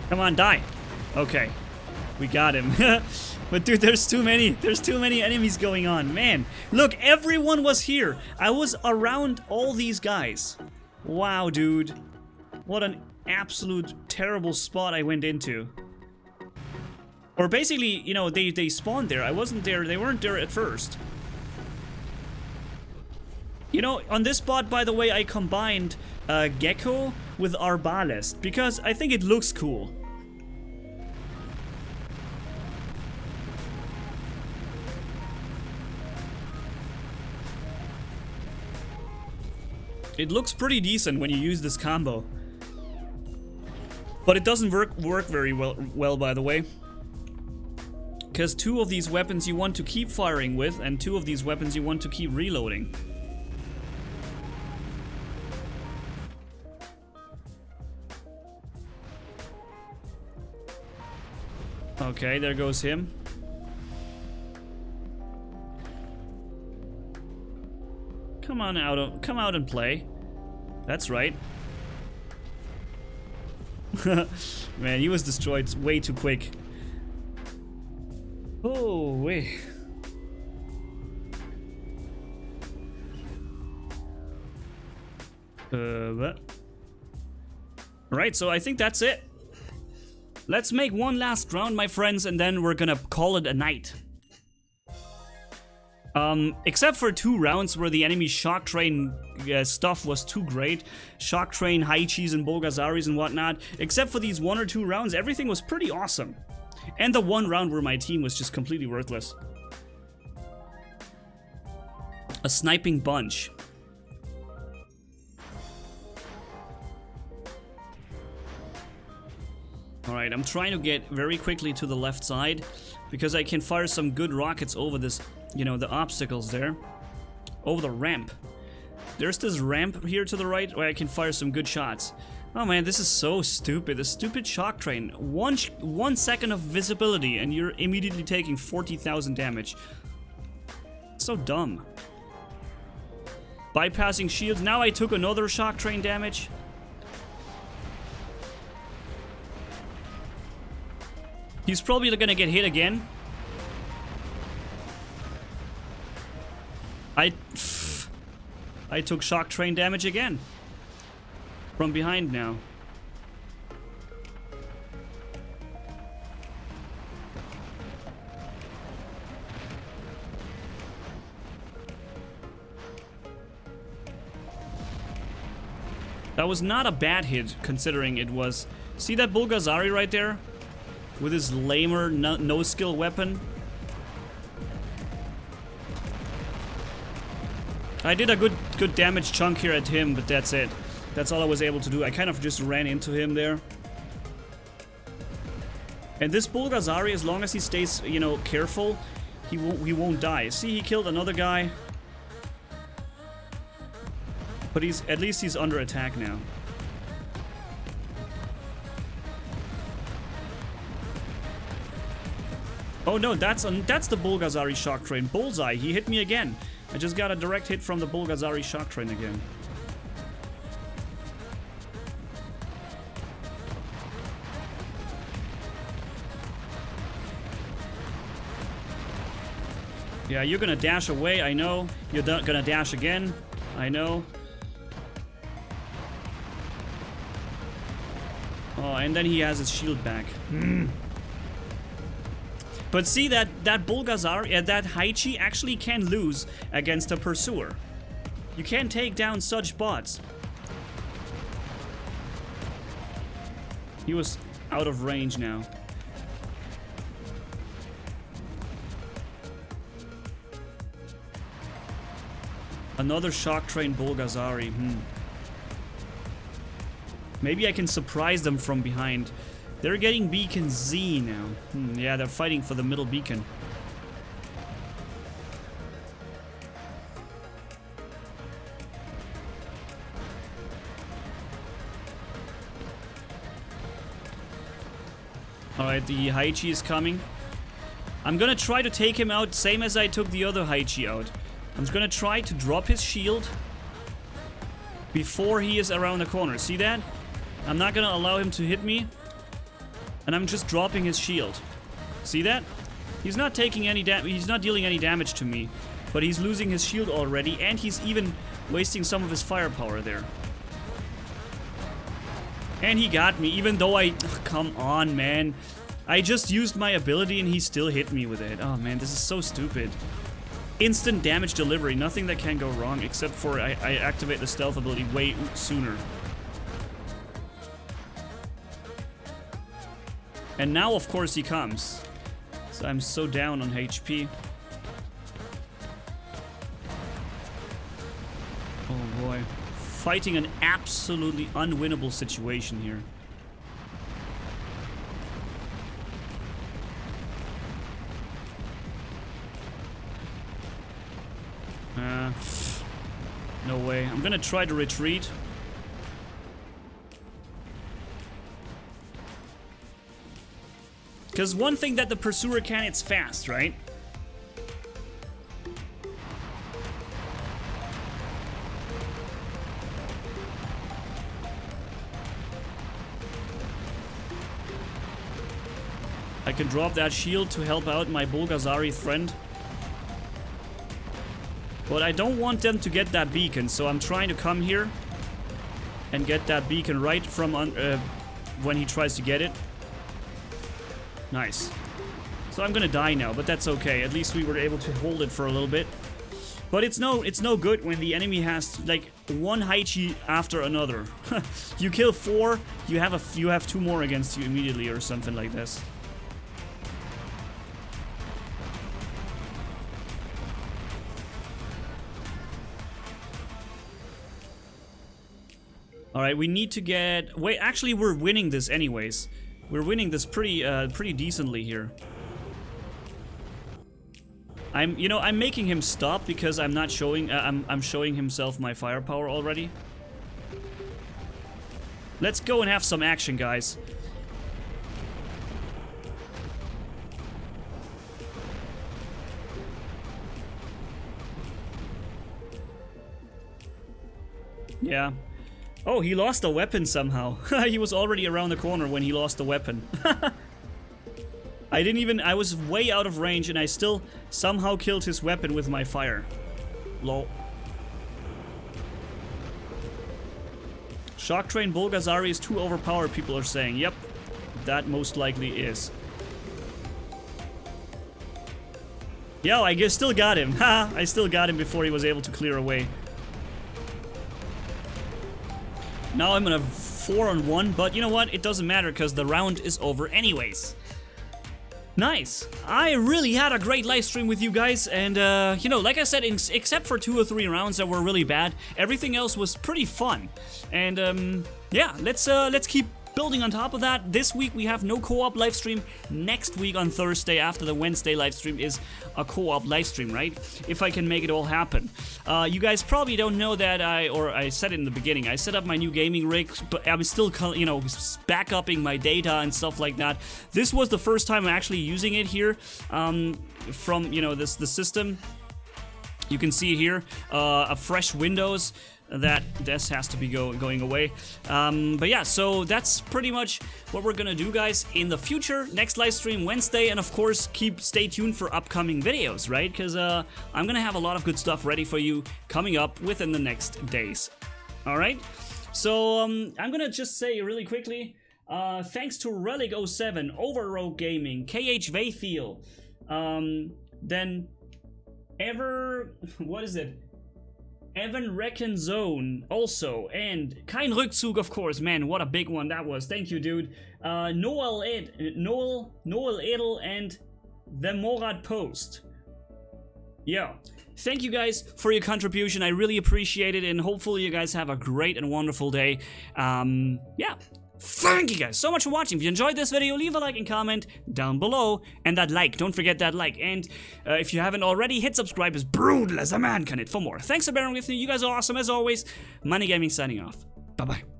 Come on, die. Okay. We got him. But dude, there's too many. There's too many enemies going on. Man, look, everyone was here. I was around all these guys. Wow, dude. What an absolute terrible spot I went into. Or basically, you know, they spawned there. I wasn't there. They weren't there at first. You know, on this bot, by the way, I combined Gecko with Arbalest because I think it looks cool. It looks pretty decent when you use this combo. But it doesn't work very well, by the way. Because 2 of these weapons you want to keep firing with, and 2 of these weapons you want to keep reloading. Okay, there goes him. Come out and play. That's right. Man, he was destroyed way too quick. Oh, wait. What? Alright, so I think that's it. Let's make one last round, my friends, and then we're gonna call it a night. Except for 2 rounds where the enemy shock train stuff was too great. Shock train, Haichis and Bolgazaris and whatnot. Except for these 1 or 2 rounds, everything was pretty awesome. And the 1 round where my team was just completely worthless. A sniping bunch. Alright, I'm trying to get very quickly to the left side, because I can fire some good rockets over this, you know, the obstacles there. Over the ramp. There's this ramp here to the right where I can fire some good shots. Oh man, this is so stupid. The stupid shock train. One second of visibility and you're immediately taking 40,000 damage. So dumb. Bypassing shields. Now I took another shock train damage. He's probably gonna get hit again. I took shock train damage again. From behind now. That was not a bad hit, considering it was... See that Bulgazari right there? With his lamer, no-skill weapon? I did a good damage chunk here at him, but that's it. That's all I was able to do. I kind of just ran into him there. And this Bulgazari, as long as he stays, you know, careful, he won't die. See, he killed another guy. But at least he's under attack now. Oh no, that's the Bulgazari shock train. Bullseye, he hit me again. I just got a direct hit from the Bulgazari shock train again. Yeah, you're gonna dash away, I know. You're gonna dash again, I know. Oh, and then he has his shield back. But see, that Bulgazar, that Haichi actually can lose against a Pursuer. You can't take down such bots. He was out of range now. Another shock train Bulgazari. Maybe I can surprise them from behind. They're getting beacon Z now. Yeah, they're fighting for the middle beacon. Alright, the Haichi is coming. I'm gonna try to take him out, same as I took the other Haichi out. I'm just gonna try to drop his shield before he is around the corner. See that? I'm not gonna allow him to hit me. And I'm just dropping his shield. See that? He's not taking any damage. He's not dealing any damage to me. But he's losing his shield already, and he's even wasting some of his firepower there. And he got me, even though I... Oh, come on, man. I just used my ability and he still hit me with it. Oh, man, this is so stupid. Instant damage delivery. Nothing that can go wrong, except for I activate the stealth ability way sooner. And now, of course, he comes. So I'm so down on HP. Oh boy. fighting an absolutely unwinnable situation here. No way. I'm gonna try to retreat. Because one thing that the Pursuer can, it's fast, right? I can drop that shield to help out my Bulgazari friend. But I don't want them to get that beacon, so I'm trying to come here and get that beacon right from when he tries to get it. Nice. So I'm gonna die now, but that's okay. At least we were able to hold it for a little bit. But it's no good when the enemy has like one Haichi after another. You kill 4, you have 2 more against you immediately or something like this. Alright, we need to get... Wait, actually we're winning this anyways. We're winning this pretty decently here. I'm making him stop because I'm not showing... I'm showing himself my firepower already. Let's go and have some action, guys. Yeah. Oh, he lost a weapon somehow. He was already around the corner when he lost the weapon. I was way out of range and I still somehow killed his weapon with my fire. Lol. Shock Train Bulgazari is too overpowered, people are saying. Yep, that most likely is. Yo, I guess still got him. Ha! I still got him before he was able to clear away. Now I'm gonna 4-on-1, but you know what? It doesn't matter because the round is over anyways. Nice. I really had a great live stream with you guys, and you know, like I said, except for 2 or 3 rounds that were really bad, everything else was pretty fun. And yeah, let's keep building on top of that. This week we have no co-op live stream. Next week on Thursday after the Wednesday live stream is a co-op live stream, right? If I can make it all happen. You guys probably don't know that I said it in the beginning, I set up my new gaming rig, but I'm still, you know, backupping my data and stuff like that. This was the first time I'm actually using it here from, you know, the system. You can see here a fresh Windows. This has to be going away. But yeah, so that's pretty much what we're gonna do, guys, in the future. Next live stream Wednesday, and of course stay tuned for upcoming videos, right? Because I'm gonna have a lot of good stuff ready for you coming up within the next days. All right, so I'm gonna just say really quickly, thanks to Relic07, Overrogue Gaming, KH Vaythiel, then what is it? Evan Reckenzone also, and Kein Rückzug, of course. Man, what a big one that was. Thank you, dude. Noel Edel, and the Morad Post. Yeah. Thank you guys for your contribution. I really appreciate it, and hopefully you guys have a great and wonderful day. Yeah. Thank you guys so much for watching. If you enjoyed this video, leave a like and comment down below. And that like, don't forget that like. And if you haven't already, hit subscribe as brutal as a man can it for more. Thanks for bearing with me. You guys are awesome as always. Manni-Gaming signing off. Bye-bye.